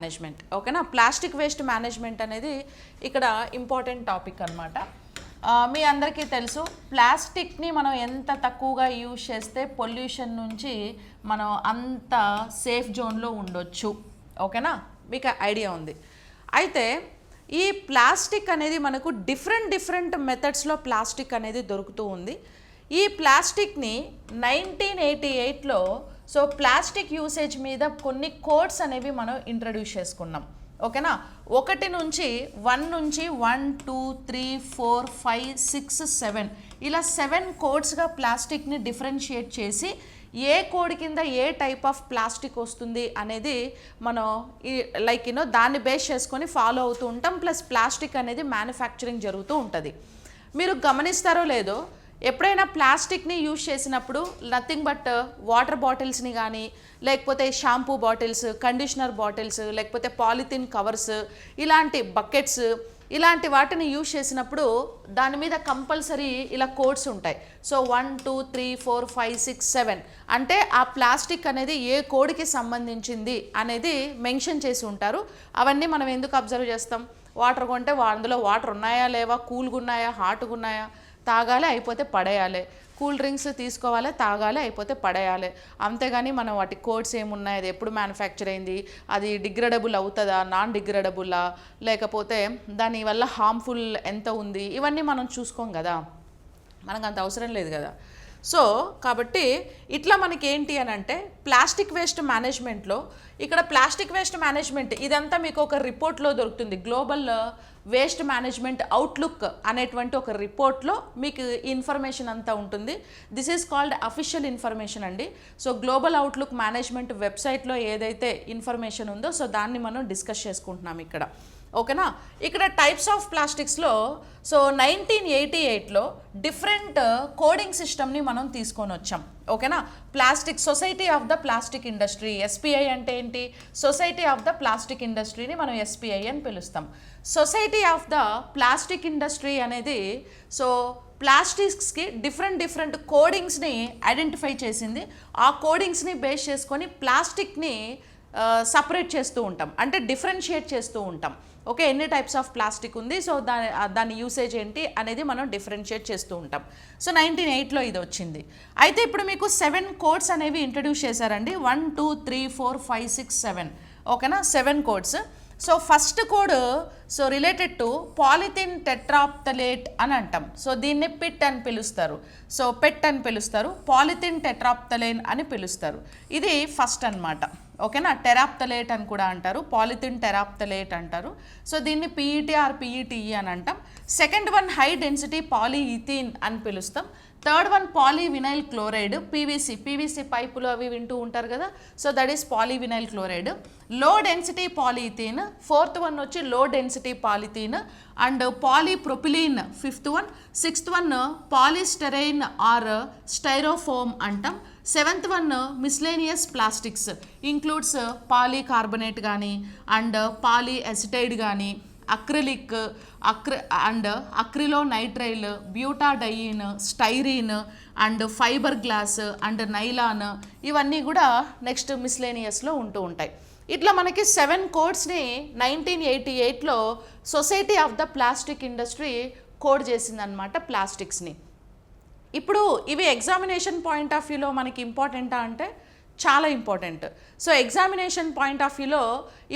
Management. ఓకేనా, plastic waste management అనేది ఇక్కడ ఇంపార్టెంట్ టాపిక్ అనమాట. మీ అందరికీ తెలుసు ప్లాస్టిక్ని మనం ఎంత తక్కువగా యూజ్ చేస్తే పొల్యూషన్ నుంచి మనం అంత సేఫ్ జోన్లో ఉండొచ్చు. ఓకేనా, మీకు ఐడియా ఉంది. అయితే ఈ ప్లాస్టిక్ అనేది మనకు డిఫరెంట్ మెథడ్స్లో ప్లాస్టిక్ అనేది దొరుకుతూ ఉంది. ఈ ప్లాస్టిక్ని 1988లో సో ప్లాస్టిక్ యూసేజ్ మీద కొన్ని కోడ్స్ అనేవి మనం ఇంట్రడ్యూస్ చేసుకున్నాం. ఓకేనా, 1 నుంచి 1, 2, 3, 4, 5, 6, 7 ఇలా 7 కోడ్స్గా ప్లాస్టిక్ని డిఫరెన్షియేట్ చేసి ఏ కోడ్ కింద ఏ టైప్ ఆఫ్ ప్లాస్టిక్ వస్తుంది అనేది మనం దాన్ని బేస్ చేసుకొని ఫాలో అవుతూ ఉంటాం. ప్లస్ ప్లాస్టిక్ అనేది మ్యానుఫ్యాక్చరింగ్ జరుగుతూ ఉంటుంది. మీరు గమనిస్తారో లేదో, ఎప్పుడైనా ప్లాస్టిక్ని యూజ్ చేసినప్పుడు నథింగ్ బట్ వాటర్ బాటిల్స్ని కానీ, లేకపోతే షాంపూ బాటిల్స్, కండిషనర్ బాటిల్స్, లేకపోతే పాలిథిన్ కవర్స్, ఇలాంటి బకెట్స్, ఇలాంటి వాటిని యూజ్ చేసినప్పుడు దాని మీద కంపల్సరీ ఇలా కోడ్స్ ఉంటాయి. సో 1, 2, 3, 4, 5, 6, 7 అంటే ఆ ప్లాస్టిక్ అనేది ఏ కోడ్కి సంబంధించింది అనేది మెన్షన్ చేసి ఉంటారు. అవన్నీ మనం ఎందుకు అబ్జర్వ్ చేస్తాం? వాటర్ కొంటే అందులో వాటర్ ఉన్నాయా లేవా, కూల్గా ఉన్నాయా, హాట్గా ఉన్నాయా, తాగాలి అయిపోతే పడేయాలి, కూల్ డ్రింక్స్ తీసుకోవాలి తాగాలి అయిపోతే పడేయాలి. అంతేగాని మనం వాటి కోడ్స్ ఏమున్నాయి, అది ఎప్పుడు మ్యానుఫ్యాక్చర్ అయింది, అది డిగ్రేడబుల్ అవుతుందా, నాన్ డిగ్రేడబుల్లా, లేకపోతే దానివల్ల హార్మ్ఫుల్ ఎంత ఉంది, ఇవన్నీ మనం చూసుకోం కదా, మనకు అంత అవసరం లేదు కదా. సో కాబట్టి ఇట్లా మనకి ఏంటి అని అంటే ప్లాస్టిక్ వేస్ట్ మేనేజ్మెంట్లో ఇక్కడ ప్లాస్టిక్ వేస్ట్ మేనేజ్మెంట్ ఇదంతా మీకు ఒక రిపోర్ట్లో దొరుకుతుంది. గ్లోబల్ వేస్ట్ మేనేజ్మెంట్ అవుట్లుక్ అనేటువంటి ఒక రిపోర్ట్లో మీకు ఇన్ఫర్మేషన్ అంతా ఉంటుంది. This is called official information అండి. సో గ్లోబల్ అవుట్లుక్ మేనేజ్మెంట్ వెబ్సైట్లో ఏదైతే ఇన్ఫర్మేషన్ ఉందో సో దాన్ని మనం డిస్కస్ చేసుకుంటున్నాం ఇక్కడ. ఓకేనా, ఇక్కడ టైప్స్ ఆఫ్ ప్లాస్టిక్స్లో సో 1988లో డిఫరెంట్ కోడింగ్ సిస్టమ్ని మనం తీసుకొని వచ్చాం. ఓకేనా, plastic society of the plastic industry, SPI అంటే ఏంటి, సొసైటీ ఆఫ్ ద ప్లాస్టిక్ ఇండస్ట్రీని మనం ఎస్పిఐ అని పిలుస్తాం. Society of the plastic industry అనేది సో ప్లాస్టిక్స్కి డిఫరెంట్ కోడింగ్స్ని ఐడెంటిఫై చేసింది. ఆ కోడింగ్స్ని బేస్ చేసుకొని ప్లాస్టిక్ని సపరేట్ చేస్తూ ఉంటాం, అంటే డిఫరెన్షియేట్ చేస్తూ ఉంటాం. ఓకే, ఎన్ని టైప్స్ ఆఫ్ ప్లాస్టిక్ ఉంది, సో దాని యూసేజ్ ఏంటి అనేది మనం డిఫరెన్షియేట్ చేస్తూ ఉంటాం. సో 1988లో ఇది వచ్చింది. అయితే ఇప్పుడు మీకు 7 కోడ్స్ అనేవి ఇంట్రడ్యూస్ చేశారండి. 1, 2, 3, 4, 5, 6, 7 ఓకేనా, 7 codes. So first code so related to polythene terephthalate అని అంటాం. సో దీన్ని పిట్ అని పిలుస్తారు, సో పెట్ అని పిలుస్తారు, పాలిథిన్ టెట్రాప్థలేన్ అని పిలుస్తారు. ఇది ఫస్ట్ అన్నమాట. ఓకేనా, టెరాప్థలేట్ అని కూడా అంటారు, పాలిథిన్ టెరాప్థలేట్ అంటారు. సో దీన్ని పిఈటి ఆర్ పిఈటిఈ అని అంటాం. Second one high density polyethene అని పిలుస్తాం. Third one polyvinyl chloride, PVC పైపులు అవి వింటూ ఉంటారు కదా, so that is polyvinyl chloride. Low density polythene, fourth one వచ్చి low density polythene and polypropylene fifth one. Sixth one polystyrene or styrofoam అంటాం. Seventh one miscellaneous plastics, includes polycarbonate కానీ and poly acetide కానీ, acrylic and acrylonitrile, butadiene, styrene and fibre glass and nylon, ఇవన్నీ కూడా next మిస్లేనియస్లో ఉంటూ ఉంటాయి. ఇట్లా మనకి 7 కోడ్స్ని 1988లో society of the plastic industry code చేసిందనమాట ప్లాస్టిక్స్ని. ఇప్పుడు ఇవి ఎగ్జామినేషన్ పాయింట్ ఆఫ్ వ్యూలో మనకి ఇంపార్టెంటా అంటే చాలా important. So examination point of వ్యూలో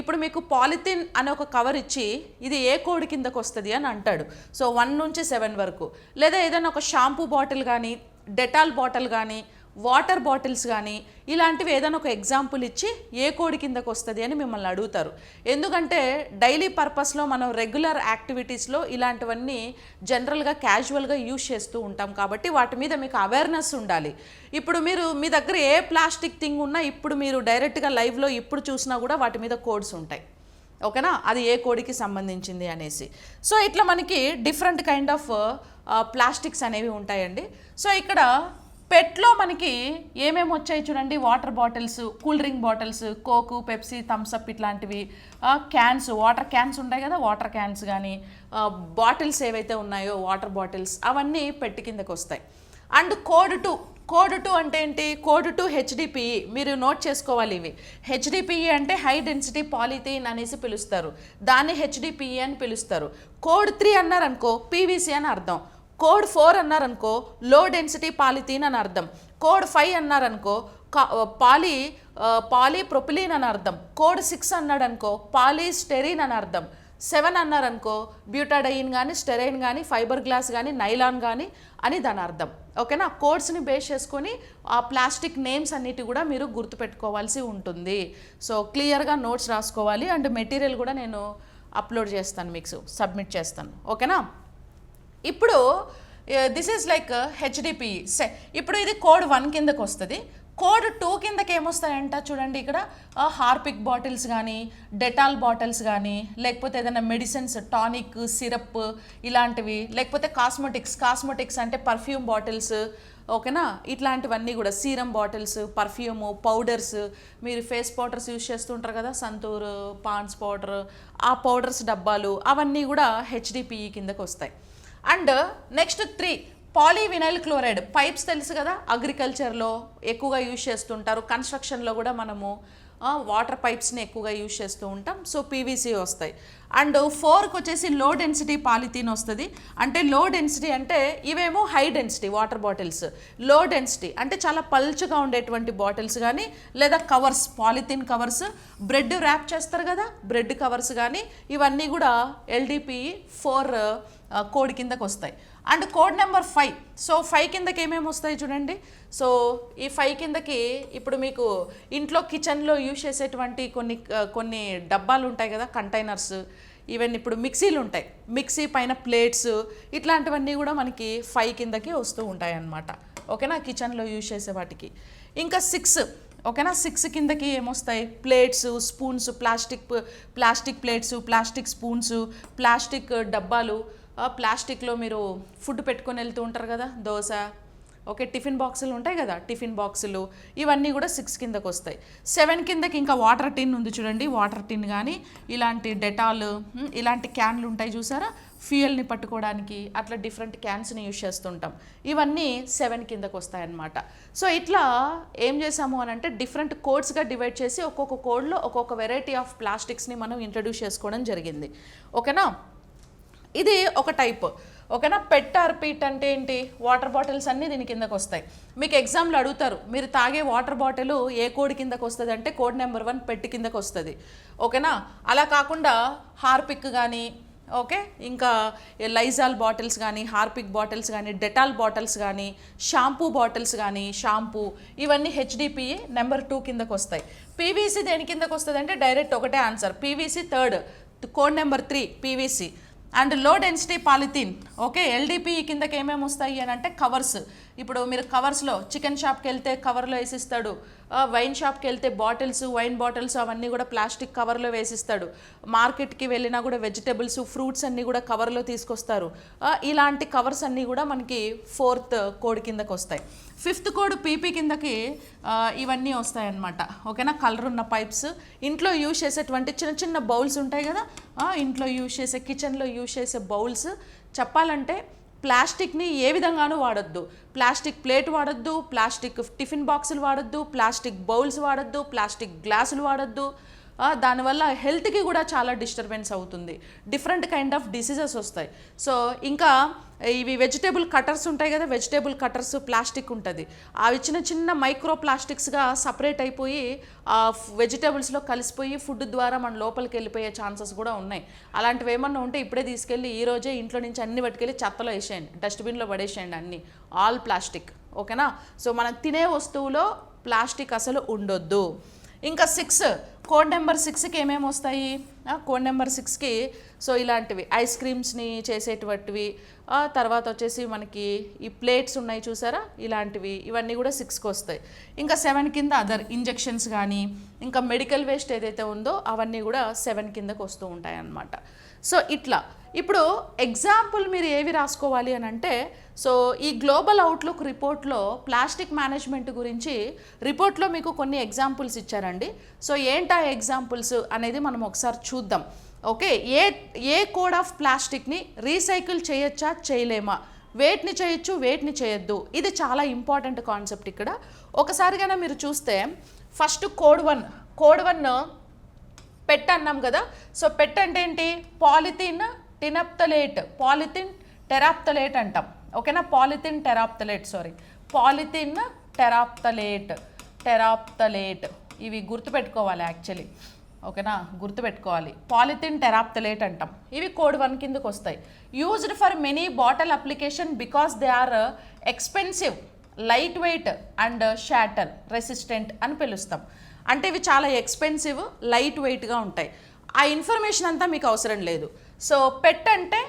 ఇప్పుడు మీకు పాలిథిన్ అనే ఒక కవర్ ఇచ్చి ఇది ఏ కోడ్ కిందకు వస్తుంది అని అంటాడు. సో 1 నుంచి 7 వరకు, లేదా ఏదైనా ఒక షాంపూ బాటిల్ కానీ, డెటాల్ బాటిల్ కానీ, వాటర్ బాటిల్స్ కానీ, ఇలాంటివి ఏదైనా ఒక ఎగ్జాంపుల్ ఇచ్చి ఏ కోడ్ కిందకు వస్తుంది అని మిమ్మల్ని అడుగుతారు. ఎందుకంటే డైలీ పర్పస్లో మనం రెగ్యులర్ యాక్టివిటీస్లో ఇలాంటివన్నీ జనరల్గా క్యాజువల్గా యూజ్ చేస్తూ ఉంటాం కాబట్టి వాటి మీద మీకు అవేర్నెస్ ఉండాలి. ఇప్పుడు మీ దగ్గర ఏ ప్లాస్టిక్ థింగ్ ఉన్నా ఇప్పుడు మీరు డైరెక్ట్గా లైవ్లో ఇప్పుడు చూసినా కూడా వాటి మీద కోడ్స్ ఉంటాయి. ఓకేనా, అది ఏ కోడ్కి సంబంధించింది అనేసి. సో ఇట్లా మనకి డిఫరెంట్ కైండ్ ఆఫ్ ప్లాస్టిక్స్ అనేవి ఉంటాయండి. సో ఇక్కడ పెట్లో మనకి ఏమేమి వచ్చాయి చూడండి, water bottles, cool drink bottles, Coke, Pepsi, Thums Up ఇట్లాంటివి, క్యాన్స్, వాటర్ క్యాన్స్ ఉంటాయి కదా, వాటర్ క్యాన్స్ కానీ, బాటిల్స్ ఏవైతే ఉన్నాయో వాటర్ బాటిల్స్ అవన్నీ పెట్టి కిందకు వస్తాయి. అండ్ కోడ్ 2 కోడ్ 2 అంటే ఏంటి? Code 2 HDPE. మీరు నోట్ చేసుకోవాలి ఇవి. హెచ్డిపిఈ అంటే హై డెన్సిటీ పాలిథీన్ అనేసి పిలుస్తారు, దాన్ని హెచ్డిపిఈ అని పిలుస్తారు. కోడ్ 3 అన్నారనుకో పీవీసీ అని అర్థం. కోడ్ 4 అన్నారనుకో లో డెన్సిటీ పాలిథీన్ అని అర్థం. కోడ్ 5 అన్నారనుకో పాలీప్రొపిలీన్ అని అర్థం. కోడ్ 6 అన్నాడనుకో పాలీస్టెరీన్ అని అర్థం. 7 అన్నారనుకో బ్యూటాడైన్ కానీ స్టెరైన్ కానీ ఫైబర్ గ్లాస్ కానీ నైలాన్ కానీ అని దాని అర్థం. ఓకేనా? కోడ్స్ని బేస్ చేసుకొని ఆ ప్లాస్టిక్ నేమ్స్ అన్నిటి కూడా మీరు గుర్తుపెట్టుకోవాల్సి ఉంటుంది. సో క్లియర్గా నోట్స్ రాసుకోవాలి. అండ్ మెటీరియల్ కూడా నేను అప్లోడ్ చేస్తాను, మీకు సబ్మిట్ చేస్తాను. ఓకేనా? ఇప్పుడు దిస్ ఈజ్ లైక్ హెచ్డిపిఈ. ఇప్పుడు ఇది కోడ్ 1 కిందకు వస్తుంది. కోడ్ 2 కిందకి ఏమొస్తాయంట చూడండి. ఇక్కడ హార్పిక్ బాటిల్స్ కానీ డెటాల్ బాటిల్స్ కానీ లేకపోతే ఏదైనా మెడిసిన్స్ టానిక్ సిరప్ ఇలాంటివి, లేకపోతే కాస్మెటిక్స్ అంటే పర్ఫ్యూమ్ బాటిల్స్. ఓకేనా? ఇట్లాంటివన్నీ కూడా సీరం బాటిల్స్, పర్ఫ్యూము, పౌడర్స్, మీరు ఫేస్ పౌడర్స్ యూజ్ చేస్తుంటారు కదా, సంతూర్, పాండ్స్ పౌడర్, ఆ పౌడర్స్ డబ్బాలు అవన్నీ కూడా హెచ్డిపిఈ కిందకు వస్తాయి. And next 3 polyvinyl chloride pipes తెలుసు కదా, అగ్రికల్చర్లో ఎక్కువగా యూజ్ చేస్తుంటారు, కన్స్ట్రక్షన్లో కూడా మనము వాటర్ పైప్స్ని ఎక్కువగా యూజ్ చేస్తూ ఉంటాం. సో పీవీసీ వస్తాయి. అండ్ 4కి వచ్చేసి లో డెన్సిటీ పాలిథీన్ వస్తుంది. అంటే లో డెన్సిటీ అంటే ఇవేమో high density water bottles, low density అంటే చాలా పల్చగా ఉండేటువంటి బాటిల్స్ కానీ లేదా covers, polythene covers, bread wrap చేస్తారు కదా బ్రెడ్ కవర్స్ కానీ, ఇవన్నీ కూడా ఎల్డిపిఈ 4 కోడ్ కిందకు వస్తాయి. And code number 5. సో 5 కిందకి ఏమేమి వస్తాయి చూడండి. సో ఈ 5 కిందకి ఇప్పుడు మీకు ఇంట్లో కిచెన్లో యూజ్ చేసేటువంటి కొన్ని డబ్బాలు ఉంటాయి కదా, కంటైనర్స్, ఈవెన్ ఇప్పుడు మిక్సీలు ఉంటాయి, మిక్సీ పైన ప్లేట్స్, ఇట్లాంటివన్నీ కూడా మనకి 5 కిందకి వస్తూ ఉంటాయి అన్నమాట. ఓకేనా? కిచెన్లో యూజ్ చేసే వాటికి. ఇంకా 6. ఓకేనా? 6 కిందకి ఏమొస్తాయి? Plates, spoons, plastic plates, plastic spoons, plastic డబ్బాలు, ప్లాస్టిక్లో మీరు ఫుడ్ పెట్టుకొని వెళ్తూ ఉంటారు కదా, దోశ, ఓకే, టిఫిన్ బాక్సులు ఉంటాయి కదా, టిఫిన్ బాక్సులు, ఇవన్నీ కూడా 6 కిందకు వస్తాయి. 7 కిందకి ఇంకా వాటర్ టిన్ ఉంది చూడండి. వాటర్ టిన్ కానీ ఇలాంటి డెటాల్, ఇలాంటి క్యాన్లు ఉంటాయి చూసారా, ఫ్యూయల్ని పట్టుకోవడానికి, అట్లా డిఫరెంట్ క్యాన్స్ని యూజ్ చేస్తుంటాం. ఇవన్నీ 7 కిందకు వస్తాయన్నమాట. సో ఇట్లా ఏం చేసాము అని అంటే డిఫరెంట్ కోడ్స్గా డివైడ్ చేసి ఒక్కొక్క కోడ్లో ఒక్కొక్క వెరైటీ ఆఫ్ ప్లాస్టిక్స్ని మనం ఇంట్రడ్యూస్ చేసుకోవడం జరిగింది. ఓకేనా? ఇది ఒక టైప్. ఓకేనా? పెట్ ఆర్ పీట్ అంటే ఏంటి? వాటర్ బాటిల్స్ అన్నీ దీని కిందకు వస్తాయి. మీకు ఎగ్జామ్లో అడుగుతారు, మీరు తాగే వాటర్ బాటిల్ ఏ కోడ్ కిందకు వస్తుంది అంటే కోడ్ నెంబర్ 1 పెట్ కిందకు వస్తుంది. ఓకేనా? అలా కాకుండా హార్పిక్ కానీ, ఓకే, ఇంకా లైజాల్ బాటిల్స్ కానీ, హార్పిక్ బాటిల్స్ కానీ, డెటాల్ బాటిల్స్ కానీ, షాంపూ బాటిల్స్ కానీ, షాంపూ, ఇవన్నీ హెచ్డిపిఈ నెంబర్ 2 కిందకు వస్తాయి. పీవీసీ దేని కిందకు వస్తుంది అంటే డైరెక్ట్ ఒకటే answer, PVC 3rd, code number 3 PVC. And లో డెన్సిటీ పాలిథీన్, ఓకే, ఎల్డిపిఈ కిందకి ఏమేమి వస్తాయి అని అంటే కవర్స్. ఇప్పుడు మీరు కవర్స్లో చికెన్ షాప్కి వెళ్తే కవర్లో వేసిస్తాడు, వైన్ షాప్కి వెళ్తే బాటిల్స్, వైన్ బాటిల్స్ అవన్నీ కూడా ప్లాస్టిక్ కవర్లో వేసిస్తాడు. మార్కెట్కి వెళ్ళినా కూడా వెజిటబుల్స్, ఫ్రూట్స్ అన్నీ కూడా కవర్లో తీసుకొస్తారు. ఇలాంటి కవర్స్ అన్నీ కూడా మనకి 4th కోడ్ కిందకి వస్తాయి. 5th కోడ్ పీపీ కిందకి ఇవన్నీ వస్తాయన్నమాట. ఓకేనా? కలర్ ఉన్న పైప్స్, ఇంట్లో యూజ్ చేసేటువంటి చిన్న చిన్న బౌల్స్ ఉంటాయి కదా, ఇంట్లో యూజ్ చేసే, కిచెన్లో యూజ్ చేసే బౌల్స్. చెప్పాలంటే ప్లాస్టిక్ని ఏ విధంగానూ వాడొద్దు. ప్లాస్టిక్ ప్లేట్ వాడొద్దు, ప్లాస్టిక్ టిఫిన్ బాక్సులు వాడొద్దు, ప్లాస్టిక్ బౌల్స్ వాడొద్దు, ప్లాస్టిక్ గ్లాసులు వాడొద్దు. దానివల్ల హెల్త్కి కూడా చాలా డిస్టర్బెన్స్ అవుతుంది, డిఫరెంట్ కైండ్ ఆఫ్ డిసీజెస్ వస్తాయి. సో ఇంకా ఇవి వెజిటేబుల్ కటర్స్ ఉంటాయి కదా, వెజిటేబుల్ కటర్స్ ప్లాస్టిక్ ఉంటుంది, అవి చిన్న చిన్న మైక్రో ప్లాస్టిక్స్గా సపరేట్ అయిపోయి వెజిటేబుల్స్లో కలిసిపోయి ఫుడ్ ద్వారా మన లోపలికి వెళ్ళిపోయే ఛాన్సెస్ కూడా ఉన్నాయి. అలాంటివి ఏమన్నా ఉంటే ఇప్పుడే తీసుకెళ్ళి ఈరోజే ఇంట్లో నుంచి అన్ని పట్టుకెళ్ళి చెత్తలో వేసేయండి, డస్ట్బిన్లో పడేసేయండి అన్నీ, ఆల్ ప్లాస్టిక్. ఓకేనా? సో మనం తినే వస్తువులో ప్లాస్టిక్ అసలు ఉండొద్దు. ఇంకా 6 కోడ్ నెంబర్ 6కి ఏమేమి వస్తాయి? కోడ్ నెంబర్ 6కి సో ఇలాంటివి ఐస్ క్రీమ్స్ని చేసేటువంటివి, తర్వాత వచ్చేసి మనకి ఈ ప్లేట్స్ ఉన్నాయి చూసారా, ఇలాంటివి, ఇవన్నీ కూడా 6కి వస్తాయి. ఇంకా 7 కింద అదర్ ఇంజెక్షన్స్ కానీ ఇంకా మెడికల్ వేస్ట్ ఏదైతే ఉందో అవన్నీ కూడా 7 కిందకు వస్తూ ఉంటాయి అన్నమాట. సో ఇట్లా ఇప్పుడు ఎగ్జాంపుల్ మీరు ఏవి రాసుకోవాలి అని అంటే, సో ఈ గ్లోబల్ అవుట్లుక్ రిపోర్ట్లో ప్లాస్టిక్ మేనేజ్మెంట్ గురించి రిపోర్ట్లో మీకు కొన్ని ఎగ్జాంపుల్స్ ఇచ్చారండి. సో ఏంటా ఎగ్జాంపుల్స్ అనేది మనం ఒకసారి చూద్దాం. ఓకే, ఏ కోడ్ ఆఫ్ ప్లాస్టిక్ని రీసైకిల్ చేయొచ్చా చేయలేమా, వేటిని చేయొచ్చు, వేటిని చేయొద్దు. ఇది చాలా ఇంపార్టెంట్ కాన్సెప్ట్ ఇక్కడ. ఒకసారిగా మీరు చూస్తే ఫస్ట్ కోడ్ 1 పెట్ అన్నాం కదా. సో పెట్ అంటే ఏంటి? పాలిథిన్ టెరాప్తలేట్ అంటాం. ఓకేనా, పాలిథిన్ టెరాప్తలేట్ ఇవి గుర్తుపెట్టుకోవాలి యాక్చువల్లీ. ఓకేనా, గుర్తుపెట్టుకోవాలి. పాలిథిన్ టెరాప్తలేట్ అంటాం. ఇవి కోడ్ 1 కిందకు వస్తాయి. Used for many bottle application because they are expensive, light weight and shatter resistant అని పిలుస్తాం. అంటే ఇవి చాలా ఎక్స్పెన్సివ్, లైట్ వెయిట్గా ఉంటాయి. ఆ ఇన్ఫర్మేషన్ అంతా మీకు అవసరం లేదు. సో పెట్ అంటే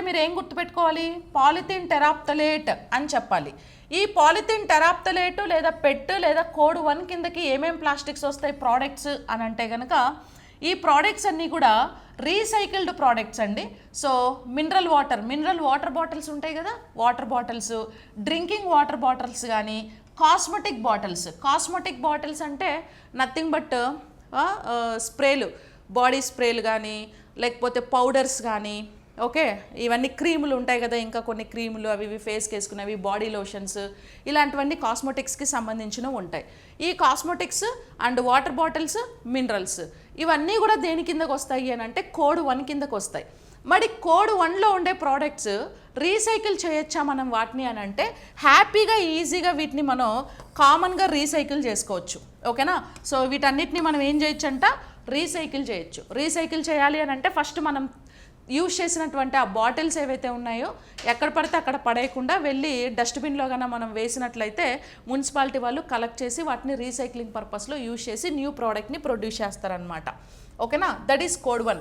మీరు ఏం గుర్తుపెట్టుకోవాలి? పాలిథిన్ టెరాప్తలేట్ అని చెప్పాలి. ఈ పాలిథిన్ టెరాప్తలేట్ లేదా పెట్ లేదా కోడ్ 1 కిందకి ఏమేం ప్లాస్టిక్స్ వస్తాయి ప్రోడక్ట్స్ అని అంటే కనుక, ఈ ప్రోడక్ట్స్ అన్నీ కూడా రీసైకిల్డ్ ప్రోడక్ట్స్ అండి. సో మినరల్ వాటర్ బాటిల్స్ ఉంటాయి కదా, water bottles, drinking water bottles కానీ, కాస్మెటిక్ బాటిల్స్ అంటే నథింగ్ బట్ స్ప్రేలు, బాడీ స్ప్రేలు కానీ లేకపోతే పౌడర్స్ కానీ, ఓకే, ఇవన్నీ క్రీములు ఉంటాయి కదా, ఇంకా కొన్ని క్రీములు అవి ఫేస్కి వేసుకునేవి, బాడీ లోషన్స్, ఇలాంటివన్నీ కాస్మెటిక్స్కి సంబంధించినవి ఉంటాయి. ఈ cosmetics and water bottles, minerals ఇవన్నీ కూడా దేని కిందకు వస్తాయి అని అంటే కోడ్ 1 కిందకు వస్తాయి. మరి కోడ్ 1లో ఉండే ప్రోడక్ట్స్ రీసైకిల్ చేయొచ్చా మనం వాటిని అని అంటే హ్యాపీగా, ఈజీగా వీటిని మనం కామన్గా రీసైకిల్ చేసుకోవచ్చు. ఓకేనా, సో వీటన్నిటిని మనం ఏం చేయొచ్చు అంట? రీసైకిల్ చేయొచ్చు. రీసైకిల్ చేయాలి అని అంటే ఫస్ట్ మనం యూజ్ చేసినటువంటి ఆ బాటిల్స్ ఏవైతే ఉన్నాయో ఎక్కడ పడితే అక్కడ పడేయకుండా వెళ్ళి డస్ట్బిన్లో కన్నా మనం వేసినట్లయితే మున్సిపాలిటీ వాళ్ళు కలెక్ట్ చేసి వాటిని రీసైక్లింగ్ పర్పస్లో యూజ్ చేసి న్యూ ప్రోడక్ట్ని ప్రొడ్యూస్ చేస్తారనమాట. ఓకేనా, that is code 1.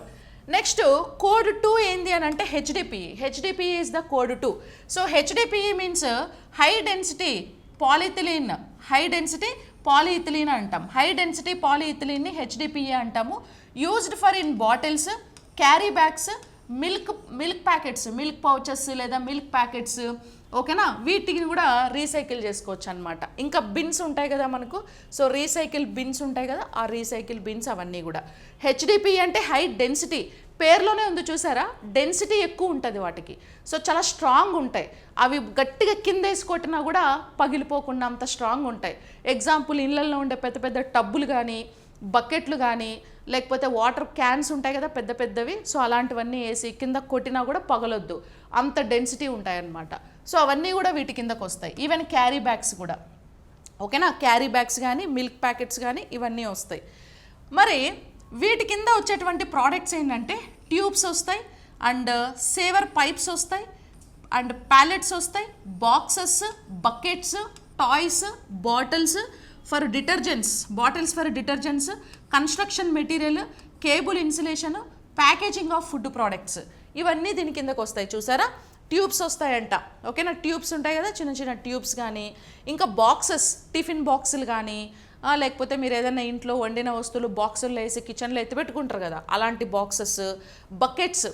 Next code 2 ఏంది అని అంటే HDPE is the code 2. So HDPE means high density polyethylene అంటాం. హై డెన్సిటీ పాలీఇథిలీన్ని హెచ్డిపిఈ అంటాము. Used for in bottles, carry bags, milk packets, milk pouches లేదా మిల్క్ ప్యాకెట్స్. ఓకేనా, వీటిని కూడా రీసైకిల్ చేసుకోవచ్చు అనమాట. ఇంకా బిన్స్ ఉంటాయి కదా మనకు, సో రీసైకిల్ బిన్స్ ఉంటాయి కదా, ఆ రీసైకిల్ బిన్స్ అవన్నీ కూడా. హెచ్డిపిఈ అంటే హై డెన్సిటీ, పేర్లోనే ఉంది చూసారా, డెన్సిటీ ఎక్కువ ఉంటుంది వాటికి. సో చాలా స్ట్రాంగ్ ఉంటాయి. అవి గట్టిగా కింద వేసి కొట్టినా కూడా పగిలిపోకుండా అంత స్ట్రాంగ్ ఉంటాయి. ఎగ్జాంపుల్, ఇళ్ళల్లో ఉండే పెద్ద పెద్ద టబ్బులు కానీ, బకెట్లు కానీ, లేకపోతే వాటర్ క్యాన్స్ ఉంటాయి కదా పెద్ద పెద్దవి, సో అలాంటివన్నీ వేసి కింద కొట్టినా కూడా పగలొద్దు, అంత డెన్సిటీ ఉంటాయన్నమాట. సో అవన్నీ కూడా వీటి కిందకు వస్తాయి. ఈవెన్ క్యారీ బ్యాగ్స్ కూడా. ఓకేనా, క్యారీ బ్యాగ్స్ కానీ, మిల్క్ ప్యాకెట్స్ కానీ ఇవన్నీ వస్తాయి. మరి వీటి కింద వచ్చేటువంటి ప్రోడక్ట్స్ ఏంటంటే ట్యూబ్స్ వస్తాయి, అండ్ సేవర్ పైప్స్ వస్తాయి, అండ్ ప్యాలెట్స్ వస్తాయి, boxes, buckets, toys, bottles for detergents, construction material, cable insulation, packaging of food products ఇవన్నీ దీని కిందకు వస్తాయి. చూసారా, ట్యూబ్స్ వస్తాయంట. ఓకేనా, ట్యూబ్స్ ఉంటాయి కదా, చిన్న చిన్న ట్యూబ్స్ కానీ, ఇంకా బాక్సెస్, టిఫిన్ బాక్సులు కానీ, లేకపోతే మీరు ఏదైనా ఇంట్లో వండిన వస్తువులు బాక్సుల్లో వేసి కిచెన్లో ఎత్తిపెట్టుకుంటారు కదా, అలాంటి బాక్సెస్, బకెట్స్,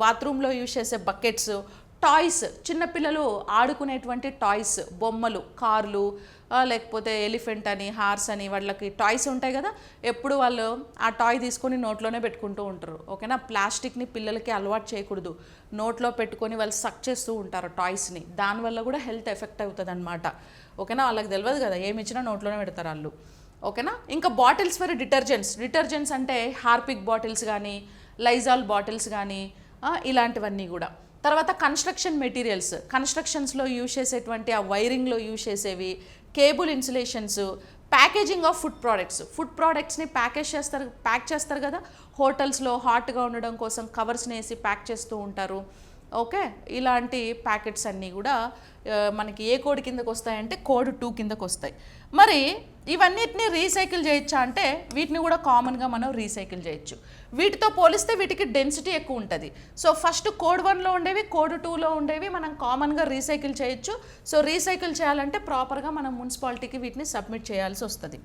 బాత్రూంలో యూజ్ చేసే బకెట్స్, టాయ్స్, చిన్నపిల్లలు ఆడుకునేటువంటి టాయ్స్, బొమ్మలు, కార్లు, లేకపోతే ఎలిఫెంట్ అని, హార్స్ అని, వాళ్ళకి టాయ్స్ ఉంటాయి కదా, ఎప్పుడు వాళ్ళు ఆ టాయ్ తీసుకొని నోట్లోనే పెట్టుకుంటూ ఉంటారు. ఓకేనా, ప్లాస్టిక్ని పిల్లలకి అలవాటు చేయకూడదు. నోట్లో పెట్టుకొని వాళ్ళు సక్ చేస్తూ ఉంటారు టాయ్స్ని, దానివల్ల కూడా హెల్త్ ఎఫెక్ట్ అవుతుంది అనమాట. ఓకేనా, వాళ్ళకి తెలియదు కదా, ఏమి ఇచ్చినా నోట్లోనే పెడతారు వాళ్ళు. ఓకేనా, ఇంకా బాటిల్స్ ఫర్ డిటర్జెంట్స్ అంటే హార్పిక్ బాటిల్స్ కానీ, లైజాల్ బాటిల్స్ కానీ, ఇలాంటివన్నీ కూడా. తర్వాత కన్స్ట్రక్షన్ మెటీరియల్స్, కన్స్ట్రక్షన్స్లో యూజ్ చేసేటువంటి ఆ వైరింగ్లో యూజ్ చేసేవి, cable insulations, packaging of food ప్రోడక్ట్స్ని ప్యాక్ చేస్తారు కదా, హోటల్స్లో హాట్గా ఉండడం కోసం కవర్స్ని వేసి ప్యాక్ చేస్తూ ఉంటారు. ఓకే, ఇలాంటి ప్యాకెట్స్ అన్నీ కూడా మనకి ఏ కోడ్ కిందకు వస్తాయంటే కోడ్ 2 కిందకు వస్తాయి. మరి ఇవన్నిటిని రీసైకిల్ చేయొచ్చా అంటే వీటిని కూడా కామన్గా మనం రీసైకిల్ చేయొచ్చు. వీటితో పోలిస్తే వీటికి డెన్సిటీ ఎక్కువ ఉంటుంది. సో ఫస్ట్ కోడ్ 1లో ఉండేవి, కోడ్ 2లో ఉండేవి మనం కామన్గా రీసైకిల్ చేయొచ్చు. సో రీసైకిల్ చేయాలంటే ప్రాపర్గా మనం మున్సిపాలిటీకి వీటిని సబ్మిట్ చేయాల్సి వస్తుంది.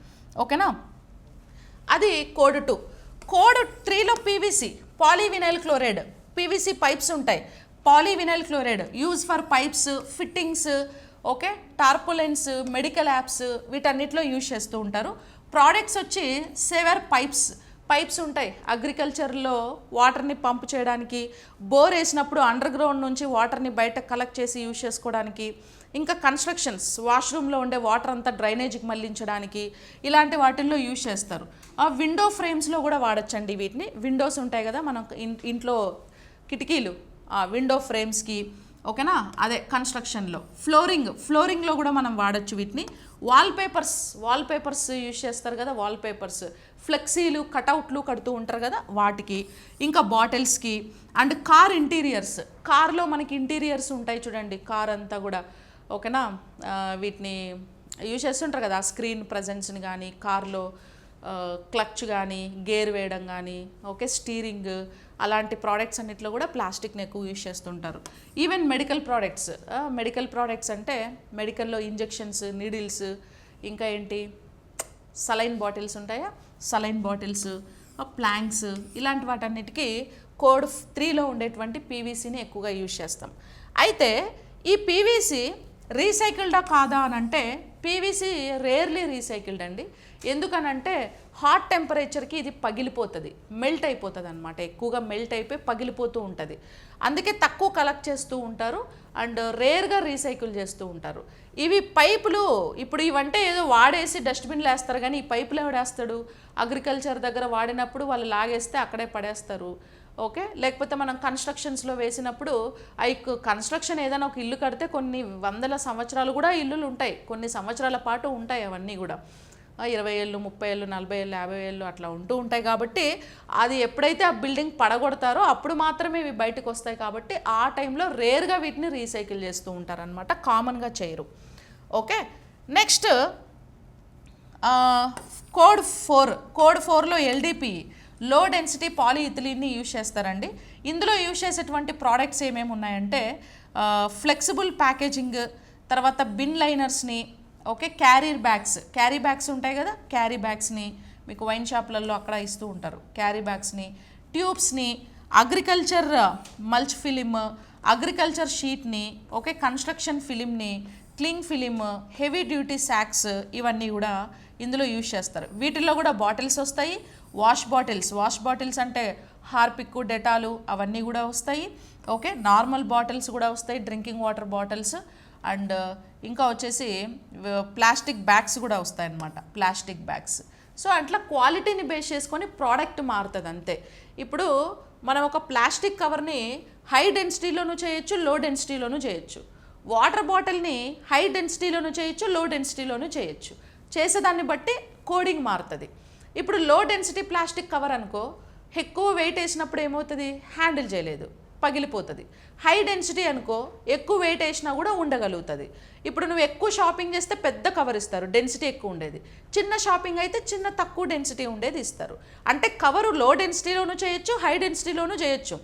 ఓకేనా, అది కోడ్ 2. కోడ్ 3లో PVC, polyvinyl chloride, PVC pipes ఉంటాయి. Polyvinyl chloride use for pipes, fittings, okay, tarpaulins, medical apps వీటన్నిటిలో యూజ్ చేస్తూ ఉంటారు. ప్రోడక్ట్స్ వచ్చి సేవర్ పైప్స్, పైప్స్ ఉంటాయి అగ్రికల్చర్లో వాటర్ని పంప్ చేయడానికి, బోర్ వేసినప్పుడు అండర్ గ్రౌండ్ నుంచి వాటర్ని బయట కలెక్ట్ చేసి యూజ్ చేసుకోవడానికి, ఇంకా కన్స్ట్రక్షన్స్ వాష్రూమ్లో ఉండే వాటర్ అంతా డ్రైనేజ్కి మళ్లించడానికి, ఇలాంటి వాటిల్లో యూజ్ చేస్తారు. ఆ విండో ఫ్రేమ్స్లో కూడా వాడచ్చండి వీటిని. విండోస్ ఉంటాయి కదా మనం ఇంట్లో కిటికీలు, ఆ విండో ఫ్రేమ్స్కి, ఓకేనా, అదే కన్స్ట్రక్షన్లో. ఫ్లోరింగ్లో కూడా మనం వాడచ్చు వీటిని. వాల్పేపర్స్ యూజ్ చేస్తారు కదా, వాల్పేపర్స్, ఫ్లెక్సీలు, కటౌట్లు కడుతూ ఉంటారు కదా వాటికి, ఇంకా బాటిల్స్కి. అండ్ కార్ ఇంటీరియర్స్, కార్లో మనకి ఇంటీరియర్స్ ఉంటాయి చూడండి, కార్ అంతా కూడా, ఓకేనా, వీటిని యూజ్ చేస్తుంటారు కదా, స్క్రీన్ ప్రజెన్స్ని కానీ, కార్లో క్లచ్ కానీ, గేర్ వేయడం కానీ, ఓకే, స్టీరింగ్, అలాంటి ప్రోడక్ట్స్ అన్నిట్లో కూడా ప్లాస్టిక్ని ఎక్కువ యూజ్ చేస్తుంటారు. ఈవెన్ మెడికల్ ప్రోడక్ట్స్ అంటే మెడికల్లో ఇంజెక్షన్స్, నీడిల్స్, ఇంకా ఏంటి సలైన్ బాటిల్స్ ఉంటాయా, సలైన్ బాటిల్స్, ప్లాంక్స్, ఇలాంటి వాటన్నిటికీ కోడ్ 3లో ఉండేటువంటి పీవీసీని ఎక్కువగా యూజ్ చేస్తాం. అయితే ఈ పీవీసీ రీసైకిల్డా కాదా అని అంటే పీవీసీ రేర్లీ రీసైకిల్డ్ అండి. ఎందుకనంటే హాట్ టెంపరేచర్కి ఇది పగిలిపోతుంది, మెల్ట్ అయిపోతుంది అనమాట, ఎక్కువగా మెల్ట్ అయిపోయి పగిలిపోతూ ఉంటుంది. అందుకే తక్కువ కలెక్ట్ చేస్తూ ఉంటారు అండ్ రేర్గా రీసైకిల్ చేస్తూ ఉంటారు. ఇవి పైపులు, ఇప్పుడు ఇవంటే ఏదో వాడేసి డస్ట్బిన్లు వేస్తారు, కానీ ఈ పైపులు ఎవడేస్తాడు? అగ్రికల్చర్ దగ్గర వాడినప్పుడు వాళ్ళు లాగేస్తే అక్కడే పడేస్తారు, ఓకే. లేకపోతే మనం కన్స్ట్రక్షన్స్లో వేసినప్పుడు కన్స్ట్రక్షన్ ఏదైనా ఒక ఇల్లు కడితే కొన్ని వందల సంవత్సరాలు కూడా ఇల్లులు ఉంటాయి, కొన్ని సంవత్సరాల పాటు ఉంటాయి, అవన్నీ కూడా 20 ఏళ్ళు, 30 ఏళ్ళు, 40 ఏళ్ళు, 50 ఏళ్ళు అట్లా ఉంటూ ఉంటాయి. కాబట్టి అది ఎప్పుడైతే ఆ బిల్డింగ్ పడగొడతారో అప్పుడు మాత్రమే ఇవి బయటకు వస్తాయి. కాబట్టి ఆ టైంలో రేర్గా వీటిని రీసైకిల్ చేస్తూ ఉంటారనమాట, కామన్గా చేయరు, ఓకే. నెక్స్ట్ కోడ్ 4లో ఎల్డిపి, లో డెన్సిటీ పాలీఇథిలీన్ని యూజ్ చేస్తారండి. ఇందులో యూజ్ చేసేటువంటి ప్రోడక్ట్స్ ఏమేమి ఉన్నాయంటే ఫ్లెక్సిబుల్ ప్యాకేజింగ్, తర్వాత బిన్ లైనర్స్ని, ఓకే, క్యారీ బ్యాగ్స్ ఉంటాయి కదా, క్యారీ బ్యాగ్స్ని మీకు వైన్ షాప్లలో అక్కడ ఇస్తూ ఉంటారు, క్యారీ బ్యాగ్స్ని, ట్యూబ్స్ని, అగ్రికల్చర్ మల్చ్ ఫిలిం, అగ్రికల్చర్ షీట్ని, ఓకే, కన్స్ట్రక్షన్ ఫిలింని, cling film, heavy duty sacks, ఇవన్నీ కూడా ఇందులో యూజ్ చేస్తారు. వీటిల్లో కూడా బాటిల్స్ వస్తాయి, వాష్ బాటిల్స్ అంటే హార్పిక్, డెటాలు అవన్నీ కూడా వస్తాయి, ఓకే. నార్మల్ బాటిల్స్ కూడా వస్తాయి, డ్రింకింగ్ వాటర్ బాటిల్స్. అండ్ ఇంకా వచ్చేసి ప్లాస్టిక్ బ్యాగ్స్ కూడా వస్తాయి అన్నమాట, ప్లాస్టిక్ బ్యాగ్స్. సో అట్లా క్వాలిటీని బేస్ చేసుకొని ప్రోడక్ట్ మారుతుంది అంతే. ఇప్పుడు మనం ఒక ప్లాస్టిక్ కవర్ని హై డెన్సిటీలోనూ చేయొచ్చు, లో డెన్సిటీలోనూ చేయొచ్చు. వాటర్ బాటిల్ని హై డెన్సిటీలోనూ చేయొచ్చు, లో డెన్సిటీలోనూ చేయొచ్చు. చేసేదాన్ని బట్టి కోడింగ్ మారుతుంది. ఇప్పుడు లో డెన్సిటీ ప్లాస్టిక్ కవర్ అనుకో, ఎక్కువ వెయిట్ వేసినప్పుడు ఏమవుతుంది, హ్యాండిల్ చేయలేదు, పగిలిపోతుంది. హై డెన్సిటీ అనుకో, ఎక్కువ వెయిట్ వేసినా కూడా ఉండగలుగుతుంది. ఇప్పుడు నువ్వు ఎక్కువ షాపింగ్ చేస్తే పెద్ద కవర్ ఇస్తారు, డెన్సిటీ ఎక్కువ ఉండేది. చిన్న షాపింగ్ అయితే తక్కువ డెన్సిటీ ఉండేది ఇస్తారు. అంటే కవరు లో డెన్సిటీలోనూ చేయొచ్చు, హై డెన్సిటీలోనూ చేయొచ్చు.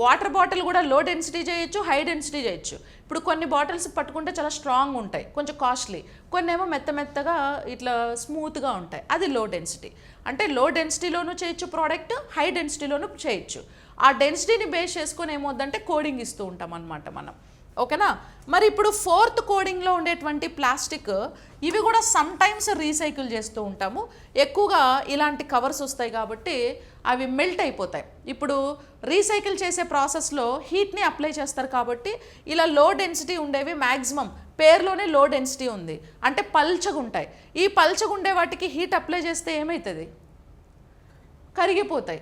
వాటర్ బాటిల్ కూడా లో డెన్సిటీ చేయొచ్చు, హై డెన్సిటీ చేయొచ్చు. ఇప్పుడు కొన్ని బాటిల్స్ పట్టుకుంటే చాలా స్ట్రాంగ్ ఉంటాయి, కొంచెం కాస్ట్లీ, కొన్ని ఏమో మెత్తగా ఇట్లా స్మూత్గా ఉంటాయి, అది లో డెన్సిటీ. అంటే లో డెన్సిటీలోనూ చేయొచ్చు ప్రోడక్ట్, హై డెన్సిటీలోనూ చేయొచ్చు. ఆ డెన్సిటీని బేస్ చేసుకొని ఏమవుద్దంటే కోడింగ్ ఇస్తూ ఉంటాం అన్నమాట మనం, ఓకేనా. మరి ఇప్పుడు 4th కోడింగ్లో ఉండేటువంటి ప్లాస్టిక్, ఇవి కూడా సమ్ టైమ్స్ రీసైకిల్ చేస్తూ ఉంటాము. ఎక్కువగా ఇలాంటి కవర్స్ వస్తాయి కాబట్టి అవి మెల్ట్ అయిపోతాయి. ఇప్పుడు రీసైకిల్ చేసే ప్రాసెస్లో హీట్ని అప్లై చేస్తారు కాబట్టి ఇలా లో డెన్సిటీ ఉండేవి మ్యాక్సిమం, పేరులోనే లో డెన్సిటీ ఉంది అంటే పల్చగా ఉంటాయి. ఈ పల్చగా ఉండే వాటికి హీట్ అప్లై చేస్తే ఏమవుతుంది, కరిగిపోతాయి,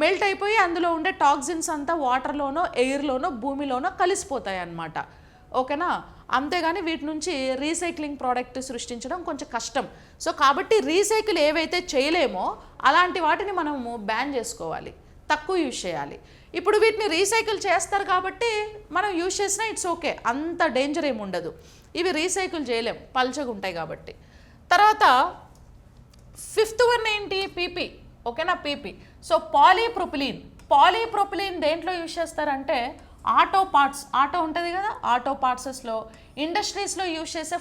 మెల్ట్ అయిపోయి అందులో ఉండే టాక్సిన్స్ అంతా వాటర్లోనో, ఎయిర్లోనో, భూమిలోనో కలిసిపోతాయి అన్నమాట, ఓకేనా. అంతేగాని వీటి నుంచి రీసైక్లింగ్ ప్రోడక్ట్ సృష్టించడం కొంచెం కష్టం. సో కాబట్టి రీసైకిల్ ఏవైతే చేయలేమో అలాంటి వాటిని మనము బ్యాన్ చేసుకోవాలి, తక్కువ యూజ్ చేయాలి. ఇప్పుడు వీటిని రీసైకిల్ చేస్తారు కాబట్టి మనం యూజ్ చేసినా ఇట్స్ ఓకే, అంత డేంజర్ ఏమి ఉండదు. ఇవి రీసైకిల్ చేయలేం, పల్చగా ఉంటాయి కాబట్టి. తర్వాత 5th వన్ ఏంటి, పీపీ, ఓకేనా, పీపీ. సో పాలీప్రొపిలీన్ దేంట్లో యూజ్ చేస్తారంటే ఆటో ఉంటుంది కదా, ఆటో పార్ట్సెస్లో, ఇండస్ట్రీస్లో యూజ్ చేసే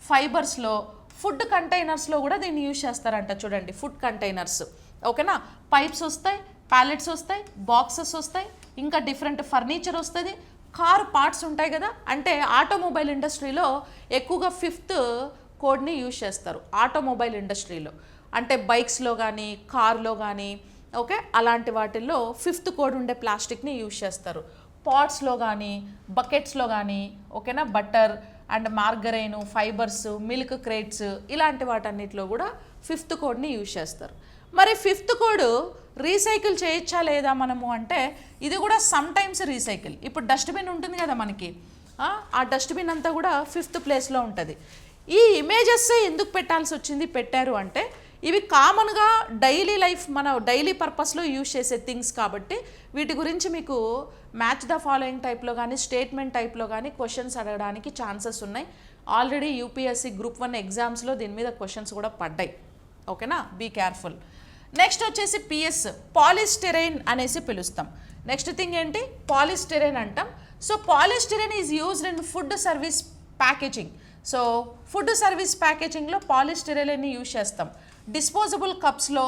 ఫైబర్స్లో, ఫుడ్ కంటైనర్స్లో కూడా దీన్ని యూజ్ చేస్తారంట. చూడండి, ఫుడ్ కంటైనర్స్, ఓకేనా. పైప్స్ వస్తాయి, ప్యాలెట్స్ వస్తాయి, బాక్సెస్ వస్తాయి, ఇంకా డిఫరెంట్ ఫర్నిచర్ వస్తుంది, కార్ పార్ట్స్ ఉంటాయి కదా. అంటే ఆటోమొబైల్ ఇండస్ట్రీలో ఎక్కువగా 5th కోడ్ని యూజ్ చేస్తారు ఆటోమొబైల్ ఇండస్ట్రీలో. అంటే బైక్స్లో కానీ కార్లో కానీ ఓకే అలాంటి వాటిల్లో 5th కోడ్ ఉండే ప్లాస్టిక్ని యూజ్ చేస్తారు. పాట్స్లో కానీ బకెట్స్లో కానీ ఓకేనా butter and margarine fibres milk crates ఇలాంటి వాటన్నిటిలో కూడా 5th కోడ్ని యూజ్ చేస్తారు. మరి 5th కోడ్ రీసైకిల్ చేయొచ్చా లేదా మనము అంటే ఇది కూడా సమ్ టైమ్స్ రీసైకిల్. ఇప్పుడు డస్ట్బిన్ ఉంటుంది కదా మనకి, ఆ డస్ట్బిన్ అంతా కూడా 5th ప్లేస్లో ఉంటుంది. ఈ ఇమేజెస్ ఎందుకు పెట్టారు అంటే ఇవి కామన్గా డైలీ లైఫ్ మన డైలీ పర్పస్లో యూజ్ చేసే థింగ్స్ కాబట్టి వీటి గురించి మీకు మ్యాచ్ ద ఫాలోయింగ్ టైప్లో కానీ స్టేట్మెంట్ టైప్లో కానీ క్వశ్చన్స్ అడగడానికి ఛాన్సెస్ ఉన్నాయి. ఆల్రెడీ యూపీఎస్సీ గ్రూప్ 1 ఎగ్జామ్స్లో దీని మీద క్వశ్చన్స్ కూడా పడ్డాయి. ఓకేనా, బీ కేర్ఫుల్. నెక్స్ట్ వచ్చేసి పిఎస్ పాలిస్టిరైన్ అనేసి పిలుస్తాం. నెక్స్ట్ థింగ్ ఏంటి, పాలిస్టిరైన్ అంటాం. So polystyrene is used in food service packaging. So food service ప్యాకేజింగ్లో పాలిస్టిరైన్ని యూజ్ చేస్తాం. డిస్పోజబుల్ కప్స్లో,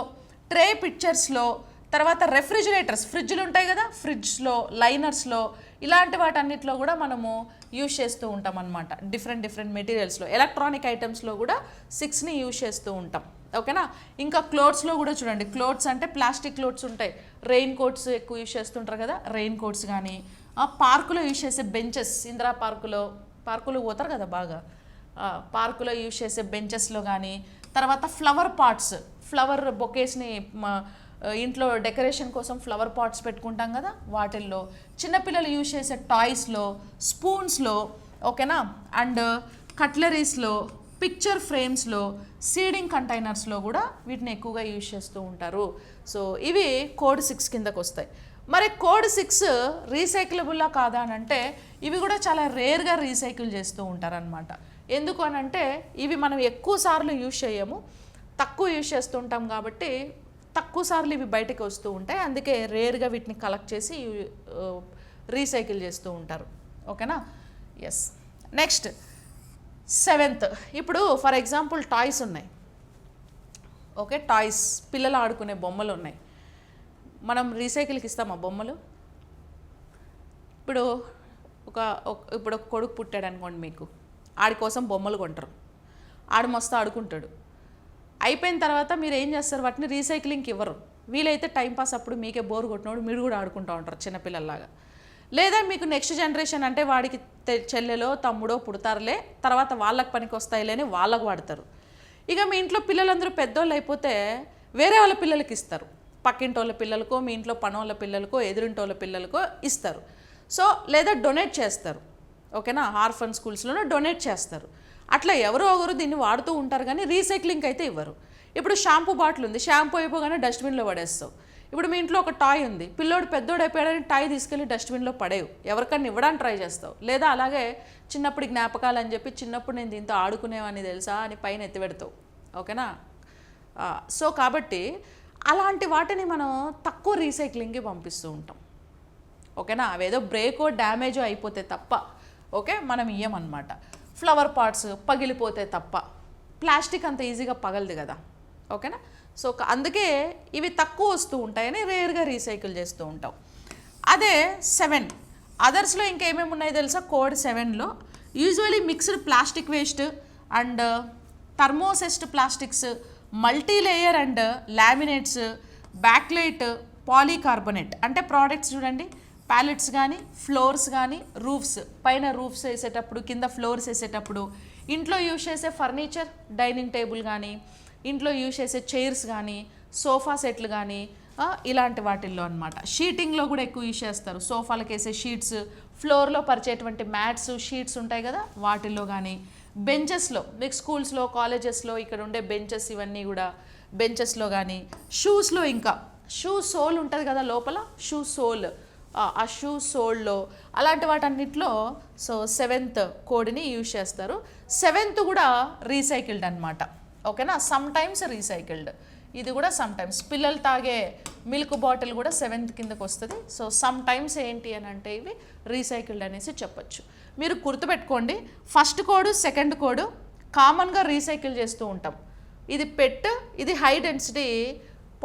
ట్రే పిక్చర్స్లో, తర్వాత రెఫ్రిజిరేటర్స్ ఫ్రిడ్జ్లు ఉంటాయి కదా, ఫ్రిడ్జ్లో, లైనర్స్లో ఇలాంటి వాటన్నిటిలో కూడా మనము యూజ్ చేస్తూ ఉంటాం అనమాట. డిఫరెంట్ మెటీరియల్స్లో, ఎలక్ట్రానిక్ ఐటమ్స్లో కూడా 6ని యూజ్ చేస్తూ ఉంటాం. ఓకేనా, ఇంకా క్లోత్స్లో కూడా చూడండి, క్లోత్స్ అంటే ప్లాస్టిక్ క్లోత్స్ ఉంటాయి. రెయిన్ కోట్స్ ఎక్కువ యూజ్ చేస్తుంటారు కదా, రెయిన్ కోట్స్ కానీ పార్కులో యూజ్ చేసే బెంచెస్, ఇందిరా పార్కులో పోతారు కదా బాగా, పార్కులో యూజ్ చేసే బెంచెస్లో కానీ, తర్వాత ఫ్లవర్ పాట్స్, ఫ్లవర్ బొకేస్ని ఇంట్లో డెకరేషన్ కోసం ఫ్లవర్ పాట్స్ పెట్టుకుంటాం కదా వాటిల్లో, చిన్నపిల్లలు యూజ్ చేసే టాయ్స్లో, స్పూన్స్లో ఓకేనా, అండ్ కట్లరీస్లో, పిక్చర్ ఫ్రేమ్స్లో, సీడింగ్ కంటైనర్స్లో కూడా వీటిని ఎక్కువగా యూజ్ చేస్తూ ఉంటారు. సో ఇవి కోడ్ 6 కిందకు వస్తాయి. మరి కోడ్ 6 రీసైకిలబుల్లా కాదా అని అంటే ఇవి కూడా చాలా రేర్గా రీసైకిల్ చేస్తూ ఉంటారనమాట. ఎందుకు అని అంటే ఇవి మనం ఎక్కువ సార్లు యూజ్ చేయము, తక్కువ యూజ్ చేస్తుంటాం కాబట్టి తక్కువ సార్లు ఇవి బయటకు వస్తూ ఉంటాయి. అందుకే రేర్గా వీటిని కలెక్ట్ చేసి రీసైకిల్ చేస్తూ ఉంటారు. ఓకేనా, ఎస్. నెక్స్ట్ 7th, ఇప్పుడు ఫర్ ఎగ్జాంపుల్ టాయ్స్ ఉన్నాయి. ఓకే, టాయ్స్ పిల్లలు ఆడుకునే బొమ్మలు ఉన్నాయి. మనం రీసైకిల్కి ఇస్తామా బొమ్మలు? ఇప్పుడు ఒక కొడుకు పుట్టాడు అనుకోండి, మీకు ఆడి కోసం బొమ్మలు కొంటారు, ఆడు మస్తు ఆడుకుంటాడు. అయిపోయిన తర్వాత మీరు ఏం చేస్తారు, వాటిని రీసైక్లింగ్కి ఇవ్వరు. వీలైతే టైంపాస్ అప్పుడు మీకే బోర్ కొట్టినప్పుడు మీరు కూడా ఆడుకుంటూ ఉంటారు చిన్నపిల్లల్లాగా. లేదా మీకు నెక్స్ట్ జనరేషన్ అంటే వాడికి చెల్లెలో తమ్ముడో పుడతారులే, తర్వాత వాళ్ళకి పనికి వస్తాయిలే అని వాళ్ళకు వాడతారు. ఇక మీ ఇంట్లో పిల్లలందరూ పెద్దోళ్ళు అయిపోతే వేరే వాళ్ళ పిల్లలకి ఇస్తారు, పక్కింటోళ్ళ పిల్లలకో, మీ ఇంట్లో పనోళ్ళ పిల్లలకో, ఎదురింటోళ్ళ పిల్లలకో ఇస్తారు. సో లేదా డొనేట్ చేస్తారు. ఓకేనా, ఆర్ఫన్ స్కూల్స్లోనే డొనేట్ చేస్తారు. అట్లా ఎవరో ఒకరు దీన్ని వాడుతూ ఉంటారు కానీ రీసైక్లింగ్ అయితే ఇవ్వరు. ఇప్పుడు షాంపూ బాటిల్ ఉంది, షాంపూ అయిపోగానే డస్ట్బిన్లో పడేస్తావు. ఇప్పుడు మీ ఇంట్లో ఒక టాయ్ ఉంది, పిల్లోడు పెద్దోడు అయిపోయాడని టాయ్ తీసుకెళ్ళి డస్ట్బిన్లో పడేవు, ఎవరికన్నా ఇవ్వడానికి ట్రై చేస్తావు. లేదా అలాగే చిన్నప్పుడు జ్ఞాపకాలు అని చెప్పి చిన్నప్పుడు నేను దీంతో ఆడుకునేవాడిని తెలుసా అని పైన ఎత్తిపెడతావు. ఓకేనా, సో కాబట్టి అలాంటి వాటిని మనం తక్కువ రీసైక్లింగ్కి పంపిస్తూ ఉంటాం. ఓకేనా, అవేదో బ్రేకో డ్యామేజో అయిపోతే తప్ప ఓకే మనం ఇయ్యమన్నమాట. ఫ్లవర్ పాట్స్ పగిలిపోతే తప్ప, ప్లాస్టిక్ అంత ఈజీగా పగలదు కదా. ఓకేనా, సో అందుకే ఇవి తక్కువ వస్తూ ఉంటాయని రేర్గా రీసైకిల్ చేస్తూ ఉంటాం. అదే 7 అదర్స్లో ఇంకేమేమి ఉన్నాయో తెలుసా, కోడ్ 7లో usually mixed plastic waste and thermoset plastics, multi layer and laminates, Bakelite, polycarbonate అంటే ప్రోడక్ట్స్ చూడండి, ప్యాలెట్స్ కానీ, ఫ్లోర్స్ కానీ, రూఫ్స్, పైన రూఫ్స్ వేసేటప్పుడు, కింద ఫ్లోర్స్ వేసేటప్పుడు, ఇంట్లో యూజ్ చేసే ఫర్నిచర్, డైనింగ్ టేబుల్ కానీ, ఇంట్లో యూజ్ చేసే చైర్స్ కానీ, సోఫా సెట్లు కానీ ఇలాంటి వాటిల్లో అనమాట. షీటింగ్లో కూడా ఎక్కువ యూజ్ చేస్తారు, సోఫాలకు వేసే షీట్స్, ఫ్లోర్లో పరిచేటువంటి మ్యాట్స్, షీట్స్ ఉంటాయి కదా వాటిల్లో కానీ, బెంచెస్లో మీకు స్కూల్స్లో, కాలేజెస్లో ఇక్కడ ఉండే బెంచెస్ ఇవన్నీ కూడా బెంచెస్లో కానీ, షూస్లో, ఇంకా షూ సోల్ ఉంటుంది కదా లోపల, షూ సోల్, ఆ షూ సోల్లో అలాంటి వాటన్నిటిలో సో 7th కోడ్ని యూజ్ చేస్తారు. 7th కూడా రీసైకిల్డ్ అనమాట. ఓకేనా, సమ్ టైమ్స్ రీసైకిల్డ్, ఇది కూడా సమ్ టైమ్స్. పిల్లలు తాగే మిల్క్ బాటిల్ కూడా 7th కిందకు వస్తుంది. సో సమ్ టైమ్స్ ఏంటి అని అంటే ఇవి రీసైకిల్డ్ అనేసి చెప్పచ్చు. మీరు గుర్తుపెట్టుకోండి, ఫస్ట్ కోడ్, సెకండ్ కోడ్ కామన్గా రీసైకిల్ చేస్తూ ఉంటాం. ఇది పెట్, ఇది హై డెన్సిటీ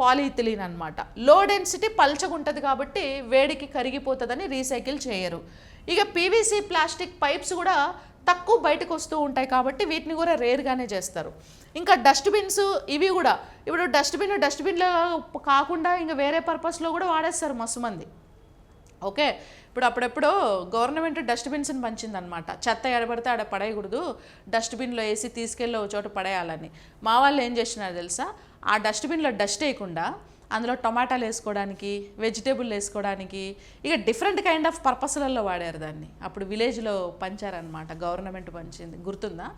పాలీథిలిన్ అనమాట. లో డెన్సిటీ పల్చగా ఉంటుంది కాబట్టి వేడికి కరిగిపోతుందని రీసైకిల్ చేయరు. ఇక పీవీసీ ప్లాస్టిక్ పైప్స్ కూడా తక్కువ బయటకు వస్తూ ఉంటాయి కాబట్టి వీటిని కూడా రేర్గానే చేస్తారు. ఇంకా డస్ట్బిన్స్ ఇవి కూడా ఇప్పుడు డస్ట్బిన్లో కాకుండా ఇంకా వేరే పర్పస్లో కూడా వాడేస్తారు మస్తు మంది. ఓకే, ఇప్పుడు అప్పుడెప్పుడు గవర్నమెంట్ డస్ట్బిన్స్ని పంచిందనమాట. చెత్త ఎడబడితే ఆడ పడేయకూడదు, డస్ట్బిన్లో వేసి తీసుకెళ్ళి ఒక చోట పడేయాలని. మా వాళ్ళు ఏం చేసినారు తెలుసా, ఆ డస్ట్బిన్లో డస్ట్ వేయకుండా అందులో టొమాటాలు వేసుకోవడానికి, వెజిటేబుల్ వేసుకోవడానికి, ఇక డిఫరెంట్ కైండ్ ఆఫ్ పర్పస్లలో వాడారు దాన్ని. అప్పుడు విలేజ్లో పంచారనమాట, గవర్నమెంట్ పంచింది, గుర్తుందా?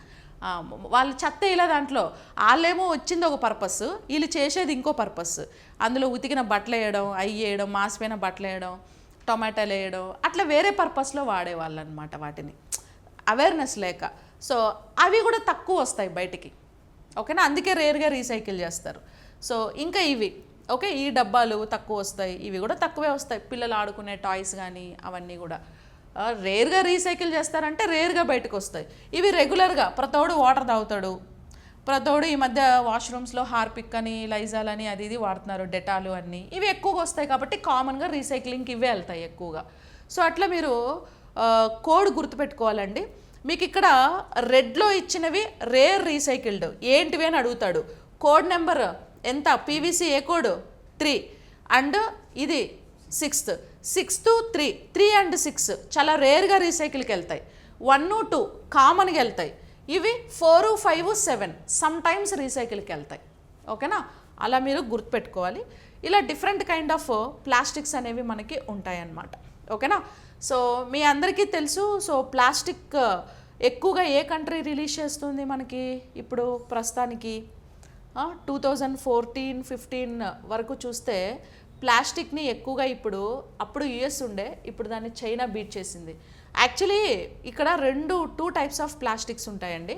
వాళ్ళు చెత్త ఇలా దాంట్లో వాళ్ళేమో వచ్చింది ఒక పర్పస్, వీళ్ళు చేసేది ఇంకో పర్పస్. అందులో ఉతికిన బట్టలు వేయడం, అవి వేయడం, మాసిపోయిన బట్టలు వేయడం, టొమాటోలు వేయడం, అట్లా వేరే పర్పస్లో వాడేవాళ్ళు అనమాట వాటిని, అవేర్నెస్ లేక. సో అవి కూడా తక్కువ వస్తాయి బయటికి. ఓకేనా, అందుకే రేర్గా రీసైకిల్ చేస్తారు. సో ఇంకా ఇవి ఓకే, ఈ డబ్బాలు తక్కువ వస్తాయి, ఇవి కూడా తక్కువే వస్తాయి. పిల్లలు ఆడుకునే టాయ్స్ కానీ అవన్నీ కూడా రేర్గా రీసైకిల్ చేస్తారంటే రేర్గా బయటకు వస్తాయి. ఇవి రెగ్యులర్గా ప్రతోడు వాటర్ తాగుతాడు, ప్రతోడు ఈ మధ్య వాష్రూమ్స్లో హార్పిక్ అని, లైజాల్ అని అది ఇది వాడుతున్నారు, డెటాలు అన్నీ. ఇవి ఎక్కువగా వస్తాయి కాబట్టి కామన్గా రీసైక్లింగ్కి ఇవే వెళ్తాయి ఎక్కువగా. సో అట్లా మీరు కోడ్ గుర్తుపెట్టుకోవాలండి. మీకు ఇక్కడ రెడ్లో ఇచ్చినవి రేర్ రీసైకిల్డ్ ఏంటివి అని అడుగుతాడు. కోడ్ నెంబర్ ఎంత, పీవీసీ ఏ కోడ్ 3 అండ్ ఇది 6th 3 అండ్ 6 చాలా రేర్గా రీసైకిల్కి వెళ్తాయి. 1, 2 కామన్గా వెళ్తాయి. ఇవి 4, 5, 7 సమ్ టైమ్స్ రీసైకిల్కి వెళ్తాయి. ఓకేనా, అలా మీరు గుర్తుపెట్టుకోవాలి. ఇలా డిఫరెంట్ కైండ్ ఆఫ్ ప్లాస్టిక్స్ అనేవి మనకి ఉంటాయన్నమాట. ఓకేనా, సో మీ అందరికీ తెలుసు. సో ప్లాస్టిక్ ఎక్కువగా ఏ కంట్రీ రిలీజ్ చేస్తుంది మనకి ఇప్పుడు ప్రస్తుతానికి? 2014-15 వరకు చూస్తే ప్లాస్టిక్ని ఎక్కువగా అప్పుడు యుఎస్ ఉండే, ఇప్పుడు దాన్ని చైనా బీట్ చేసింది. యాక్చువల్లీ ఇక్కడ 2 టైప్స్ ఆఫ్ ప్లాస్టిక్స్ ఉంటాయండి.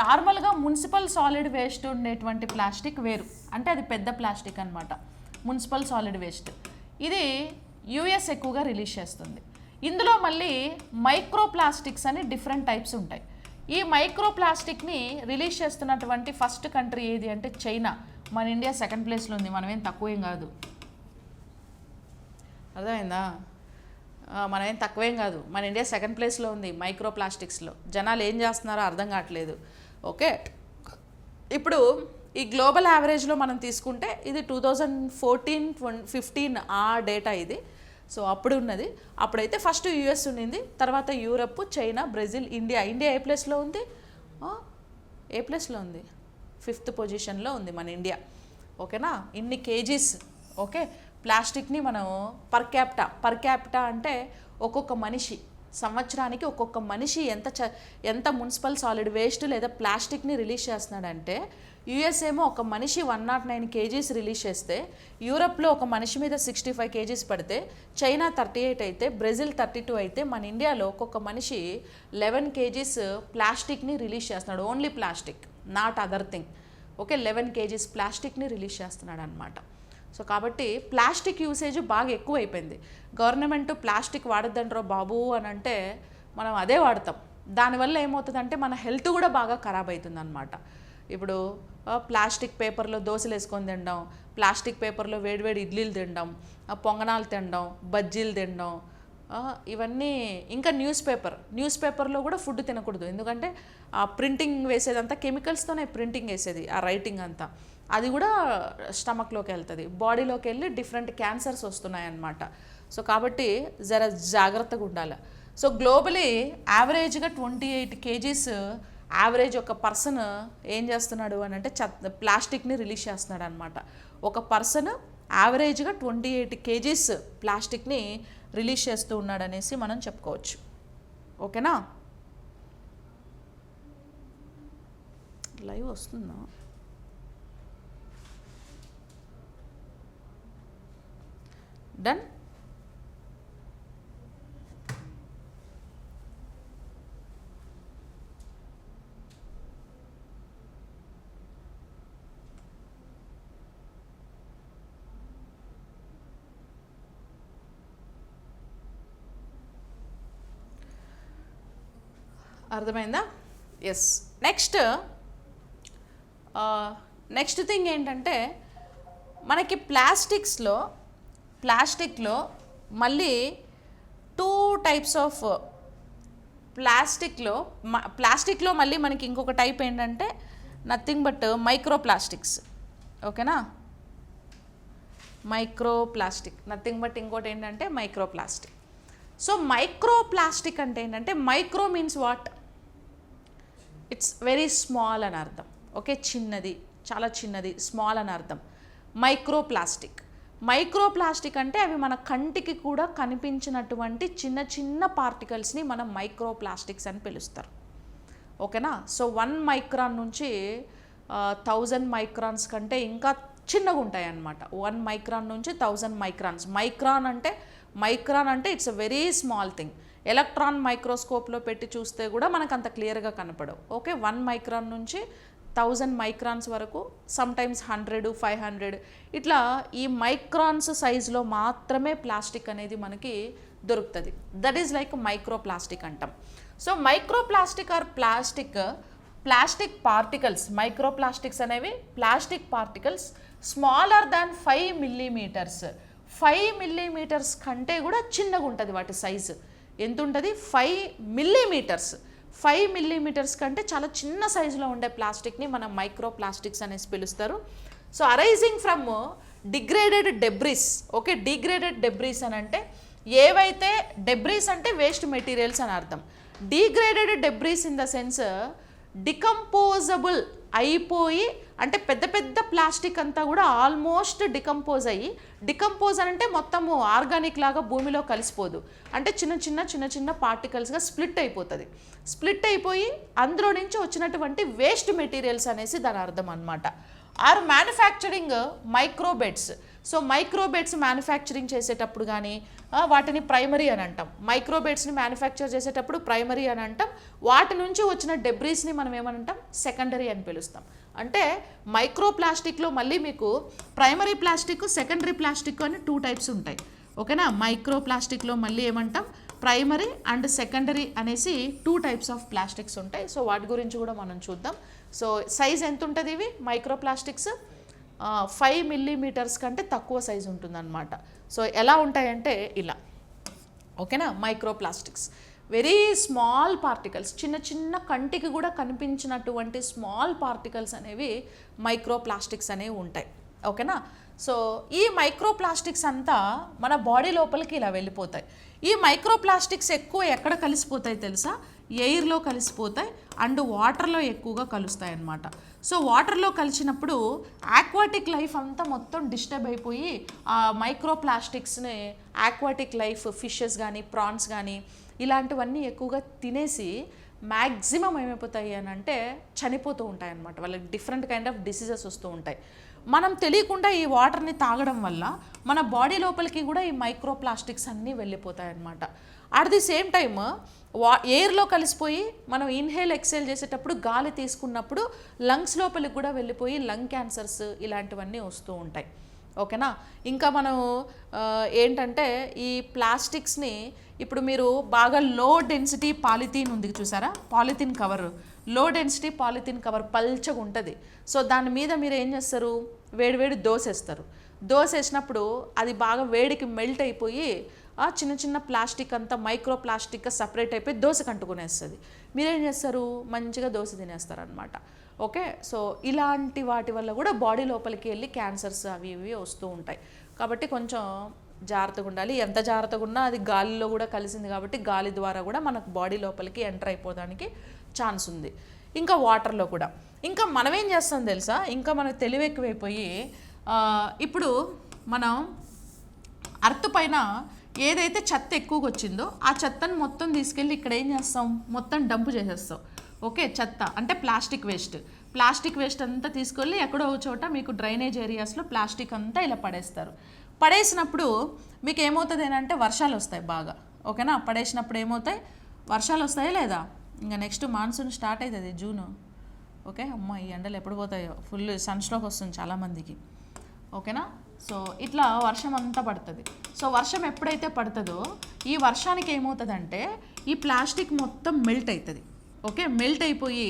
నార్మల్గా మున్సిపల్ సాలిడ్ వేస్ట్ ఉండేటువంటి ప్లాస్టిక్ వేరు, అంటే అది పెద్ద ప్లాస్టిక్ అనమాట, మున్సిపల్ సాలిడ్ వేస్ట్. ఇది యుఎస్ ఎక్కువగా రిలీజ్ చేస్తుంది. ఇందులో మళ్ళీ మైక్రో ప్లాస్టిక్స్ అని డిఫరెంట్ టైప్స్ ఉంటాయి. ఈ మైక్రో ప్లాస్టిక్ని రిలీజ్ చేస్తున్నటువంటి ఫస్ట్ కంట్రీ ఏది అంటే చైనా. మన ఇండియా సెకండ్ ప్లేస్లో ఉంది, మనమేం తక్కువేం కాదు, అర్థమైందా? మనమేం తక్కువేం కాదు, మన ఇండియా సెకండ్ ప్లేస్లో ఉంది మైక్రో ప్లాస్టిక్స్లో. జనాలు ఏం చేస్తున్నారో అర్థం కావట్లేదు. ఓకే, ఇప్పుడు ఈ గ్లోబల్ యావరేజ్లో మనం తీసుకుంటే ఇది 2014-15 ఆ డేటా ఇది. సో అప్పుడు ఉన్నది, అప్పుడైతే ఫస్ట్ యుఎస్ ఉన్నింది, తర్వాత యూరప్, చైనా, బ్రెజిల్, ఇండియా ఏ ప్లేస్లో ఉంది? ఏ ప్లేస్లో ఉంది? 5th పొజిషన్లో ఉంది మన ఇండియా. ఓకేనా, ఇన్ని కేజీస్ ఓకే ప్లాస్టిక్ని మనం పర్ క్యాపిటా అంటే ఒక్కొక్క మనిషి సంవత్సరానికి ఒక్కొక్క మనిషి ఎంత మున్సిపల్ సాలిడ్ వేస్ట్ లేదా ప్లాస్టిక్ని రిలీజ్ చేస్తున్నాడంటే, యుఎస్ ఏమో ఒక మనిషి 109 కేజీస్ రిలీజ్ చేస్తే, యూరప్లో ఒక మనిషి మీద 65 కేజీస్ పడితే, చైనా 38 అయితే, బ్రెజిల్ 32 అయితే, మన ఇండియాలో ఒక్కొక్క మనిషి 11 కేజీస్ ప్లాస్టిక్ని రిలీజ్ చేస్తున్నాడు. Only plastic, not other thing. Okay, 11 kgs ప్లాస్టిక్ని రిలీజ్ చేస్తున్నాడు అనమాట. సో కాబట్టి ప్లాస్టిక్ యూసేజ్ బాగా ఎక్కువ అయిపోయింది. గవర్నమెంట్ ప్లాస్టిక్ వాడొద్దంటారో బాబు అని అంటే మనం అదే వాడతాం. దానివల్ల ఏమవుతుందంటే మన హెల్త్ కూడా బాగా ఖరాబ్ అవుతుంది అనమాట. ఇప్పుడు ప్లాస్టిక్ పేపర్లో దోశలు వేసుకొని తినడం, ప్లాస్టిక్ పేపర్లో వేడివేడి ఇడ్లీలు తినడం, పొంగనాలు తినడం, బజ్జీలు తినడం, ఇవన్నీ. ఇంకా న్యూస్ పేపర్లో కూడా ఫుడ్ తినకూడదు, ఎందుకంటే ఆ ప్రింటింగ్ వేసేదంతా కెమికల్స్తోనే ప్రింటింగ్ వేసేది, ఆ రైటింగ్ అంతా అది కూడా స్టమక్లోకి వెళ్తుంది, బాడీలోకి వెళ్ళి డిఫరెంట్ క్యాన్సర్స్ వస్తున్నాయి అన్నమాట. సో కాబట్టి జర జాగ్రత్తగా ఉండాలి. సో గ్లోబలీ యావరేజ్గా 28 కేజీస్ యావరేజ్ ఒక పర్సన్ ఏం చేస్తున్నాడు అని అంటే ప్లాస్టిక్ని రిలీజ్ చేస్తున్నాడు అనమాట. ఒక పర్సన్ యావరేజ్గా 28 కేజీస్ ప్లాస్టిక్ని రిలీజ్ చేస్తూ ఉన్నాడు అనేసి మనం చెప్పుకోవచ్చు. ఓకేనా, లైవ్ వస్తుందా? డన్. అర్థమైందా? ఎస్. నెక్స్ట్ థింగ్ ఏంటంటే మనకి ప్లాస్టిక్లో మళ్ళీ 2 టైప్స్ ఆఫ్ ప్లాస్టిక్లో మళ్ళీ మనకి ఇంకొక టైప్ ఏంటంటే నథింగ్ బట్ మైక్రో ప్లాస్టిక్స్. ఓకేనా, మైక్రో ప్లాస్టిక్ నథింగ్ బట్ ఇంకోటి ఏంటంటే micro plastic. So micro plastic అంటే ఏంటంటే micro means what, it's very small అని అర్థం. ఓకే, చిన్నది, చాలా చిన్నది, స్మాల్ అని అర్థం. మైక్రో ప్లాస్టిక్ అంటే అవి మన కంటికి కూడా కనిపించినటువంటి చిన్న చిన్న పార్టికల్స్ని మనం మైక్రో ప్లాస్టిక్స్ అని పిలుస్తారు. ఓకేనా, సో 1 మైక్రాన్ నుంచి 1000 మైక్రాన్స్ కంటే ఇంకా చిన్నగా ఉంటాయి అన్నమాట. 1 మైక్రాన్ నుంచి 1000 మైక్రాన్స్. మైక్రాన్ అంటే it's a very small thing. Electron మైక్రోస్కోప్లో పెట్టి చూస్తే కూడా మనకు అంత క్లియర్గా కనపడవు. ఓకే, 1 మైక్రాన్ నుంచి 1000 మైక్రాన్స్ వరకు, సమ్టైమ్స్ 100, 500 ఇట్లా ఈ మైక్రాన్స్ సైజులో మాత్రమే ప్లాస్టిక్ అనేది మనకి దొరుకుతుంది. That is like micro plastic అంటాం. So micro plastic are plastic particles, micro plastics అనేవి plastic particles smaller than 5 millimetres. 5 millimetres కంటే కూడా చిన్నగా ఉంటుంది వాటి సైజు. ఎంత ఉంటుంది? 5 మిల్లీమీటర్స్. 5 మిల్లీమీటర్స్ కంటే చాలా చిన్న సైజులో ఉండే ప్లాస్టిక్ని మనం మైక్రో ప్లాస్టిక్స్ అనేసి పిలుస్తారు. So arising from degraded debris. Okay, degraded debris అని అంటే ఏవైతే డెబ్రిస్ అంటే వేస్ట్ మెటీరియల్స్ అని అర్థం. Degraded debris in the sense decomposable అయిపోయి, అంటే పెద్ద పెద్ద ప్లాస్టిక్ అంతా కూడా ఆల్మోస్ట్ డికంపోజ్ అని అంటే మొత్తము ఆర్గానిక్ లాగా భూమిలో కలిసిపోదు, అంటే చిన్న చిన్న పార్టికల్స్గా స్ప్లిట్ అయిపోతుంది. స్ప్లిట్ అయిపోయి అందులో నుంచి వచ్చినటువంటి వేస్ట్ మెటీరియల్స్ అనేసి దాని అర్థం అనమాట. Or manufacturing microbeads. So microbeads manufacturing చేసేటప్పుడు కానీ వాటిని ప్రైమరీ అని అంటాం. మైక్రోబెడ్స్ని మ్యానుఫ్యాక్చర్ చేసేటప్పుడు ప్రైమరీ అని అంటాం. వాటి నుంచి వచ్చిన డెబ్రీస్ని మనం ఏమనంటాం? సెకండరీ అని పిలుస్తాం. అంటే మైక్రో ప్లాస్టిక్లో మళ్ళీ మీకు ప్రైమరీ ప్లాస్టిక్, సెకండరీ ప్లాస్టిక్ అని 2 టైప్స్ ఉంటాయి. ఓకేనా, మైక్రో ప్లాస్టిక్లో మళ్ళీ ఏమంటాం? ప్రైమరీ అండ్ సెకండరీ అనేసి 2 టైప్స్ ఆఫ్ ప్లాస్టిక్స్ ఉంటాయి. సో వాటి గురించి కూడా మనం చూద్దాం. సో సైజ్ ఎంత ఉంటుంది? ఇవి మైక్రో ప్లాస్టిక్స్ 5 మిల్లీమీటర్స్ కంటే తక్కువ సైజు ఉంటుందన్నమాట. సో ఎలా ఉంటాయంటే ఇలా. ఓకేనా, micro plastics very small particles, చిన్న కంటికి కూడా కనిపించినటువంటి స్మాల్ పార్టికల్స్ అనేవి మైక్రో ప్లాస్టిక్స్ అనేవి ఉంటాయి. ఓకేనా, సో ఈ మైక్రో ప్లాస్టిక్స్ అంతా మన బాడీ లోపలికి ఇలా వెళ్ళిపోతాయి. ఈ మైక్రో ప్లాస్టిక్స్ ఎక్కువ ఎక్కడ కలిసిపోతాయి తెలుసా? ఎయిర్లో కలిసిపోతాయి అండ్ వాటర్లో ఎక్కువగా కలుస్తాయి అన్నమాట. సో వాటర్లో కలిసినప్పుడు ఆక్వాటిక్ లైఫ్ అంతా మొత్తం డిస్టర్బ్ అయిపోయి ఆ మైక్రో ప్లాస్టిక్స్ని ఆక్వాటిక్ లైఫ్, ఫిషెస్ కానీ ప్రాన్స్ కానీ ఇలాంటివన్నీ ఎక్కువగా తినేసి మ్యాక్సిమం ఏమైపోతాయి అని అంటే చనిపోతూ ఉంటాయి అన్నమాట. వాళ్ళకి డిఫరెంట్ కైండ్ ఆఫ్ డిసీజెస్ వస్తూ ఉంటాయి. మనం తెలియకుండా ఈ వాటర్ని తాగడం వల్ల మన బాడీ లోపలికి కూడా ఈ మైక్రో ప్లాస్టిక్స్ అన్నీ వెళ్ళిపోతాయి అన్నమాట. అట్ ది సేమ్ టైమ్ ఎయిర్లో కలిసిపోయి మనం ఇన్హేల్ ఎక్సేల్ చేసేటప్పుడు గాలి తీసుకున్నప్పుడు లంగ్స్ లోపలికి కూడా వెళ్ళిపోయి లంగ్ క్యాన్సర్స్ ఇలాంటివన్నీ వస్తూ ఉంటాయి. ఓకేనా, ఇంకా మనం ఏంటంటే ఈ ప్లాస్టిక్స్ని ఇప్పుడు మీరు బాగా లో డెన్సిటీ పాలిథీన్ ఉంది చూసారా, పాలిథీన్ కవర్, లో డెన్సిటీ పాలిథీన్ కవర్ పల్చగా ఉంటుంది. సో దాని మీద మీరు ఏం చేస్తారు? వేడి దోసేస్తారు. దోసేసినప్పుడు అది బాగా వేడికి మెల్ట్ అయిపోయి చిన్న ప్లాస్టిక్ అంతా మైక్రో ప్లాస్టిక్గా సపరేట్ అయిపోయి దోశకు అంటుకునేస్తుంది. మీరేం చేస్తారు? మంచిగా దోశ తినేస్తారనమాట. ఓకే, సో ఇలాంటి వాటి వల్ల కూడా బాడీ లోపలికి వెళ్ళి క్యాన్సర్స్ అవి ఇవి వస్తూ ఉంటాయి. కాబట్టి కొంచెం జాగ్రత్తగా ఉండాలి. ఎంత జాగ్రత్తగా ఉన్నా అది గాలిలో కూడా కలిసింది కాబట్టి గాలి ద్వారా కూడా మనకు బాడీ లోపలికి ఎంటర్ అయిపోవడానికి ఛాన్స్ ఉంది. ఇంకా వాటర్లో కూడా. ఇంకా మనం ఏం చేస్తాం తెలుసా? ఇంకా మనకు తెలివి ఎక్కువైపోయి ఇప్పుడు మనం అర్త్ పైన ఏదైతే చెత్త ఎక్కువగా వచ్చిందో ఆ చెత్తను మొత్తం తీసుకెళ్ళి ఇక్కడ ఏం చేస్తాం? మొత్తం డంప్ చేసేస్తాం. ఓకే, చెత్త అంటే ప్లాస్టిక్ వేస్ట్ అంతా తీసుకెళ్ళి ఎక్కడో చోట మీకు డ్రైనేజ్ ఏరియాస్లో ప్లాస్టిక్ అంతా ఇలా పడేస్తారు. పడేసినప్పుడు మీకు ఏమవుతుంది అంటే వర్షాలు వస్తాయి బాగా. ఓకేనా, పడేసినప్పుడు ఏమవుతాయి? వర్షాలు వస్తాయా లేదా? ఇంకా నెక్స్ట్ మాన్సూన్ స్టార్ట్ అవుతుంది జూను. ఓకే, అమ్మ ఈ ఎండలు ఎప్పుడు పోతాయో, ఫుల్ సన్స్ట్రోక్ వస్తుంది చాలామందికి. ఓకేనా, సో ఇట్లా వర్షం అంతా పడుతుంది. సో వర్షం ఎప్పుడైతే పడుతుందో ఈ వర్షానికి ఏమవుతుందంటే ఈ ప్లాస్టిక్ మొత్తం మెల్ట్ అవుతుంది. ఓకే, మెల్ట్ అయిపోయి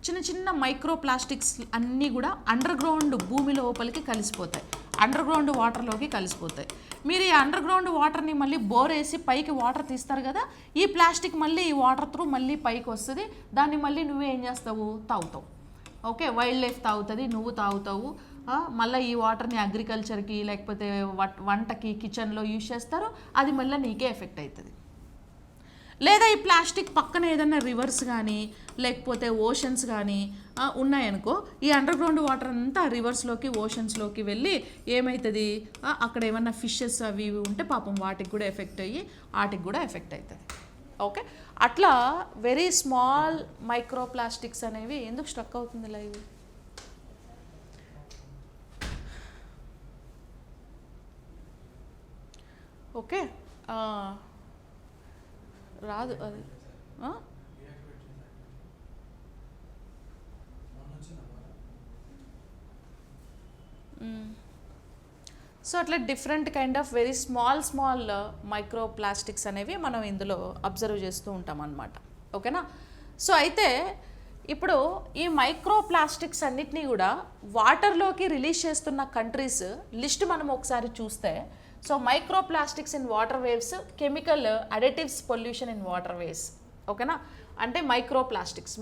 చిన్న మైక్రో ప్లాస్టిక్స్ అన్నీ కూడా అండర్ గ్రౌండ్ భూమి లోపలికి కలిసిపోతాయి. అండర్ గ్రౌండ్ వాటర్లోకి కలిసిపోతాయి. మీరు ఈ అండర్ గ్రౌండ్ వాటర్ని మళ్ళీ బోర్ వేసి పైకి వాటర్ తీస్తారు కదా, ఈ ప్లాస్టిక్ మళ్ళీ ఈ వాటర్ త్రూ మళ్ళీ పైకి వస్తుంది. దాన్ని మళ్ళీ నువ్వేం చేస్తావు, తాగుతావు. ఓకే, వైల్డ్ లైఫ్ తాగుతుంది, నువ్వు తాగుతావు. మళ్ళీ ఈ వాటర్ని అగ్రికల్చర్కి లేకపోతే వంటకి కిచెన్లో యూజ్ చేస్తారు, అది మళ్ళీ నీకే ఎఫెక్ట్ అవుతుంది. లేదా ఈ ప్లాస్టిక్ పక్కన ఏదైనా రివర్స్ కానీ లేకపోతే ఓషన్స్ కానీ ఉన్నాయనుకో, ఈ అండర్ గ్రౌండ్ వాటర్ అంతా రివర్స్లోకి ఓషన్స్లోకి వెళ్ళి ఏమవుతుంది, అక్కడ ఏమన్నా ఫిషెస్ అవి ఇవి ఉంటే పాపం వాటికి కూడా ఎఫెక్ట్ అయ్యి వాటికి కూడా ఎఫెక్ట్ అవుతుంది. ఓకే, అట్లా వెరీ స్మాల్ మైక్రో ప్లాస్టిక్స్ అనేవి ఎందుకు స్ట్రక్ అవుతుంది లైవ్. ఓకే, రాదు అది. సో అట్లా different kind of very small micro plastics అనేవి మనం ఇందులో అబ్జర్వ్ చేస్తూ ఉంటాం అన్నమాట. ఓకేనా. సో అయితే ఇప్పుడు ఈ మైక్రో ప్లాస్టిక్స్ అన్నిటినీ కూడా వాటర్లోకి రిలీజ్ చేస్తున్న కంట్రీస్ లిస్ట్ మనం ఒకసారి చూస్తే, so micro plastics in water waves, chemical additives pollution in water waves. ఓకేనా, అంటే మైక్రో ప్లాస్టిక్స్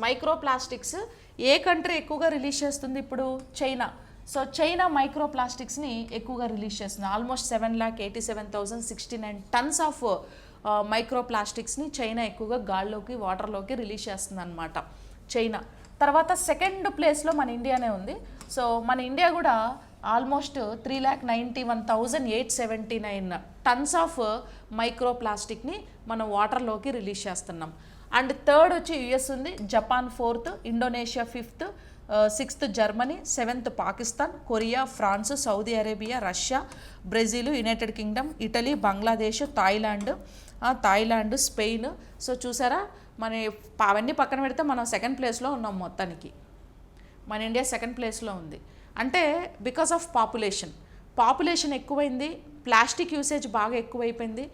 ఏ కంట్రీ ఎక్కువగా రిలీజ్ చేస్తుంది, ఇప్పుడు చైనా. సో చైనా మైక్రో ప్లాస్టిక్స్ని ఎక్కువగా రిలీజ్ చేస్తుంది. ఆల్మోస్ట్ 7,87,069 టన్స్ ఆఫ్ మైక్రో ప్లాస్టిక్స్ని చైనా ఎక్కువగా గాల్లోకి వాటర్లోకి రిలీజ్ చేస్తుంది అనమాట చైనా. తర్వాత సెకండ్ ప్లేస్లో మన ఇండియానే ఉంది. సో మన ఇండియా కూడా ఆల్మోస్ట్ 3,91,879 టన్స్ ఆఫ్ మైక్రో ప్లాస్టిక్ని మనం వాటర్లోకి రిలీజ్ చేస్తున్నాం. అండ్ థర్డ్ వచ్చి యుఎస్ ఉంది, Japan 4th, Indonesia 5th, 6th Germany, 7th Pakistan, Korea, France, Saudi Arabia, Russia, Brazil, United Kingdom, Italy, Bangladesh, Thailand, Spain. So చూసారా, మన అవన్నీ పక్కన పెడితే మనం సెకండ్ ప్లేస్లో ఉన్నాం మొత్తానికి. మన ఇండియా సెకండ్ ప్లేస్లో ఉంది. అంటే బికాస్ ఆఫ్ పాపులేషన్ ఎక్కువైంది, ప్లాస్టిక్ యూసేజ్ బాగా ఎక్కువైపోయింది.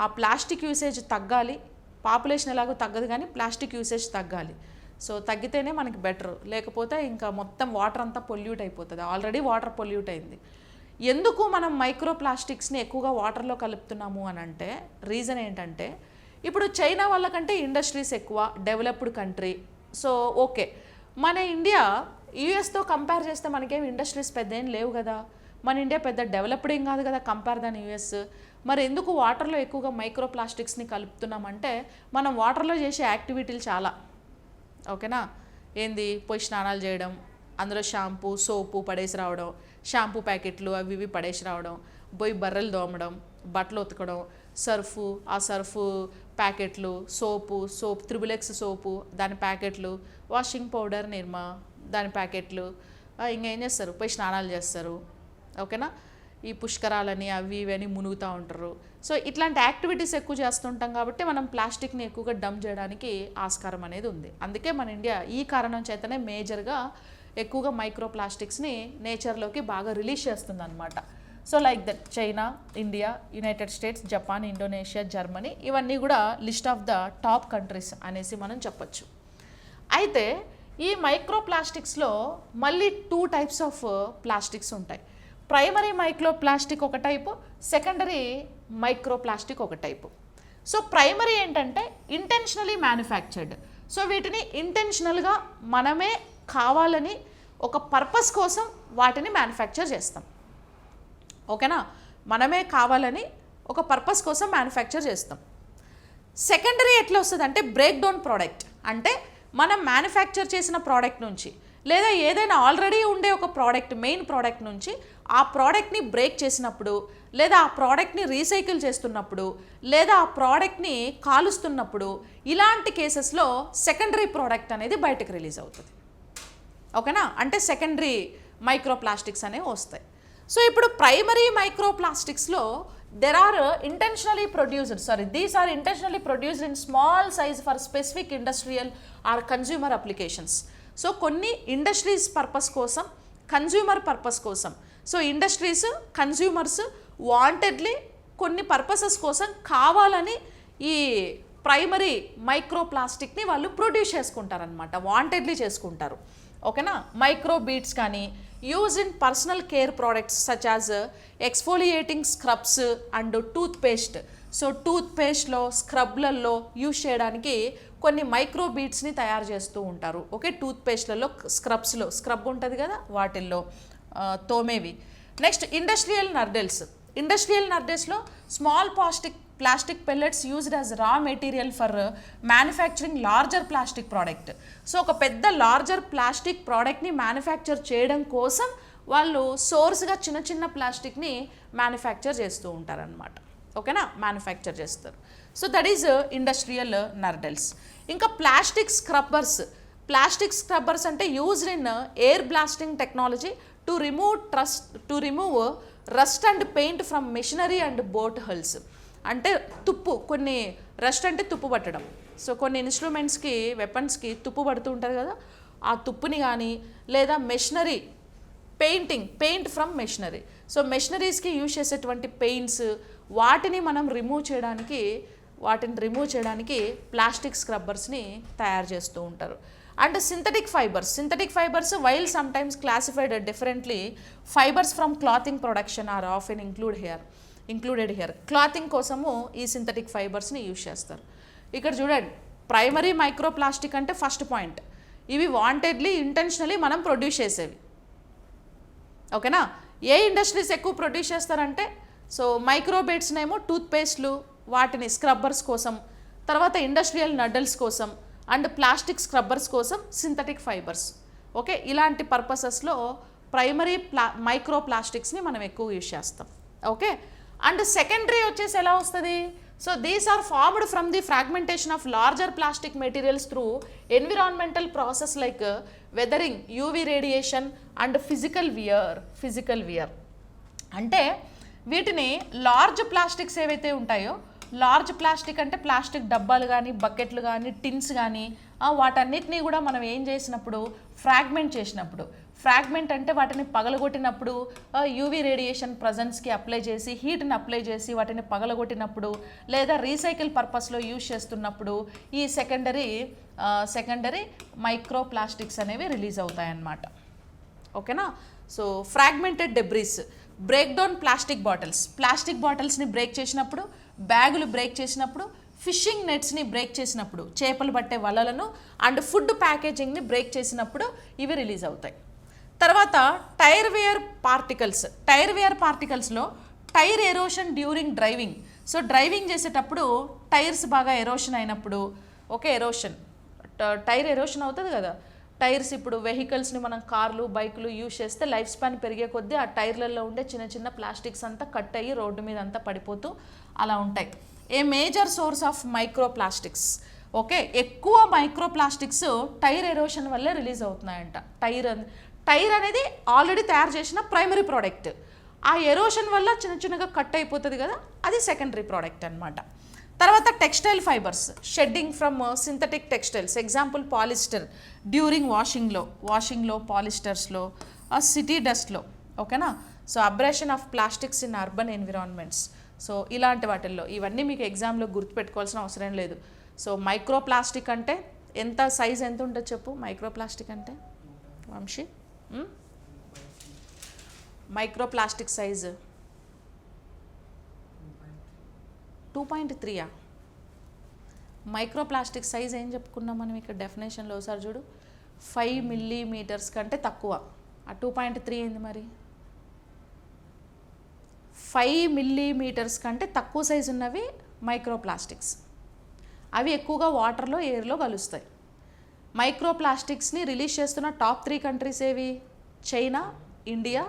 ఆ ప్లాస్టిక్ యూసేజ్ తగ్గాలి. పాపులేషన్ ఎలాగో తగ్గదు కానీ ప్లాస్టిక్ యూసేజ్ తగ్గాలి. సో తగ్గితేనే మనకి బెటర్, లేకపోతే ఇంకా మొత్తం వాటర్ అంతా పొల్యూట్ అయిపోతుంది. ఆల్రెడీ వాటర్ పొల్యూట్ అయింది. ఎందుకు మనం మైక్రో ప్లాస్టిక్స్ని ఎక్కువగా వాటర్లో కలుపుతున్నాము అని అంటే రీజన్ ఏంటంటే, ఇప్పుడు చైనా వాళ్ళకంటే ఇండస్ట్రీస్ ఎక్కువ, డెవలప్డ్ కంట్రీ. సో ఓకే, మన ఇండియా యూఎస్తో కంపేర్ చేస్తే మనకేం ఇండస్ట్రీస్ పెద్ద ఏం లేవు కదా, మన ఇండియా పెద్ద డెవలప్డ్ ఏం కాదు కదా కంపేర్ దాన్ యూఎస్. మరి ఎందుకు వాటర్లో ఎక్కువగా మైక్రో ప్లాస్టిక్స్ని కలుపుతున్నామంటే, మనం వాటర్లో చేసే యాక్టివిటీలు చాలా. ఓకేనా, ఏంది, పోయి స్నానాలు చేయడం, అందులో షాంపూ సోపు పడేసి రావడం, షాంపూ ప్యాకెట్లు అవి ఇవి పడేసి రావడం, పోయి బర్రెలు దోమడం, బట్టలు ఉతకడం, సర్ఫు, ఆ సర్ఫు ప్యాకెట్లు, సోపు 3x సోపు దాని ప్యాకెట్లు, వాషింగ్ పౌడర్ నిర్మా దాని ప్యాకెట్లు, ఇంకేం చేస్తారు, పోయి స్నానాలు చేస్తారు. ఓకేనా, ఈ పుష్కరాలని అవి ఇవని మునుగుతూ ఉంటారు. సో ఇట్లాంటి యాక్టివిటీస్ ఎక్కువ చేస్తుంటాం కాబట్టి మనం ప్లాస్టిక్ని ఎక్కువగా డంప్ చేయడానికి ఆస్కారం అనేది ఉంది. అందుకే మన ఇండియా ఈ కారణం చేతనే మేజర్గా ఎక్కువగా మైక్రో ప్లాస్టిక్స్ని నేచర్లోకి బాగా రిలీజ్ చేస్తుంది అనమాట. So like that China, India, United states, Japan, Indonesia, Germany, ఇవన్నీ కూడా list of the top countries అనేసి మనం చెప్పచ్చు. అయితే ఈ మైక్రో ప్లాస్టిక్స్లో మళ్ళీ 2 టైప్స్ ఆఫ్ ప్లాస్టిక్స్ ఉంటాయి. ప్రైమరీ మైక్రో ప్లాస్టిక్ ఒక టైపు, సెకండరీ మైక్రో ప్లాస్టిక్ ఒక టైపు. సో ప్రైమరీ ఏంటంటే ఇంటెన్షనలీ మ్యానుఫ్యాక్చర్డ్. సో వీటిని ఇంటెన్షనల్గా మనమే కావాలని ఒక పర్పస్ కోసం వాటిని మ్యానుఫ్యాక్చర్ చేస్తాం. ఓకేనా, మనమే కావాలని ఒక పర్పస్ కోసం మ్యానుఫ్యాక్చర్ చేస్తాం. సెకండరీ ఎట్లా వస్తుంది అంటే బ్రేక్ డౌన్ ప్రోడక్ట్. అంటే మనం మ్యానుఫ్యాక్చర్ చేసిన ప్రోడక్ట్ నుంచి లేదా ఏదైనా ఆల్రెడీ ఉండే ఒక ప్రోడక్ట్, మెయిన్ ప్రోడక్ట్ నుంచి ఆ ప్రోడక్ట్ని బ్రేక్ చేసినప్పుడు, లేదా ఆ ప్రోడక్ట్ని రీసైకిల్ చేస్తున్నప్పుడు, లేదా ఆ ప్రోడక్ట్ని కాలుస్తున్నప్పుడు, ఇలాంటి కేసెస్లో సెకండరీ ప్రోడక్ట్ అనేది బయటకు రిలీజ్ అవుతుంది. ఓకేనా, అంటే సెకండరీ మైక్రో ప్లాస్టిక్స్ అనేవి వస్తాయి. సో ఇప్పుడు ప్రైమరీ మైక్రో ప్లాస్టిక్స్లో there are intentionally produced, these are intentionally produced in small size for specific industrial or consumer applications. So కొన్ని ఇండస్ట్రీస్ పర్పస్ కోసం, కన్జ్యూమర్ పర్పస్ కోసం, సో ఇండస్ట్రీస్, కన్జ్యూమర్స్ వాంటెడ్లీ కొన్ని purposes కోసం కావాలని ఈ ప్రైమరీ మైక్రో ప్లాస్టిక్ని వాళ్ళు produce చేసుకుంటారనమాట, wantedly చేసుకుంటారు. ఓకేనా, మైక్రో బీడ్స్ కానీ use in personal care products such as exfoliating scrubs and toothpaste. So టూత్ పేస్ట్లో స్క్రబ్లలో యూజ్ చేయడానికి కొన్ని మైక్రో బీడ్స్ని తయారు చేస్తూ ఉంటారు. ఓకే, టూత్ పేస్ట్లలో స్క్రబ్స్లో స్క్రబ్ ఉంటుంది కదా వాటిల్లో తోమేవి. Next industrial nurdles. ఇండస్ట్రియల్ నర్డెల్స్లో small plastic pellets used as raw material for manufacturing larger plastic product. So ఒక పెద్ద లార్జర్ ప్లాస్టిక్ ప్రోడక్ట్ని మ్యానుఫ్యాక్చర్ చేయడం కోసం వాళ్ళు సోర్స్గా చిన్న చిన్న ప్లాస్టిక్ని మ్యానుఫ్యాక్చర్ చేస్తూ ఉంటారనమాట. ఓకేనా, మ్యానుఫ్యాక్చర్ చేస్తారు. So that is industrial nurdles. ఇంకా ప్లాస్టిక్ స్క్రబ్బర్స్ అంటే used in air blasting technology to remove rust and paint from machinery and boat hulls. అంటే తుప్పు, కొన్ని రస్ట్ అంటే తుప్పు పట్టడం. సో కొన్ని ఇన్స్ట్రుమెంట్స్కి వెపన్స్కి తుప్పు పడుతూ ఉంటుంది కదా, ఆ తుప్పుని కానీ లేదా machinery paint from machinery. So మెషినరీస్కి యూజ్ చేసేటువంటి పెయింట్స్ వాటిని రిమూవ్ చేయడానికి ప్లాస్టిక్ స్క్రబ్బర్స్ని తయారు చేస్తూ ఉంటారు. And synthetic fibres while sometimes classified differently, fibres from clothing production are often included here. Clothing కోసము ఈ సింథటిక్ ఫైబర్స్ని యూజ్ చేస్తారు. ఇక్కడ చూడండి, ప్రైమరీ మైక్రో ప్లాస్టిక్ అంటే ఫస్ట్ పాయింట్, ఇవి వాంటెడ్లీ ఇంటెన్షనలీ మనం ప్రొడ్యూస్ చేసేవి. ఓకేనా, ఏ ఇండస్ట్రీస్ ఎక్కువ ప్రొడ్యూస్ చేస్తారంటే సో మైక్రోబేట్స్నేమో టూత్పేస్ట్లు వాటిని స్క్రబ్బర్స్ కోసం, తర్వాత ఇండస్ట్రియల్ నడ్డల్స్ కోసం అండ్ ప్లాస్టిక్ స్క్రబ్బర్స్ కోసం సింథటిక్ ఫైబర్స్. ఓకే, ఇలాంటి పర్పసెస్లో ప్రైమరీ మైక్రో ప్లాస్టిక్స్ని మనం ఎక్కువ యూజ్ చేస్తాం. ఓకే, అండ్ సెకండరీ వచ్చేసి ఎలా వస్తుంది? So these are formed from the fragmentation of larger plastic materials through environmental process like weathering, UV radiation and physical wear. అంటే వీటిని లార్జ్ ప్లాస్టిక్స్ ఏవైతే ఉంటాయో, లార్జ్ ప్లాస్టిక్ అంటే ప్లాస్టిక్ డబ్బాలు కానీ, బకెట్లు కానీ, టిన్స్ కానీ, వాటన్నిటినీ కూడా మనం ఏం చేసినప్పుడు ఫ్రాగ్మెంట్ అంటే వాటిని పగలగొట్టినప్పుడు యూవీ రేడియేషన్ ప్రజెన్స్కి అప్లై చేసి, హీట్ని అప్లై చేసి వాటిని పగలగొట్టినప్పుడు లేదా రీసైకిల్ పర్పస్లో యూజ్ చేస్తున్నప్పుడు ఈ సెకండరీ మైక్రో ప్లాస్టిక్స్ అనేవి రిలీజ్ అవుతాయన్నమాట. ఓకేనా, so fragmented debris, break down plastic బాటిల్స్ని బ్రేక్ చేసినప్పుడు, బ్యాగులు బ్రేక్ చేసినప్పుడు, ఫిషింగ్ నెట్స్ని బ్రేక్ చేసినప్పుడు, చేపలు పట్టే వలలను అండ్ ఫుడ్ ప్యాకేజింగ్ని బ్రేక్ చేసినప్పుడు ఇవి రిలీజ్ అవుతాయి. తర్వాత టైర్ వేర్ పార్టికల్స్లో tyre erosion during driving. So driving చేసేటప్పుడు టైర్స్ బాగా ఎరోషన్ అయినప్పుడు, ఓకే, టైర్ ఎరోషన్ అవుతుంది కదా, టైర్స్ ఇప్పుడు వెహికల్స్ని మనం కార్లు, బైకులు యూజ్ చేస్తే లైఫ్ స్పాన్ పెరిగే కొద్దీ ఆ టైర్లలో ఉండే చిన్న చిన్న ప్లాస్టిక్స్ అంతా కట్ అయ్యి రోడ్డు మీద అంతా పడిపోతూ అలా ఉంటాయి. A major source of microplastics. Okay, ఎక్కువ మైక్రోప్లాస్టిక్స్ టైర్ ఎరోషన్ వల్లే రిలీజ్ అవుతున్నాయంట. టైర్ అనేది ఆల్రెడీ తయారు చేసిన ప్రైమరీ ప్రోడక్ట్, ఆ ఎరోషన్ వల్ల చిన్న చిన్నగా కట్ అయిపోతుంది కదా, అది సెకండరీ ప్రోడక్ట్ అనమాట. తర్వాత textile fibres, shedding from synthetic textiles, example polyester during వాషింగ్లో పాలిస్టర్స్లో, సిటీ డస్ట్లో. ఓకేనా, so abrasion of plastics in urban environments. So ఇలాంటి వాటిల్లో ఇవన్నీ మీకు ఎగ్జామ్లో గుర్తుపెట్టుకోవాల్సిన అవసరం లేదు. సో మైక్రోప్లాస్టిక్ అంటే ఎంత సైజ్ ఎంత ఉంటుంది చెప్పు? మైక్రోప్లాస్టిక్ అంటే Vamshi, microplastic size 2.3. Microplastic size ఏం చెప్పుకున్నాం మనం ఇక్కడ డెఫినేషన్లో? ఒకసారి చూడు, 5 మిల్లీమీటర్స్ కంటే తక్కువ. ఆ 2.3 ఏంది మరి? 5 మిల్లీమీటర్స్ కంటే తక్కువ సైజు ఉన్నవి మైక్రోప్లాస్టిక్స్. అవి ఎక్కువగా వాటర్లో, ఎయిర్లో కలుస్తాయి. మైక్రోప్లాస్టిక్స్ని రిలీజ్ చేస్తున్న టాప్ 3 కంట్రీస్ ఏవి? China, India,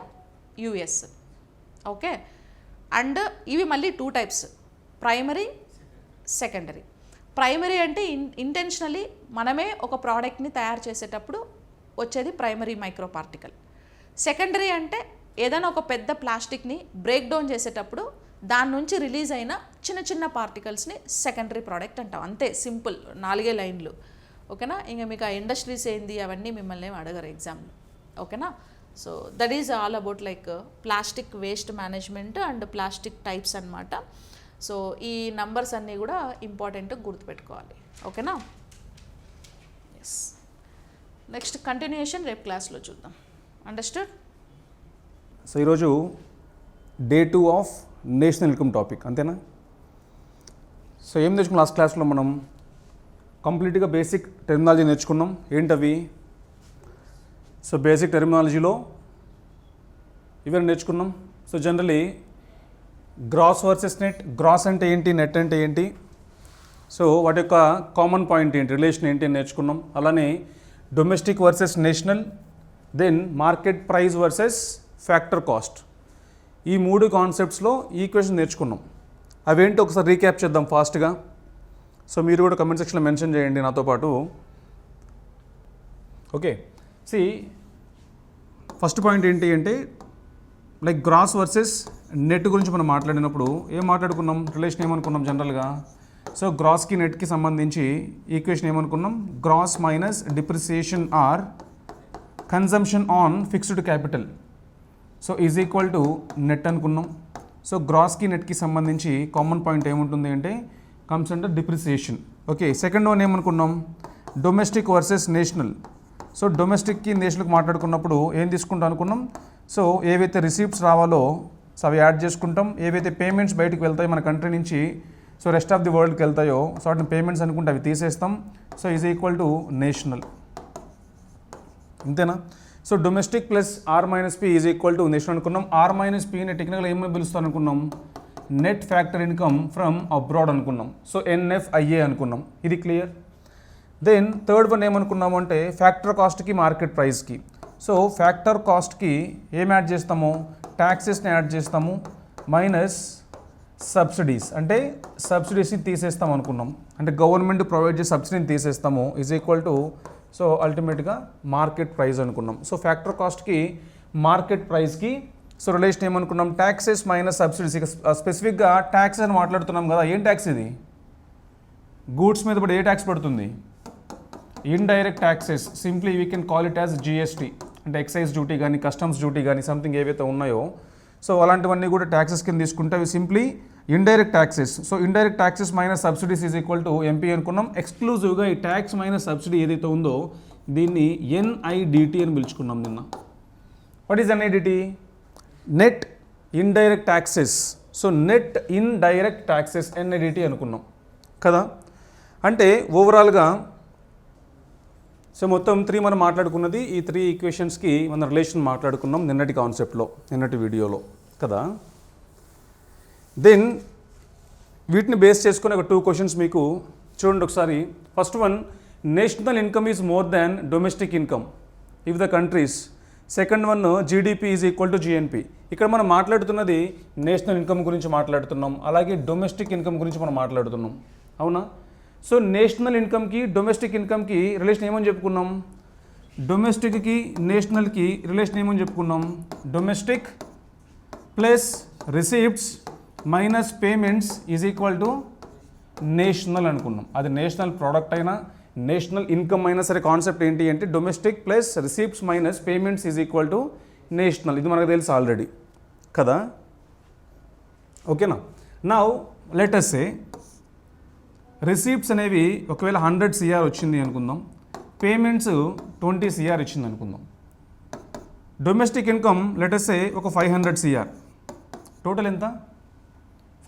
US. Okay, and ఇవి మళ్ళీ 2 టైప్స్, ప్రైమరీ, సెకండరీ. ప్రైమరీ అంటే ఇంటెన్షనలీ మనమే ఒక ప్రోడక్ట్ని తయారు చేసేటప్పుడు వచ్చేది ప్రైమరీ మైక్రో పార్టికల్. సెకండరీ అంటే ఏదైనా ఒక పెద్ద ప్లాస్టిక్ని బ్రేక్ డౌన్ చేసేటప్పుడు దాని నుంచి రిలీజ్ అయిన చిన్న చిన్న పార్టికల్స్ని సెకండరీ ప్రోడక్ట్ అంటాం. అంతే, సింపుల్, 4 లైన్లు. ఓకేనా, ఇంకా మీకు ఆ ఇండస్ట్రీస్ ఏంది అవన్నీ మిమ్మల్ని ఏమి అడగరు ఎగ్జామ్లో. ఓకేనా, so that is all about like plastic waste management and plastic types అన్నమాట. సో ఈ నంబర్స్ అన్నీ కూడా ఇంపార్టెంట్, గుర్తుపెట్టుకోవాలి. ఓకేనా, ఎస్. నెక్స్ట్ కంటిన్యూషన్ రేపు క్లాస్లో చూద్దాం. అండర్స్టూడ్? సో ఈరోజు day 2 of national income topic అంతేనా. సో ఏం నేర్చుకున్నాం లాస్ట్ క్లాస్లో మనం కంప్లీట్గా బేసిక్ టెర్మినాలజీ నేర్చుకున్నాం. ఏంటవి? సో బేసిక్ టెర్మినాలజీలో ఇవన్నీ నేర్చుకున్నాం. So generally gross versus net, gross అంటే ఏంటి, నెట్ అంటే ఏంటి, సో వాటి యొక్క కామన్ పాయింట్ ఏంటి, రిలేషన్ ఏంటి అని నేర్చుకున్నాం. అలానే domestic versus national, then market price versus factor cost, ఈ 3 కాన్సెప్ట్స్లో ఈక్వేషన్ నేర్చుకున్నాం. అవేంటి ఒకసారి రీక్యాప్ చేద్దాం ఫాస్ట్గా. సో మీరు కూడా కమెంట్ సెక్షన్లో మెన్షన్ చేయండి నాతో పాటు. ఓకే, సి ఫస్ట్ పాయింట్ ఏంటి అంటే లైక్ గ్రాస్ వర్సెస్ నెట్ గురించి మనం మాట్లాడినప్పుడు ఏం మాట్లాడుకున్నాం, రిలేషన్ ఏమనుకున్నాం జనరల్గా. సో గ్రాస్కి నెట్కి సంబంధించి ఈక్వేషన్ ఏమనుకున్నాం, gross minus depreciation or consumption on fixed capital so is equal to net అనుకున్నాం. సో గ్రాస్కి నెట్కి సంబంధించి కామన్ పాయింట్ ఏముంటుంది అంటే comes under depreciation. Okay, second one ఏమనుకున్నాం, డొమెస్టిక్ వర్సెస్ నేషనల్. సో డొమెస్టిక్కి నేషనల్కి మాట్లాడుకున్నప్పుడు ఏం తీసుకుంటాం అనుకున్నాం, సో ఏవైతే రిసీప్ట్స్ రావాలో సో అవి యాడ్ చేసుకుంటాం, ఏవైతే పేమెంట్స్ బయటకు వెళ్తాయో మన కంట్రీ నుంచి సో రెస్ట్ ఆఫ్ ది వరల్డ్కి వెళ్తాయో సో వాటిని పేమెంట్స్ అనుకుంటే అవి తీసేస్తాం. So is equal to national, అంతేనా. So domestic plus or minus P is equal to national అనుకున్నాం. ఆర్ మైనస్ పిని టెక్నికల్గా ఏమని పిలుస్తాం అనుకున్నాం, net factor income from abroad అనుకున్నాం. సో ఎన్ఎఫ్ఐఏ అనుకున్నాం. ఇది క్లియర్. దెన్ థర్డ్ వన్ ఏమనుకున్నాము అంటే ఫ్యాక్టర్ కాస్ట్కి మార్కెట్ ప్రైస్కి. సో ఫ్యాక్టర్ కాస్ట్కి ఏం యాడ్ చేస్తాము, ట్యాక్సెస్ని యాడ్ చేస్తాము మైనస్ సబ్సిడీస్, అంటే సబ్సిడీస్ని తీసేస్తాం అనుకున్నాం, అంటే గవర్నమెంట్ ప్రొవైడ్ చేసే సబ్సిడీని తీసేస్తాము ఈజ్ ఈక్వల్ టు సో అల్టిమేట్గా మార్కెట్ ప్రైస్ అనుకున్నాం. సో ఫ్యాక్టర్ కాస్ట్కి మార్కెట్ ప్రైస్కి సో రిలేషన్ ఏమనుకున్నాం, ట్యాక్సెస్ మైనస్ సబ్సిడీస్. ఇక స్పెసిఫిక్గా ట్యాక్స్ అని మాట్లాడుతున్నాం కదా, ఏం ట్యాక్స్ ఇది, గూడ్స్ మీద పడి ఏ ట్యాక్స్ పడుతుంది, indirect taxes. Simply we can call it as GST, అంటే ఎక్సైజ్ డ్యూటీ కానీ కస్టమ్స్ డ్యూటీ కానీ సంథింగ్ ఏవైతే ఉన్నాయో సో అలాంటివన్నీ కూడా ట్యాక్సెస్ కింద తీసుకుంటే అవి simply indirect taxes. So indirect taxes minus subsidies is equal to MP అనుకున్నాం. ఎక్స్క్లూజివ్గా ఈ ట్యాక్స్ మైనస్ సబ్సిడీ ఏదైతే ఉందో దీన్ని ఎన్ఐడిటి అని పిలుచుకున్నాం నిన్న. What is NIDT, net indirect taxes. So net indirect taxes NIDT అనుకున్నాం కదా. అంటే ఓవరాల్గా సో మొత్తం 3 మనం మాట్లాడుకున్నది, ఈ 3 ఈక్వేషన్స్కి మన రిలేషన్ మాట్లాడుకున్నాం నిన్నటి కాన్సెప్ట్లో, నిన్నటి వీడియోలో కదా. దెన్ వీటిని బేస్ చేసుకుని ఒక 2 క్వశ్చన్స్ మీకు చూడండి ఒకసారి. First one, national income is more than domestic income if the countries. Second one, GDP is equal to GNP. ఇక్కడ మనం మాట్లాడుతున్నది నేషనల్ ఇన్కమ్ గురించి మాట్లాడుతున్నాం, అలాగే డొమెస్టిక్ ఇన్కమ్ గురించి మనం మాట్లాడుతున్నాం, అవునా. సో నేషనల్ ఇన్కమ్కి డొమెస్టిక్ ఇన్కమ్కి రిలేషన్ ఏమని చెప్పుకున్నాం, డొమెస్టిక్కి నేషనల్కి రిలేషన్ ఏమని చెప్పుకున్నాం, domestic plus receipts minus payments is equal to national అనుకున్నాం. అది నేషనల్ ప్రోడక్ట్ అయినా నేషనల్ ఇన్కమ్ అయినా సరే కాన్సెప్ట్ ఏంటి అంటే domestic plus receipts minus payments is equal to national. ఇది మనకు తెలుసు ఆల్రెడీ కదా, ఓకేనా. నౌ లెట్ us సే రిసీప్ట్స్ అనేవి ఒకవేళ 100 CR వచ్చింది అనుకుందాం, పేమెంట్స్ 20 CR ఇచ్చింది అనుకుందాం. డొమెస్టిక్ ఇన్కమ్ లెట్ us సే ఒక 500 CR, టోటల్ ఎంత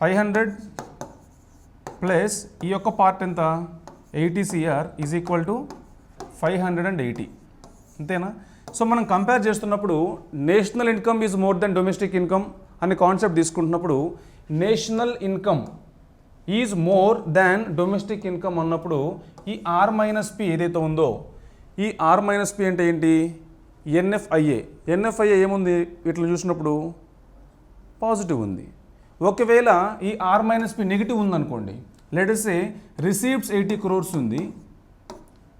500 ప్లస్ ఈ యొక్క పార్ట్ ఎంత 80 CR ఈజ్ ఈక్వల్ టు 580, అంతేనా. సో మనం కంపేర్ చేస్తున్నప్పుడు national income is more than domestic income అనే కాన్సెప్ట్ తీసుకుంటున్నప్పుడు national income is more than domestic income అన్నప్పుడు ఈ ఆర్ మైనస్ పి ఏదైతే ఉందో, ఈ ఆర్ మైనస్ పి అంటే ఏంటి, ఎన్ఎఫ్ఐఏ. ఎన్ఎఫ్ఐఏ ఏముంది వీటిని చూసినప్పుడు పాజిటివ్ ఉంది. ఒకవేళ ఈ ఆర్ మైనస్ పి నెగిటివ్ ఉందనుకోండి, లెట్ us సే రిసీప్ట్స్ 80 crores ఉంది,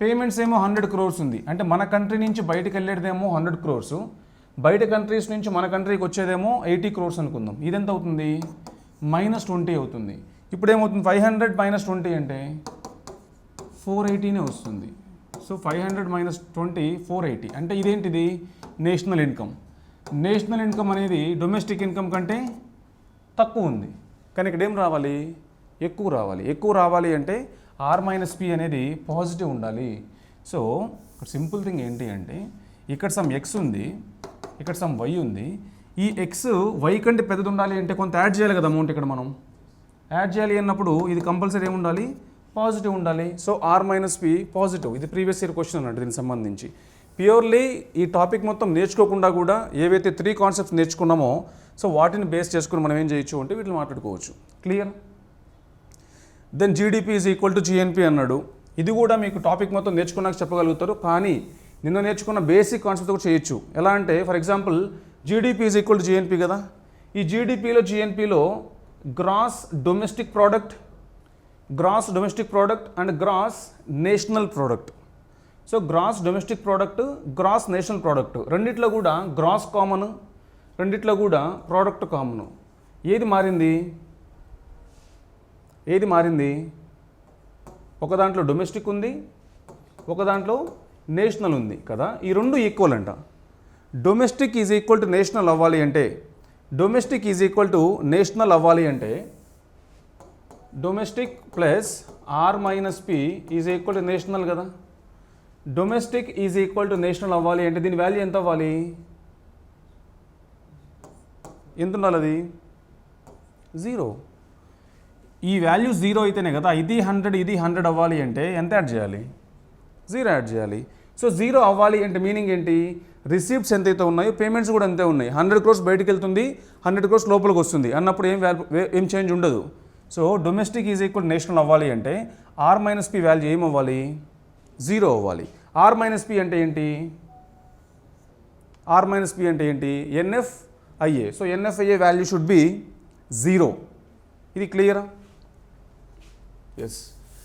పేమెంట్స్ ఏమో 100 crores ఉంది, అంటే మన కంట్రీ నుంచి బయటకు వెళ్ళేదేమో 100 crores, బయట కంట్రీస్ నుంచి మన కంట్రీకి వచ్చేదేమో 80 crores అనుకుందాం. ఇదెంత అవుతుంది, -20 అవుతుంది. ఇప్పుడు ఏమవుతుంది, 500 - 20 అంటే 480నే వస్తుంది. సో 500 - 20 480, అంటే ఇదేంటిది నేషనల్ ఇన్కమ్. నేషనల్ ఇన్కమ్ అనేది డొమెస్టిక్ ఇన్కమ్ కంటే తక్కువ ఉంది, కానీ ఇక్కడ ఏం రావాలి, ఎక్కువ రావాలి. ఎక్కువ రావాలి అంటే ఆర్ మైనస్ పి అనేది పాజిటివ్ ఉండాలి. సో ఇక్కడ సింపుల్ థింగ్ ఏంటి అంటే ఇక్కడ సమ్ ఎక్స్ ఉంది, ఇక్కడ సమ్ వై ఉంది, ఈ ఎక్స్ వై కంటే పెద్దది ఉండాలి అంటే కొంత యాడ్ చేయాలి కదా అమౌంట్ ఇక్కడ మనం యాడ్ చేయాలి అన్నప్పుడు ఇది కంపల్సరీ ఏముండాలి పాజిటివ్ ఉండాలి. So R minus P positive. ఇది ప్రీవియస్ ఇయర్ క్వశ్చన్ అన్నట్టు దీనికి సంబంధించి. ప్యూర్లీ ఈ టాపిక్ మొత్తం నేర్చుకోకుండా కూడా ఏవైతే 3 కాన్సెప్ట్స్ నేర్చుకున్నామో సో వాటిని బేస్ చేసుకుని మనం ఏం చేయొచ్చు అంటే వీటిని మాట్లాడుకోవచ్చు. Clear? Then GDP is equal to GNP అన్నాడు. ఇది కూడా మీకు టాపిక్ మొత్తం నేర్చుకున్నాక చెప్పగలుగుతారు, కానీ నిన్న నేర్చుకున్న బేసిక్ కాన్సెప్ట్ కూడా చేయొచ్చు. ఎలా అంటే for example GDP is equal to GNP కదా. ఈ జీడిపిలో జిఎన్పిలో gross domestic product and gross national product. So gross domestic product, gross national product రెండిట్లో కూడా గ్రాస్ కామన్, రెండిట్లో కూడా ప్రోడక్ట్ కామన్. ఏది మారింది? ఒక దాంట్లో డొమెస్టిక్ ఉంది, ఒక దాంట్లో నేషనల్ ఉంది కదా. ఈ రెండు ఈక్వల్ అంట. Domestic is equal to national అవ్వాలి అంటే domestic plus or minus P is equal to national కదా. Domestic is equal to national అవ్వాలి అంటే దీని వాల్యూ ఎంత అవ్వాలి? ఎంత ఉండాలి? అది 0. ఈ వాల్యూ 0 అయితేనే కదా ఇది 100 అవ్వాలి అంటే ఎంత యాడ్ చేయాలి? 0 యాడ్ చేయాలి. సో 0 అవ్వాలి అంటే మీనింగ్ ఏంటి? రిసీప్ట్స్ ఎంతైతే ఉన్నాయో పేమెంట్స్ కూడా అంతే ఉన్నాయి. 100 crores బయటికి వెళ్తుంది, 100 crores లోపలికి వస్తుంది అన్నప్పుడు ఏం చేంజ్ ఉండదు. So domestic is equal national అవ్వాలి అంటే ఆర్ మైనస్ పి వాల్యూ ఏం అవ్వాలి? 0 అవ్వాలి. ఆర్ మైనస్ పి అంటే ఏంటి? NFIA. So NFIA value should be 0. ఇది క్లియరా? ఎస్.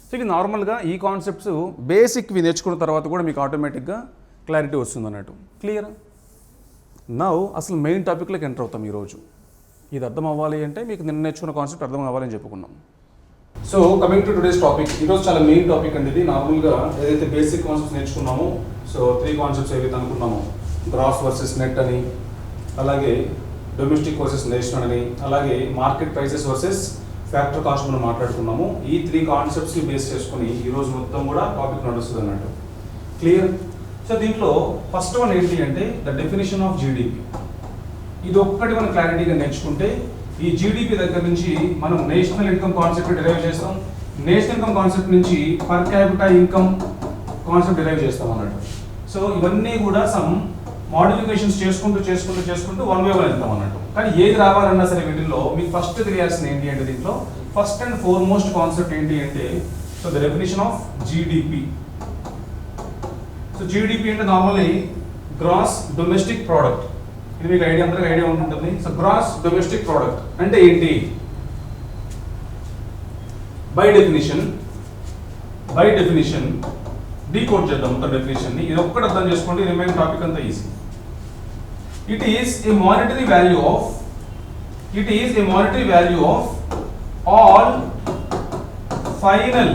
సో ఇది నార్మల్గా ఈ కాన్సెప్ట్స్ బేసిక్వి నేర్చుకున్న తర్వాత కూడా మీకు ఆటోమేటిక్గా క్లారిటీ వస్తుంది అన్నట్టు. క్లియరా? నౌ అసలు మెయిన్ టాపిక్లోకి ఎంటర్ అవుతాం ఈరోజు. ఇది అర్థం అవ్వాలి అంటే మీకు నిన్న నేర్చుకున్న కాన్సెప్ట్ అర్థం అవ్వాలని చెప్పుకున్నాం. So coming to today's topic, ఈరోజు చాలా మెయిన్ టాపిక్ అండి ఇది. నార్మల్గా ఏదైతే బేసిక్ కాన్సెప్ట్స్ నేర్చుకున్నామో సో 3 కాన్సెప్ట్స్ ఏవైతే అనుకున్నామో గ్రాస్ వర్సెస్ నెట్ అని, అలాగే డొమెస్టిక్ వర్సెస్ నేషనల్ అని, అలాగే market prices versus factor cost మనం మాట్లాడుకున్నాము. ఈ 3 కాన్సెప్ట్స్ని బేస్ చేసుకుని ఈరోజు మొత్తం కూడా టాపిక్ నడుస్తుంది అన్నట్టు. క్లియర్? సో దీంట్లో ఫస్ట్ వన్ ఏంటి అంటే ద డెఫినేషన్ ఆఫ్ జీడిపి. ఇది ఒక్కటి మనం క్లారిటీగా నేర్చుకుంటే ఈ జీడిపి దగ్గర నుంచి మనం నేషనల్ ఇన్కమ్ కాన్సెప్ట్ డిరైవ్ చేస్తాం, నేషనల్ ఇన్కమ్ కాన్సెప్ట్ నుంచి per capita income concept derive చేస్తాం అన్నట్టు. సో ఇవన్నీ కూడా సమ్ మోడిఫికేషన్స్ చేసుకుంటూ 1 by 1 వెళ్తాం అన్నట్టు. కానీ ఏది రావాలన్నా సరే వీటిల్లో మీకు ఫస్ట్ తెలియాల్సింది ఏంటి అంటే దీంట్లో ఫస్ట్ అండ్ ఫార్మోస్ట్ కాన్సెప్ట్ ఏంటి అంటే so the definition of GDP. So GDP అంటే నార్మల్లీ గ్రాస్ డొమెస్టిక్ ప్రోడక్ట్. ఇది మీకు అందరికీ ఐడియా ఉంటుంది. సో గ్రాస్ డొమెస్టిక్ ప్రోడక్ట్ అంటే ఏంటి? బై డెఫినిషన్ డీకోడ్ చేద్దాం మొత్తం డెఫినిషన్ని. ఇది ఒక్కటి అర్థం చేసుకోండి, రిమైనింగ్ టాపిక్ అంతా easy. It is a monetary value of all final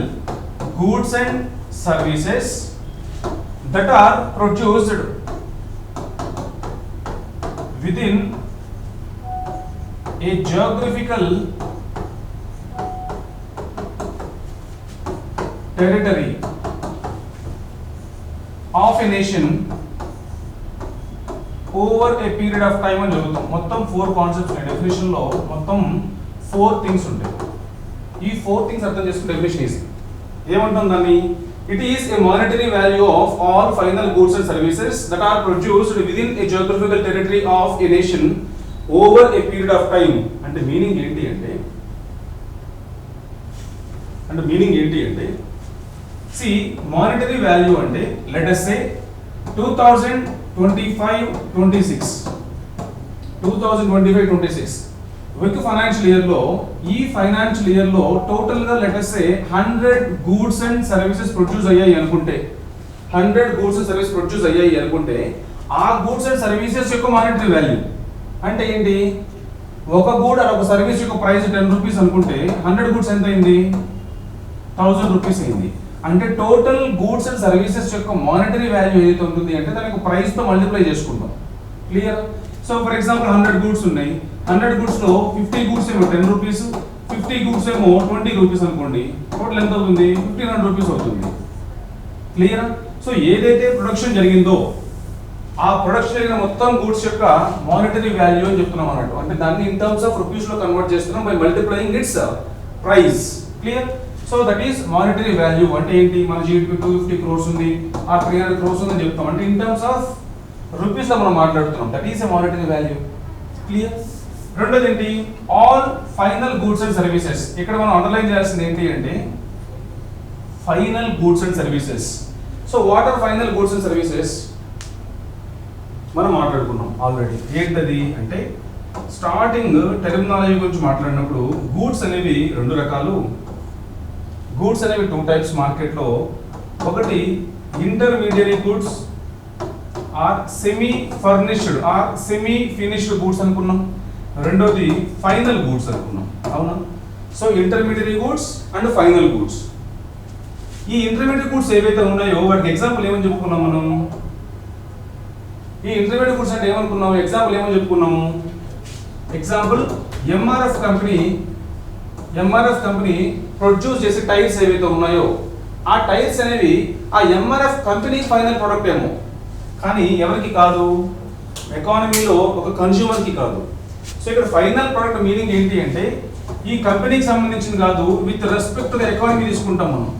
goods and services that are produced within a geographical territory of a nation over a period of time అని చదువుతాం. మొత్తం 4 కాన్సెప్ట్స్ ఉన్నాయి డెఫినేషన్లో. మొత్తం 4 థింగ్స్ ఉంటాయి. ఈ 4 things అర్థం చేసుకునే డెఫినేషన్ ఈజీ. ఏమంటుంది దాన్ని? It is a monetary value of all final goods and services that are produced within a geographical territory of a nation over a period of time. అంటే meaning ఏంటి అంటే సి మానిటరీ వాల్యూ అంటే let us say 2025-26 with financial year లో total గా let us say 100 goods and services produce అయ్యాయి అనుకుంటే ఆ గూడ్స్ అండ్ సర్వీసెస్ యొక్క మానిటరీ వాల్యూ అంటే ఏంటి? ఒక గూడ్ ఒక సర్వీస్ యొక్క ప్రైస్ 10 రూపీస్ అనుకుంటే 100 గూడ్స్ ఎంత అయింది? 1000 రూపీస్ అయింది. అంటే టోటల్ గూడ్స్ అండ్ సర్వీసెస్ యొక్క మానిటరీ వాల్యూ ఏదైతే ఉంటుంది అంటే దానికి ప్రైస్ తో మల్టిప్లై చేసుకుంటాం. Clear? So for example 100 goods ఉన్నాయి. 100 గూడ్స్ లో 50 గూడ్స్ ఏమో 10 రూపీస్, 50 గూడ్స్ ఏమో 20 రూపీస్ అనుకోండి. టోటల్ ఎంత అవుతుంది? 1500 రూపీస్ అవుతుంది. క్లియర్? సో ఏదైతే ప్రొడక్షన్ జరిగిందో ఆ ప్రొడక్షన్ జరిగిన మొత్తం గూడ్స్ యొక్క మానిటరీ వాల్యూ అని చెప్తున్నాం అన్నట్టు. అంటే దాన్ని ఇన్ టర్మ్స్ ఆఫ్ రూపీస్ లో కన్వర్ట్ చేస్తున్నాం by multiplying it's price. Clear? So that is monetary value. అంటే ఏంటి, మన జీడిపి 250 crores ఉంది, ఆ 300 crores ఉందని చెప్తాం. అంటే ఇన్ టర్మ్స్ ఆఫ్ రూపీస్ లో మనం మాట్లాడుతున్నాం. That is a monetary value. Clear? రెండోది ఏంటి, all final goods and services. ఇక్కడ మనం అండర్లైన్ చేయాల్సింది ఏంటి అంటే final goods and services. So what are final goods and services మనం మాట్లాడుకున్నాం ఆల్రెడీ. ఏంటది అంటే స్టార్టింగ్ టెర్మినాలజీ గురించి మాట్లాడినప్పుడు గూడ్స్ అనేవి రెండు రకాలు. గూడ్స్ అనేవి 2 types మార్కెట్లో. ఒకటి intermediary goods or semi furnished or semi finished goods అనుకున్నాం. రెండోది ఫైనల్ గూడ్స్ అనుకున్నాం. అవునా? So intermediary goods and final goods. ఈ ఇంటర్మీడియట్ గూడ్స్ ఏవైతే ఉన్నాయో వాటికి ఎగ్జాంపుల్ ఏమని చెప్పుకున్నాం మనం? ఈ ఇంటర్మీడియట్ గూడ్స్ అంటే ఏమనుకున్నాము? ఎగ్జాంపుల్ ఏమని చెప్పుకున్నాము? ఎగ్జాంపుల్ ఎంఆర్ఎఫ్ కంపెనీ ప్రొడ్యూస్ చేసే టైర్స్ ఏవైతే ఉన్నాయో ఆ టైర్స్ అనేవి ఆ ఎంఆర్ఎఫ్ కంపెనీ ఫైనల్ ప్రొడక్ట్ ఏమో, కానీ ఎవరికి కాదు? ఎకానమీలో ఒక కన్స్యూమర్కి కాదు. సో ఇక్కడ ఫైనల్ ప్రొడక్ట్ మీనింగ్ ఏంటి అంటే ఈ కంపెనీకి సంబంధించింది కాదు, with respect to the economy తీసుకుంటాం మనం.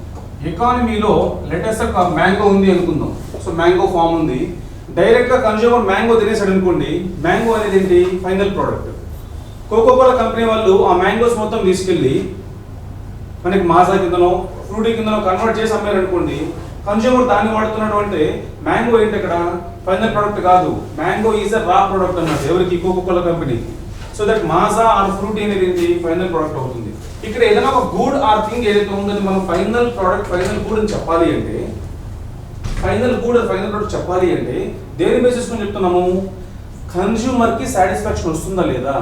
ఎకానమీలో లెటెస్ట్ మ్యాంగో ఉంది అనుకుందాం. సో మ్యాంగో ఫామ్ ఉంది, డైరెక్ట్ గా కన్స్యూమర్ మ్యాంగో తినేసాడు అనుకోండి, మ్యాంగో అనేది ఏంటి? Final product. కోకోకోలా కంపెనీ వాళ్ళు ఆ మ్యాంగోస్ మొత్తం తీసుకెళ్ళి మనకి మాజా కిందనో ఫ్రూటీ కిందనో కన్వర్ట్ చేసి అమ్మారు అనుకోండి, కన్స్యూమర్ దాన్ని వాడుతున్నాడు అంటే మ్యాంగో ఏంటి అక్కడ? ఫైనల్ ప్రోడక్ట్ కాదు, mango is a raw product అన్నట్టు ఎవరికి? Coca Cola company. So that Maaza or Frooti అనేది ఏంటి? ఫైనల్ ప్రోడక్ట్ అవుతుంది. ఇక్కడ ఏదైనా ఒక గుడ్ ఆర్ థింగ్ ఏదైతే ఉందో మనం ఫైనల్ ప్రోడక్ట్ ఫైనల్ గుడ్ అని చెప్పాలి అంటే ఫైనల్ ప్రోడక్ట్ చెప్పాలి అంటే దేని బేసిస్ మీద చెప్తున్నాము? కన్స్యూమర్ కి సాటిస్ఫాక్షన్ వస్తుందా లేదా,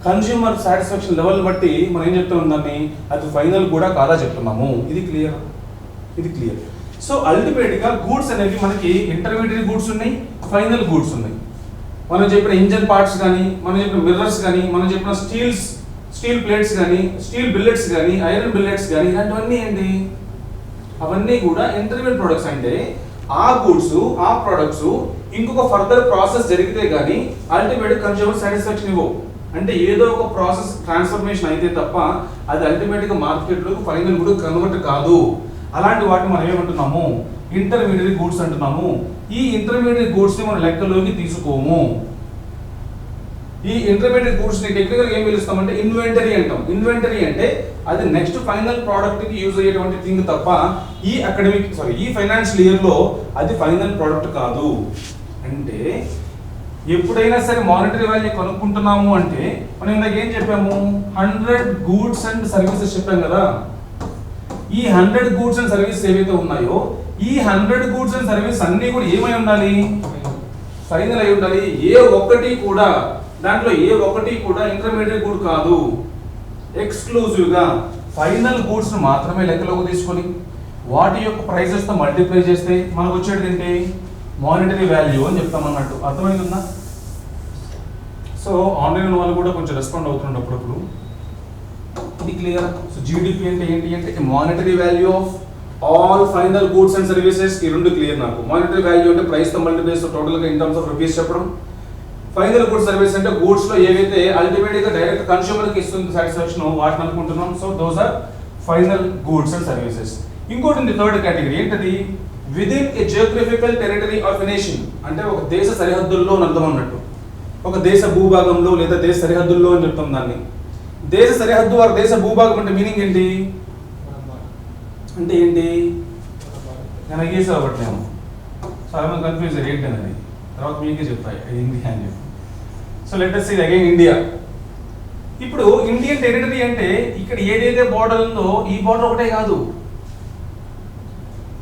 కన్స్యూమర్ సాటిస్ఫాక్షన్ లెవెల్ బట్టి మనం ఏం చెప్తున్నాం దాన్ని, అది ఫైనల్ కూడా కాదా చెప్తున్నాము. ఇది క్లియర్. సో అల్టిమేట్ గా గూడ్స్ అనేవి మనకి ఇంటర్మీడియట్ గూడ్స్ ఉన్నాయి, ఫైనల్ గూడ్స్ ఉన్నాయి. మనం చెప్పిన ఇంజన్ పార్ట్స్ కానీ, మనం చెప్పిన మిర్రర్స్ కానీ, మనం చెప్పిన స్టీల్ ప్లేట్స్ కానీ, స్టీల్ బిల్లెట్స్ కానీ, ఐరన్ బిల్లెట్స్ కానీ, ఇలాంటివన్నీ ఏంటి? అవన్నీ కూడా ఇంటర్మీడియట్ ప్రొడక్ట్స్. అంటే ఆ గూడ్స్ ఆ ప్రొడక్ట్స్ ఇంకొక ఫర్దర్ ప్రాసెస్ జరిగితే కానీ అల్టిమేట్ కన్స్యూమర్ సాటిస్ఫాక్షన్ ఇవ్వవు. అంటే ఏదో ఒక ప్రాసెస్ ట్రాన్స్ఫర్మేషన్ అయితే తప్ప అది అల్టిమేట్ గా మార్కెట్ లో ఫైనల్ కూడా కన్వర్ట్ కాదు. అలాంటి వాటిని మనం ఏమంటున్నాము? ఇంటర్మీడియట్ గూడ్స్ అంటున్నాము. ఈ ఇంటర్మీడియట్ గూడ్స్ ని మనం లెక్కలోకి తీసుకోము. ఈ ఇంటర్మీడియట్ గూడ్స్ ని టెక్నికల్ ఏం పిలుస్తామంటే ఇన్వెంటరీ అంటాం. ఇన్వెంటరీ అంటే అది నెక్స్ట్ ఫైనల్ ప్రోడక్ట్ కి యూజ్ అయ్యేటువంటి థింగ్ తప్ప ఈ ఫైనాన్షియల్ ఇయర్ లో అది ఫైనల్ ప్రోడక్ట్ కాదు. అంటే ఎప్పుడైనా సరే మానిటరీ వాల్యూ కనుక్కుంటున్నాము అంటే మనం ఇందాక ఏం చెప్పాము? 100 గూడ్స్ అండ్ సర్వీసెస్ చెప్పాం కదా. ఈ 100 గూడ్స్ అండ్ సర్వీసెస్ ఏవైతే ఉన్నాయో ఈ 100 గూడ్స్ అండ్ సర్వీసెస్ అన్ని కూడా ఏమై ఉండాలి? ఫైనల్ అయి ఉండాలి. దాంట్లో ఏ ఒక్కటి కూడా ఇంటర్మీడియట్ గూడ్ కాదు. ఎక్స్క్లూజివ్ గా ఫైనల్ గూడ్స్ ను మాత్రమే లెక్కలోకి తీసుకొని వాటి యొక్క ప్రైసెస్ తో మల్టిప్లై చేస్తే మనకు వచ్చేది ఏంటి? మానిటరీ వాల్యూ అని చెప్తాం అన్నట్టు. అర్థమైందా? సో ఆన్లైన్ వాళ్ళు కూడా కొంచెం రెస్పాండ్ అవుతుండే అప్పుడప్పుడు. ఇది క్లియర్? సో జీడిపి అంటే ఏంటి అంటే monetary value of all final goods and services. ఈ రెండు క్లియర్ నాకు. మానిటరీ వాల్యూ అంటే ప్రైస్ తో మల్టిప్లై చేస్తే టోటల్ గా ఇన్ టర్మ్స్ ఆఫ్ రూపీస్ చెప్పడం. ఫైనల్ గుడ్ సర్వీస్ అంటే గూడ్స్ లో ఏవైతే అల్టిమేట్ గా డైరెక్ట్ కన్స్యూమర్ కి ఇస్తుంది సాటిస్ఫాక్షన్ వాటిని అనుకుంటున్నాం. So those are final goods and services. ఇంకోటి ఉంది థర్డ్ కేటగిరీ. ఏంటది? Within a geographical territory of nation. అంటే ఒక దేశ సరిహద్దుల్లో అర్థం అన్నట్టు. ఒక దేశ భూభాగంలో లేదా దేశ సరిహద్దుల్లో అని చెప్తాం దాన్ని. దేశ సరిహద్దు వారు దేశ భూభాగం అంటే మీనింగ్ ఏంటి? అంటే ఏంటి? నేను గీసే ఒకటేమో చాలా మంది కన్ఫ్యూజ్ అయ్యారు ఏంటి అనేది. తర్వాత మీకే చెప్తాయి ఇండియా అని చెప్పి. So let us see again India. ఇప్పుడు ఇండియన్ టెరిటరీ అంటే ఇక్కడ ఏదైతే బోర్డర్ ఉందో ఈ బోర్డర్ ఒకటే కాదు.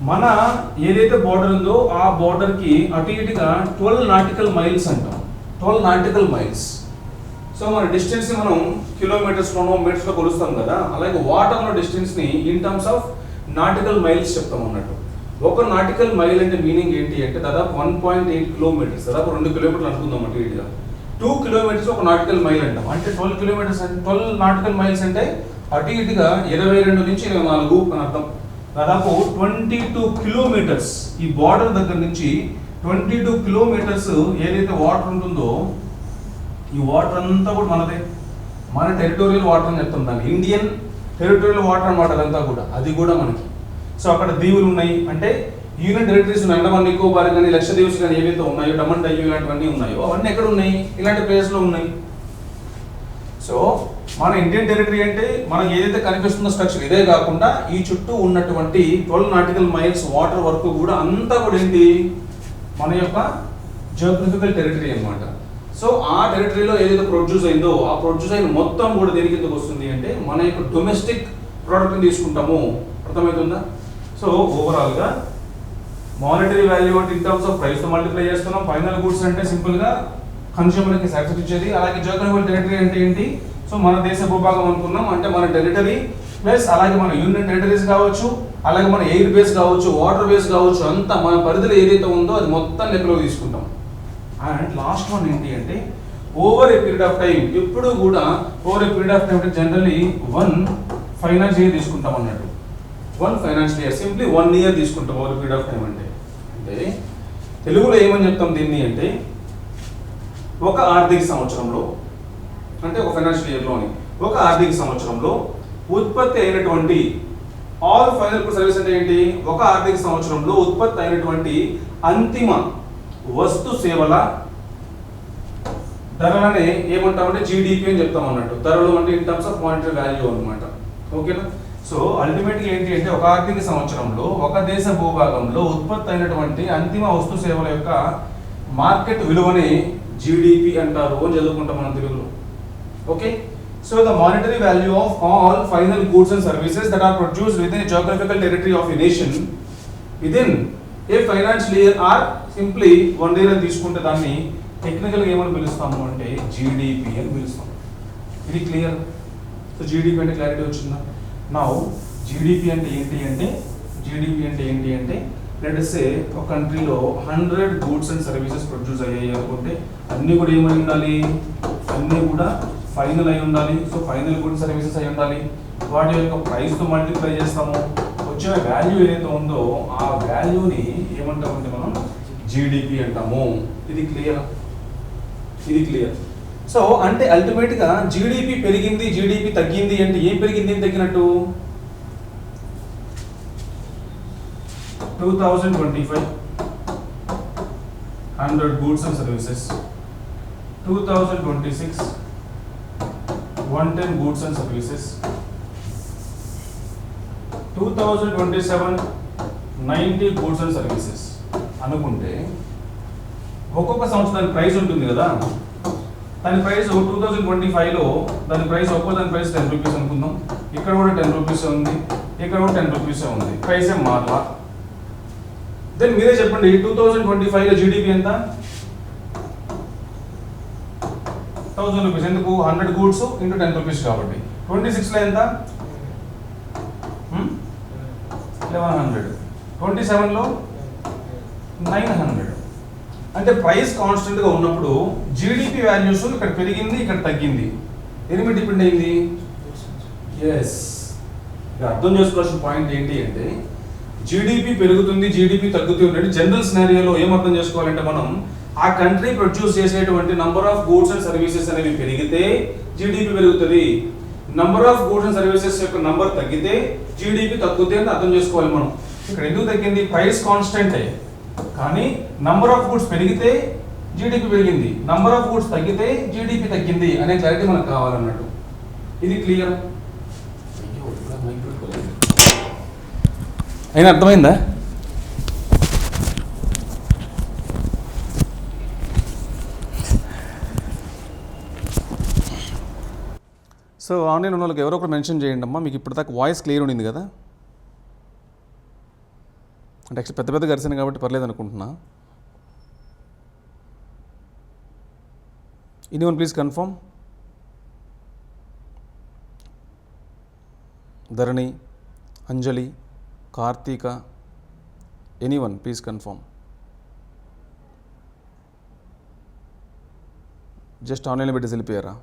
మన ఏదైతే బోర్డర్ ఉందో ఆ బోర్డర్ కి అటు ఇటుగా 12 నాటికల్ మైల్స్ అంటాం. 12 నాటికల్ మైల్స్. సో మన డిస్టెన్స్ ని మనం కిలోమీటర్స్ లోనో మీటర్స్ లో కొలుస్తాం కదా, అలాగే వాటర్ లో డిస్టెన్స్ ని in terms of nautical miles చెప్తాం అన్నట్టు. ఒక నాటికల్ మైల్ అంటే మీనింగ్ ఏంటి అంటే దాదాపు 1.8 కిలోమీటర్స్, దాదాపు 2 కిలోమీటర్లు అనుకుందాం అటు ఇటుగా. 2 కిలోమీటర్స్ ఒక నాటికల్ మైల్ అంటాం. అంటే 12 కిలోమీటర్స్ అంటే 12 నాటికల్ మైల్స్ అంటే అటు ఇటుగా 22 నుంచి 24 అని అర్థం. దాదాపు 22 కిలోమీటర్స్ ఈ బార్డర్ దగ్గర నుంచి 22 కిలోమీటర్స్ ఏదైతే వాటర్ ఉంటుందో ఈ వాటర్ అంతా కూడా మనదే, మన టెరిటోరియల్ వాటర్ అని చెప్తాం దాన్ని. ఇండియన్ టెరిటోరియల్ వాటర్ అనమాట అదంతా కూడా, అది కూడా మనకి. సో అక్కడ దీవులు ఉన్నాయి, అంటే యూనియన్ టెరిటరీస్ ఉన్నాయి. అండమాన్ నికోబార్ కానీ లక్షద్వీప్స్ కానీ ఏవైతే ఉన్నాయో, డమన్ డయ్యూ ఇలాంటివన్నీ ఉన్నాయో అవన్నీ ఎక్కడ ఉన్నాయి, ఇలాంటి ప్లేస్లో ఉన్నాయి. సో మన ఇండియన్ టెరిటరీ అంటే మనకి ఏదైతే కనిపిస్తున్న స్ట్రక్చర్ ఇదే కాకుండా ఈ చుట్టూ ఉన్నటువంటి 12 నాటికల్ మైల్స్ వాటర్ వరకు కూడా అంతా కూడా ఏంటి మన యొక్క జియోగ్రఫికల్ టెరిటరీ అన్నమాట. సో ఆ టెరిటరీలో ఏదైతే ప్రొడ్యూస్ అయిందో ఆ ప్రొడ్యూస్ అయిన మొత్తం కూడా దేని కిందకు వస్తుంది అంటే మన యొక్క డొమెస్టిక్ ప్రోడక్ట్ని తీసుకుంటాము. అర్థమవుతుందా? సో ఓవరాల్గా మానిటరీ వాల్యూ అంటే ఇన్ టర్మ్స్ ఆఫ్ ప్రైస్తో మల్టిప్లై చేస్తున్నాం. ఫైనల్ గుడ్స్ అంటే సింపుల్గా కన్స్యూమర్కి సాటిస్ఫై ఇచ్చేది. అలాగే జియోగ్రఫికల్ టెరిటరీ అంటే ఏంటి, సో మన దేశ భూభాగం అనుకున్నాం, అంటే మన టెరిటరీ ప్లస్ అలాగే మన యూనియన్ టెరిటరీస్ కావచ్చు, అలాగే మన ఎయిర్ బేస్ కావచ్చు, వాటర్ బేస్ కావచ్చు, అంతా మన పరిధిలో ఏదైతే ఉందో అది మొత్తం లెక్కలో తీసుకుంటాం. అండ్ లాస్ట్ వన్ ఏంటి అంటే over a period of time. ఎప్పుడు కూడా over a period of time అంటే జనరల్లీ 1 ఫైనాన్స్ ఇయర్ తీసుకుంటాం అన్నట్టు. 1 ఫైనాన్షియల్ ఇయర్, సింప్లీ 1 ఇయర్ తీసుకుంటాం ఓవర్ పీరియడ్ ఆఫ్ టైం అంటే. అంటే తెలుగులో ఏమని చెప్తాం దీన్ని అంటే ఒక ఆర్థిక సంవత్సరంలో, అంటే ఒక ఫైనాన్షియల్ ఇయర్లోని ఒక ఆర్థిక సంవత్సరంలో ఉత్పత్తి అయినటువంటి ఆల్ ఫైనల్ గుడ్ సర్వీస్ అంటే ఏంటి, ఒక ఆర్థిక సంవత్సరంలో ఉత్పత్తి అయినటువంటి అంతిమ వస్తు సేవల ధరలనే ఏమంటామంటే జీడిపి అని చెప్తాం అన్నట్టు. ధరలు అంటే in terms of monetary value అనమాట. ఓకేనా? సో అల్టిమేట్గా ఏంటి అంటే ఒక ఆర్థిక సంవత్సరంలో ఒక దేశ భూభాగంలో ఉత్పత్తి అయినటువంటి అంతిమ వస్తు సేవల యొక్క మార్కెట్ విలువని జీడిపి అంటారు అని చదువుకుంటాం మనం తెలుగులో. Okay, so the monetary value of all final goods and services that are produced within geographical territory of a nation within a financial year or simply 1 year అని తీసుకుంటే దాన్ని టెక్నికల్గా ఏమని పిలుస్తాము అంటే జీడిపి అని పిలుస్తాం. ఇది క్లియర్? సో జీడిపి అంటే క్లారిటీ వచ్చిందా? నౌ జీడిపి అంటే ఏంటి అంటే లెట్ us say ఒక కంట్రీలో 100 గూడ్స్ అండ్ సర్వీసెస్ ప్రొడ్యూస్ అయ్యాయి అనుకుంటే అన్నీ కూడా ఏమై ఉండాలి, అన్నీ కూడా ఫైనల్ అయి ఉండాలి. సో ఫైనల్ గూడ్స్ సర్వీసెస్ అయి ఉండాలి. వాటి యొక్క ప్రైస్తో మల్టిప్లై చేస్తాము. వచ్చే వాల్యూ ఏదైతే ఉందో ఆ వాల్యూని ఏమంటామంటే మనం జీడిపి అంటాము. ఇది క్లియర్? సో అంటే అల్టిమేట్గా జీడిపి పెరిగింది, జీడిపి తగ్గింది అంటే ఏం పెరిగింది, ఏం తగ్గినట్టు? 2025 100 goods and services, 2026 110 goods and services, 2027 90 goods and services అనుకుంటే ఒక్కొక్క సంవత్సరం ప్రైస్ ఉంటుంది కదా, దాని ప్రైస్ 2025లో దాని ప్రైస్ దాని ప్రైస్ 10 రూపీస్ అనుకుందాం. ఇక్కడ కూడా 10 రూపీస్ ఉంది, ఇక్కడ కూడా 10 రూపీస్ ఉంది, ప్రైస్ ఏం మారలా. దెన్ మీరే చెప్పండి 2025లో జీడిపి ఎంత? 1000 రూపీస్. ఎందుకు? 100 గూడ్స్ ఇంటూ 10 రూపీస్ కాబట్టి. 26లో ఎంత? 1100. 27లో 900. అంటే ప్రైస్ కాన్స్టెంట్గా ఉన్నప్పుడు జీడిపి వాల్యూస్ ఇక్కడ పెరిగింది, ఇక్కడ తగ్గింది. దేని మీద డిపెండ్ అయింది? ఎస్, అర్థం చేసుకోవాల్సిన పాయింట్ ఏంటి అంటే జీడిపి పెరుగుతుంది, జీడిపి తగ్గుతుంది. జనరల్ సినారియోలో ఏం అర్థం చేసుకోవాలంటే మనం ఆ కంట్రీ ప్రొడ్యూస్ చేసేటువంటి number of goods and services అనేవి పెరిగితే జీడిపి పెరుగుతుంది. Number of goods and services యొక్క నంబర్ తగ్గితే జీడిపి తగ్గుతుంది అని అర్థం చేసుకోవాలి మనం. ఇక్కడ ఎందుకు తగ్గింది? ప్రైస్ కాన్స్టెంటే, కానీ నంబర్ ఆఫ్ గూడ్స్ పెరిగితే జీడిపి పెరిగింది, నంబర్ ఆఫ్ గూడ్స్ తగ్గితే జీడిపి తగ్గింది అనే క్లారిటీ మనకు కావాలన్నట్టు. ఇది క్లియర్? అయినా అర్థమైందా? సో ఆన్లైన్ ఉన్న వాళ్ళకి ఎవరో ఒకరు మెన్షన్ చేయండి అమ్మా. మీకు ఇప్పటిదాకా వాయిస్ క్లియర్ ఉండింది కదా? అంటే యాక్చువల్లీ పెద్ద గరిసాను కాబట్టి పర్లేదు అనుకుంటున్నా. Anyone please confirm? Dharani, Anjali, Karthika, anyone please confirm? Just ఆన్లైన్లో పెట్టి వెళ్ళిపోయారా?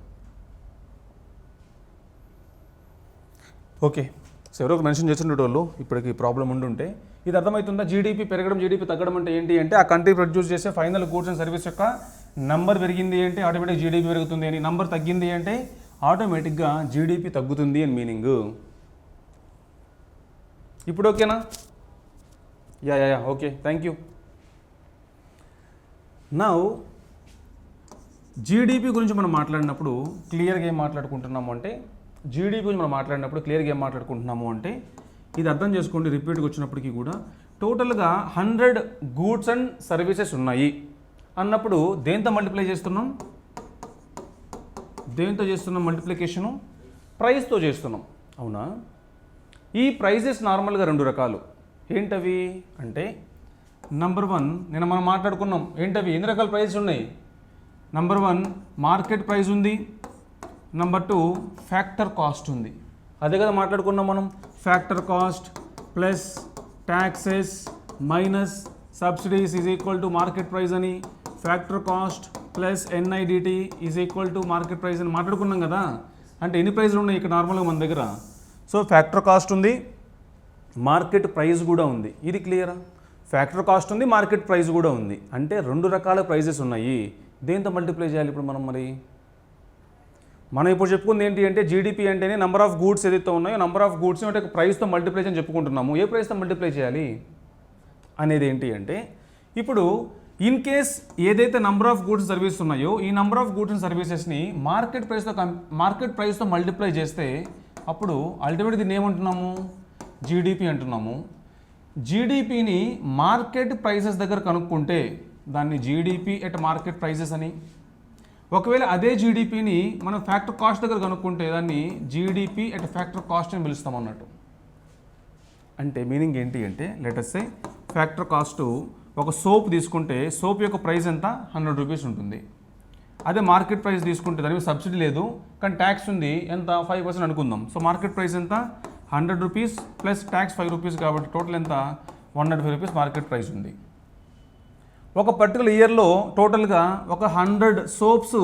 ఓకే, సో ఎవరో మెన్షన్ చేసిన వాళ్ళు ఇప్పటికి ప్రాబ్లం ఉండుంటే ఇది అర్థమవుతుందా? జీడిపి పెరగడం, జీడిపి తగ్గడం అంటే ఏంటి అంటే ఆ కంట్రీ ప్రొడ్యూస్ చేసే ఫైనల్ గూడ్స్ అండ్ సర్వీస్ యొక్క నంబర్ పెరిగింది అంటే ఆటోమేటిక్ జీడిపి పెరుగుతుంది అని, నంబర్ తగ్గింది అంటే ఆటోమేటిక్గా జీడిపి తగ్గుతుంది అని మీనింగ్. ఇప్పుడు ఓకేనా? Yeah okay, thank you. Now GDP గురించి మనం మాట్లాడినప్పుడు క్లియర్గా ఏం మాట్లాడుకుంటున్నాము అంటే ఇది అర్థం చేసుకోండి. రిపీట్గా వచ్చినప్పటికీ కూడా టోటల్గా 100 గూడ్స్ అండ్ సర్వీసెస్ ఉన్నాయి అన్నప్పుడు దేంతో మల్టిప్లై చేస్తున్నాం? మల్టిప్లికేషను ప్రైస్తో చేస్తున్నాం, అవునా? ఈ ప్రైజెస్ నార్మల్గా 2 రకాలు. ఏంటవి అంటే నంబర్ 1 నిన్న మనం మాట్లాడుకున్నాం. ఏంటవి? ఎన్ని రకాల ప్రైజెస్ ఉన్నాయి? నంబర్ 1 మార్కెట్ ప్రైస్ ఉంది, నంబర్ 2 ఫ్యాక్టర్ కాస్ట్ ఉంది. అదే కదా మాట్లాడుకున్నాం మనం. Factor cost plus taxes minus subsidies is equal to market price అని, factor cost plus NIDT is equal to market price అని మాట్లాడుకున్నాం కదా. అంటే ఎన్ని ప్రైజ్లు ఉన్నాయి ఇక్కడ నార్మల్గా మన దగ్గర? సో ఫ్యాక్టర్ కాస్ట్ ఉంది, మార్కెట్ ప్రైస్ కూడా ఉంది. ఇది క్లియరా? ఫ్యాక్టర్ కాస్ట్ ఉంది, మార్కెట్ ప్రైస్ కూడా ఉంది. అంటే 2 రకాల ప్రైజెస్ ఉన్నాయి. దేంతో మల్టిప్లై చేయాలి ఇప్పుడు మనం ఇప్పుడు చెప్పుకుంది ఏంటి అంటే జీడిపి అంటేనే నెంబర్ ఆఫ్ గూడ్స్ ఏదైతే ఉన్నాయో నెంబర్ ఆఫ్ గూడ్స్ అంటే ప్రైస్తో మల్టిప్లై అని చెప్పుకుంటున్నాము. ఏ ప్రైస్తో మల్టిప్లై చేయాలి అనేది ఏంటి అంటే ఇప్పుడు ఇన్ కేస్ ఏదైతే నెంబర్ ఆఫ్ గూడ్స్ సర్వీసెస్ ఉన్నాయో ఈ నెంబర్ ఆఫ్ గూడ్స్ అండ్ సర్వీసెస్ని మార్కెట్ ప్రైస్తో మల్టిప్లై చేస్తే అప్పుడు అల్టిమేట్ దీన్ని ఏమంటున్నాము? జీడిపి అంటున్నాము. జీడిపిని మార్కెట్ ప్రైసెస్ దగ్గర కనుక్కుంటే దాన్ని జీడిపి ఎట్ మార్కెట్ ప్రైసెస్ అని, ఒకవేళ అదే జీడిపిని మనం ఫ్యాక్టర్ కాస్ట్ దగ్గర కనుక్కుంటే దాన్ని జీడిపి ఎట్ ఫ్యాక్టర్ కాస్ట్ అని పిలుస్తాం అన్నట్టు. అంటే మీనింగ్ ఏంటి అంటే లెట్ us సే ఫ్యాక్టర్ కాస్ట్ ఒక సోప్ తీసుకుంటే సోప్ యొక్క ప్రైస్ ఎంత? 100 రూపీస్ ఉంటుంది. అదే మార్కెట్ ప్రైస్ తీసుకుంటే దాని మీద సబ్సిడీ లేదు కానీ ట్యాక్స్ ఉంది, ఎంత? 5% అనుకుందాం. సో మార్కెట్ ప్రైస్ ఎంత? 100 రూపీస్ ప్లస్ ట్యాక్స్ 5 రూపీస్ కాబట్టి టోటల్ ఎంత? 105 రూపీస్ మార్కెట్ ప్రైస్ ఉంది. ఒక పర్టికులర్ ఇయర్లో టోటల్గా ఒక 100 సోప్స్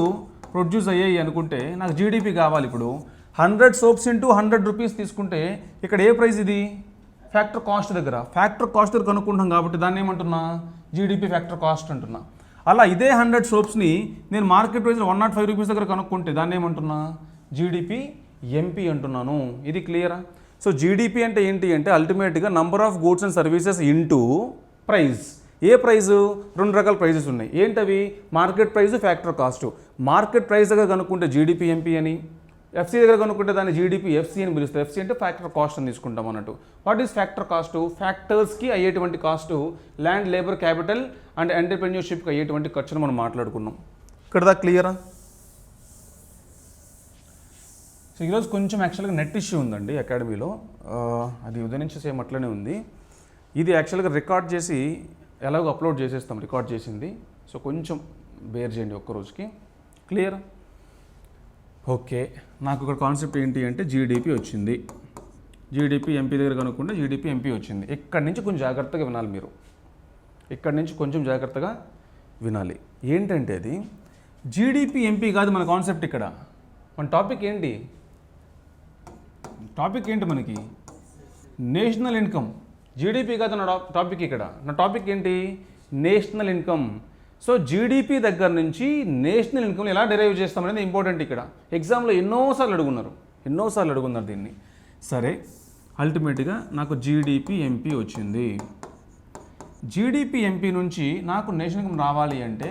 ప్రొడ్యూస్ అయ్యాయి అనుకుంటే నాకు జీడిపి కావాలి. ఇప్పుడు 100 సోప్స్ ఇంటూ 100 రూపీస్ తీసుకుంటే ఇక్కడ ఏ ప్రైస్ ఇది? ఫ్యాక్టర్ కాస్ట్ దగ్గర కనుక్కుంటాం కాబట్టి దాన్ని ఏమంటున్నా? జీడిపి ఫ్యాక్టర్ కాస్ట్ అంటున్నా. అలా ఇదే 100 సోప్స్ని నేను మార్కెట్ ప్రైస్లో 105 రూపీస్ దగ్గర కనుక్కుంటే దాన్ని ఏమంటున్నా? జీడిపి ఎంపీ అంటున్నాను. ఇది క్లియరా? సో జీడిపి అంటే ఏంటి అంటే అల్టిమేట్గా number of goods and services into price. ఏ ప్రైజు? 2 రకాల ప్రైజెస్ ఉన్నాయి. ఏంటవి? Market price, factor cost. Market price దగ్గర కనుక్కుంటే జీడిపి ఎంపీ అని, ఎఫ్సీ దగ్గర కనుక్కుంటే దాన్ని జీడిపి ఎఫ్సీ అని పిలుస్తారు. ఎఫ్సీ అంటే ఫ్యాక్టర్ కాస్ట్ అని తీసుకుంటాం అన్నట్టు. What is factor cost? ఫ్యాక్టర్స్కి అయ్యేటువంటి cost, land, labour, capital and ఎంటర్ప్రెన్యూర్షిప్కి అయ్యేటువంటి ఖర్చును మనం మాట్లాడుకున్నాం. ఇక్కడ దాకా క్లియరా? సో ఈరోజు కొంచెం యాక్చువల్గా నెట్ ఇష్యూ ఉందండి అకాడమీలో. అది ఉదయం నుంచి సేమ్ అట్లనే ఉంది. ఇది యాక్చువల్గా రికార్డ్ చేసి ఎలాగో అప్లోడ్ చేసేస్తాం రికార్డ్ చేసింది. సో కొంచెం బేర్ చేయండి ఒక్క రోజుకి. క్లియర్? ఓకే. నాకు ఇక్కడ కాన్సెప్ట్ ఏంటి అంటే జీడిపి వచ్చింది, జీడిపి ఎంపీ దగ్గర కనుక్కుంటే జీడిపి ఎంపీ వచ్చింది. ఇక్కడి నుంచి కొంచెం జాగ్రత్తగా వినాలి మీరు. ఏంటంటే అది జీడిపి ఎంపీ కాదు మన కాన్సెప్ట్. ఇక్కడ మన టాపిక్ ఏంటి? మనకి నేషనల్ ఇన్కమ్. జీడిపి కాదు నా టాపిక్. ఇక్కడ నా టాపిక్ ఏంటి? National income. సో జీడిపి దగ్గర నుంచి నేషనల్ ఇన్కమ్ ఎలా డెరైవ్ చేస్తామనేది ఇంపార్టెంట్. ఇక్కడ ఎగ్జామ్లో ఎన్నోసార్లు అడుగున్నారు దీన్ని. సరే, అల్టిమేట్గా నాకు జీడిపి ఎంపీ వచ్చింది. జీడిపి ఎంపీ నుంచి నాకు నేషనల్ ఇన్కమ్ రావాలి అంటే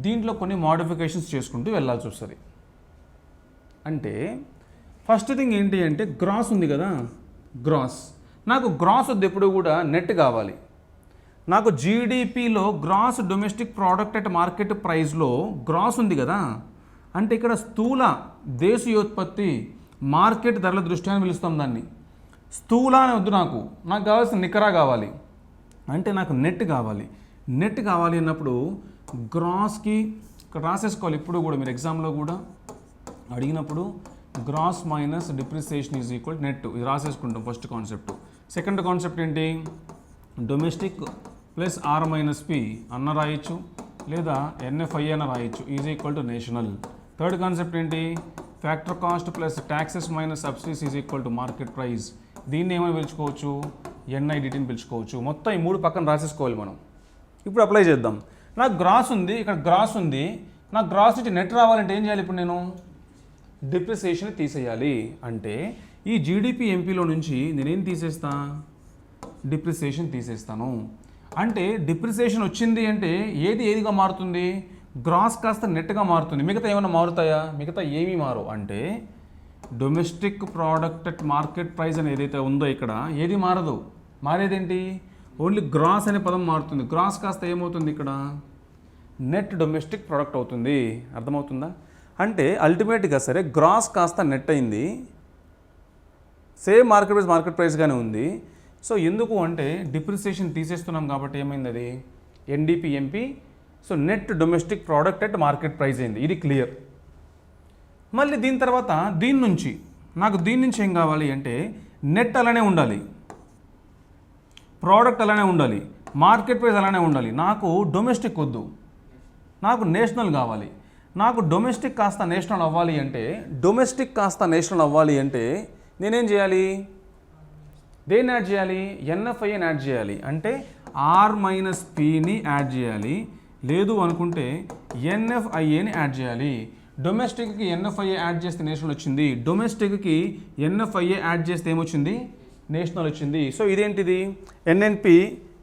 దీంట్లో కొన్ని మోడిఫికేషన్స్ చేసుకుంటూ వెళ్ళాల్సి వస్తుంది. అంటే ఫస్ట్ థింగ్ ఏంటి అంటే గ్రాస్ ఉంది కదా, నాకు గ్రాస్ వద్దు, ఎప్పుడు కూడా నెట్ కావాలి. నాకు జీడిపిలో gross domestic product at market ప్రైస్లో గ్రాస్ ఉంది కదా, అంటే ఇక్కడ స్థూల దేశీయోత్పత్తి మార్కెట్ ధరల దృష్ట్యా అని పిలుస్తాం దాన్ని. స్థూల అని వద్దు, నాకు కావాల్సిన నికరా కావాలి. అంటే నాకు నెట్ కావాలి అన్నప్పుడు గ్రాస్కి ఇక్కడ రాసేసుకోవాలి. ఇప్పుడు కూడా మీరు ఎగ్జామ్లో కూడా అడిగినప్పుడు gross minus depreciation is equal net, ఇది రాసేసుకుంటాం ఫస్ట్ కాన్సెప్ట్. సెకండ్ కాన్సెప్ట్ ఏంటి? Domestic plus or minus P అన్న రాయొచ్చు, లేదా ఎన్ఎఫ్ఐ అన్న రాయొచ్చు, is equal to national. Third concept ఏంటి? Factor cost plus taxes minus subsidies is equal to market price. దీన్ని ఏమని పిలుచుకోవచ్చు? ఎన్ఐడిటీని పిలుచుకోవచ్చు. మొత్తం ఈ 3 పక్కన రాసేసుకోవాలి మనం. ఇప్పుడు అప్లై చేద్దాం. నాకు గ్రాస్ ఉంది, ఇక్కడ గ్రాస్ ఉంది. నాకు గ్రాస్ నుంచి నెట్ రావాలంటే ఏం చేయాలి? ఇప్పుడు నేను డిప్రిసియేషన్ తీసేయాలి. అంటే ఈ జీడిపి ఎంపీలో నుంచి నేనేం తీసేస్తా? డిప్రిసియేషన్ తీసేస్తాను. అంటే డిప్రిసియేషన్ వచ్చింది అంటే ఏదిగా మారుతుంది? గ్రాస్ కాస్త నెట్గా మారుతుంది. మిగతా ఏమైనా మారుతాయా? మిగతా ఏమీ మారు. అంటే domestic product at market price అని ఏదైతే ఉందో ఇక్కడ ఏది మారదు. మారేదేంటి? ఓన్లీ గ్రాస్ అనే పదం మారుతుంది. గ్రాస్ కాస్త ఏమవుతుంది? ఇక్కడ నెట్ డొమెస్టిక్ ప్రోడక్ట్ అవుతుంది. అర్థమవుతుందా? అంటే అల్టిమేట్గా సరే గ్రాస్ కాస్త నెట్ అయింది, సేమ్ మార్కెట్ ప్రైస్గానే ఉంది. సో ఎందుకు అంటే డిప్రిసియేషన్ తీసేస్తున్నాం కాబట్టి ఏమైంది? అది NDPMP. So net domestic product at market price అయింది. ఇది క్లియర్. మళ్ళీ దీని తర్వాత దీని నుంచి ఏం కావాలి అంటే నెట్ అలానే ఉండాలి, ప్రోడక్ట్ అలానే ఉండాలి, మార్కెట్ ప్రైస్ అలానే ఉండాలి. నాకు డొమెస్టిక్ వద్దు, నాకు నేషనల్ కావాలి. నాకు డొమెస్టిక్ కాస్త నేషనల్ అవ్వాలి అంటే నేనేం చేయాలి? దేన్ని యాడ్ చేయాలి? ఎన్ఎఫ్ఐని యాడ్ చేయాలి. అంటే R-Pని యాడ్ చేయాలి. లేదు అనుకుంటే ఎన్ఎఫ్ఐఏని యాడ్ చేయాలి. డొమెస్టిక్కి ఎన్ఎఫ్ఐఏ యాడ్ చేస్తే నేషనల్ వచ్చింది, డొమెస్టిక్కి ఎన్ఎఫ్ఐఏ యాడ్ చేస్తే ఏమొచ్చింది? నేషనల్ వచ్చింది. సో ఇదేంటిది? ఎన్ఎన్పి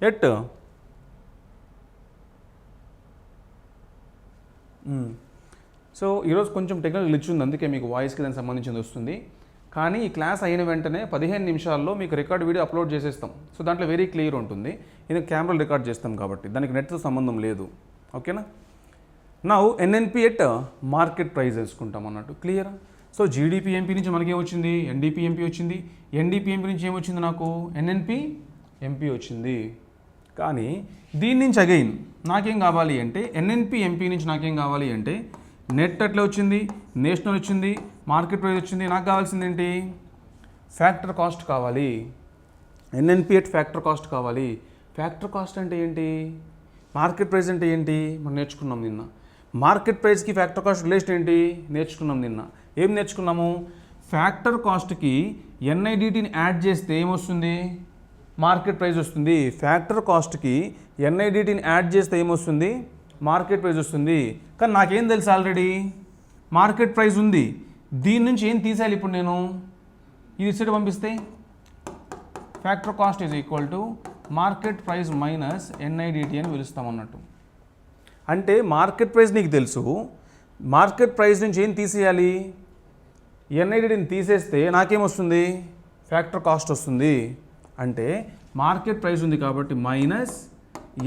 ఎట్ సో ఈరోజు కొంచెం టెక్నికల్ గ్లిచ్ ఉంది, అందుకే మీకు వాయిస్కి దానికి సంబంధించింది వస్తుంది. కానీ ఈ క్లాస్ అయిన వెంటనే 15 నిమిషాల్లో మీకు రికార్డ్ వీడియో అప్లోడ్ చేసేస్తాం. సో దాంట్లో వెరీ క్లియర్ ఉంటుంది. ఇది కెమెరాలో రికార్డ్ చేస్తాం కాబట్టి దానికి నెట్తో సంబంధం లేదు. ఓకేనా? Now NNP at market price వేసుకుంటాం అన్నట్టు. క్లియరా? సో జీడిపిఎంపీ నుంచి మనకి ఏమొచ్చింది? ఎన్డిపిఎంపీ వచ్చింది. ఎన్డిపిఎంపీ నుంచి ఏమొచ్చింది? నాకు ఎన్ఎన్పిఎంపీ వచ్చింది. కానీ దీని నుంచి అగైన్ నాకేం కావాలి అంటే ఎన్ఎన్పిఎంపీ నుంచి నాకేం కావాలి అంటే నెట్ అట్లా వచ్చింది, నేషనల్ వచ్చింది, మార్కెట్ ప్రైస్ వచ్చింది. నాకు కావాల్సింది ఏంటి? ఫ్యాక్టర్ కాస్ట్ కావాలి. ఎన్ఎన్పి ఎట్ ఫ్యాక్టర్ కాస్ట్ కావాలి. ఫ్యాక్టర్ కాస్ట్ అంటే ఏంటి? మార్కెట్ ప్రైస్ అంటే ఏంటి? మనం నేర్చుకున్నాం నిన్న. మార్కెట్ ప్రైస్కి ఫ్యాక్టర్ కాస్ట్ రిలేషన్ ఏంటి? నేర్చుకున్నాం నిన్న. ఏం నేర్చుకున్నాము? ఫ్యాక్టర్ కాస్ట్కి ఎన్ఐడిటీని యాడ్ చేస్తే ఏమొస్తుంది? మార్కెట్ ప్రైస్ వస్తుంది. ఫ్యాక్టర్ కాస్ట్కి ఎన్ఐడిటీని యాడ్ చేస్తే ఏమొస్తుంది? మార్కెట్ ప్రైస్ వస్తుంది. కానీ నాకేం తెలుసు? ఆల్రెడీ మార్కెట్ ప్రైస్ ఉంది. దీని నుంచి ఏం తీసేయాలి ఇప్పుడు నేను? ఇది ఇటు పంపిస్తే factor cost is equal to market price minus NIDT అని పిలుస్తాం అన్నట్టు. అంటే మార్కెట్ ప్రైస్ నీకు తెలుసు, మార్కెట్ ప్రైస్ నుంచి ఏం తీసేయాలి? ఎన్ఐడిటీని తీసేస్తే నాకేమొస్తుంది? ఫ్యాక్టర్ కాస్ట్ వస్తుంది. అంటే మార్కెట్ ప్రైస్ ఉంది కాబట్టి మైనస్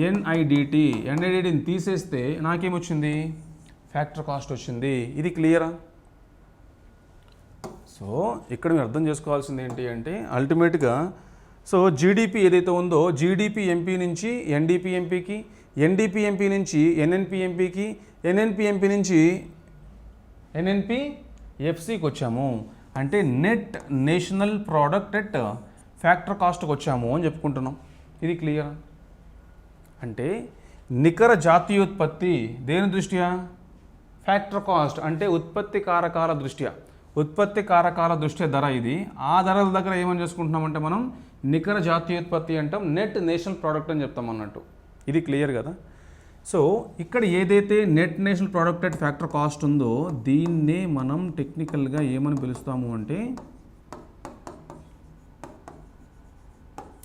ఎన్ఐడిటీని తీసేస్తే నాకేమొచ్చింది? ఫ్యాక్టర్ కాస్ట్ వచ్చింది. ఇది క్లియరా? సో ఇక్కడ మీరు అర్థం చేసుకోవాల్సింది ఏంటి అంటే అల్టిమేట్గా సో జీడిపి ఏదైతే ఉందో జీడిపిఎంపీ నుంచి ఎన్డిపిఎంపీకి, ఎన్డిపిఎంపీ నుంచి ఎన్ఎన్పిఎంపీకి, ఎన్ఎన్పిఎంపీ నుంచి ఎన్ఎన్పిఎఫ్సికి వచ్చాము. అంటే net national product at factor కాస్ట్కి వచ్చాము అని చెప్పుకుంటున్నాం. ఇది క్లియర్? అంటే నికర జాతీయోత్పత్తి దేని దృష్ట్యా? ఫ్యాక్టర్ కాస్ట్ అంటే ఉత్పత్తి కారకాల దృష్ట్యా ధర ఇది. ఆ ధరల దగ్గర ఏమని చేసుకుంటున్నామంటే మనం నికర జాతీయోత్పత్తి అంటాం, నెట్ నేషనల్ ప్రోడక్ట్ అని చెప్తాం అన్నట్టు. ఇది క్లియర్ కదా? సో ఇక్కడ ఏదైతే net national product at factor cost ఉందో దీన్నే మనం టెక్నికల్గా ఏమని పిలుస్తాము అంటే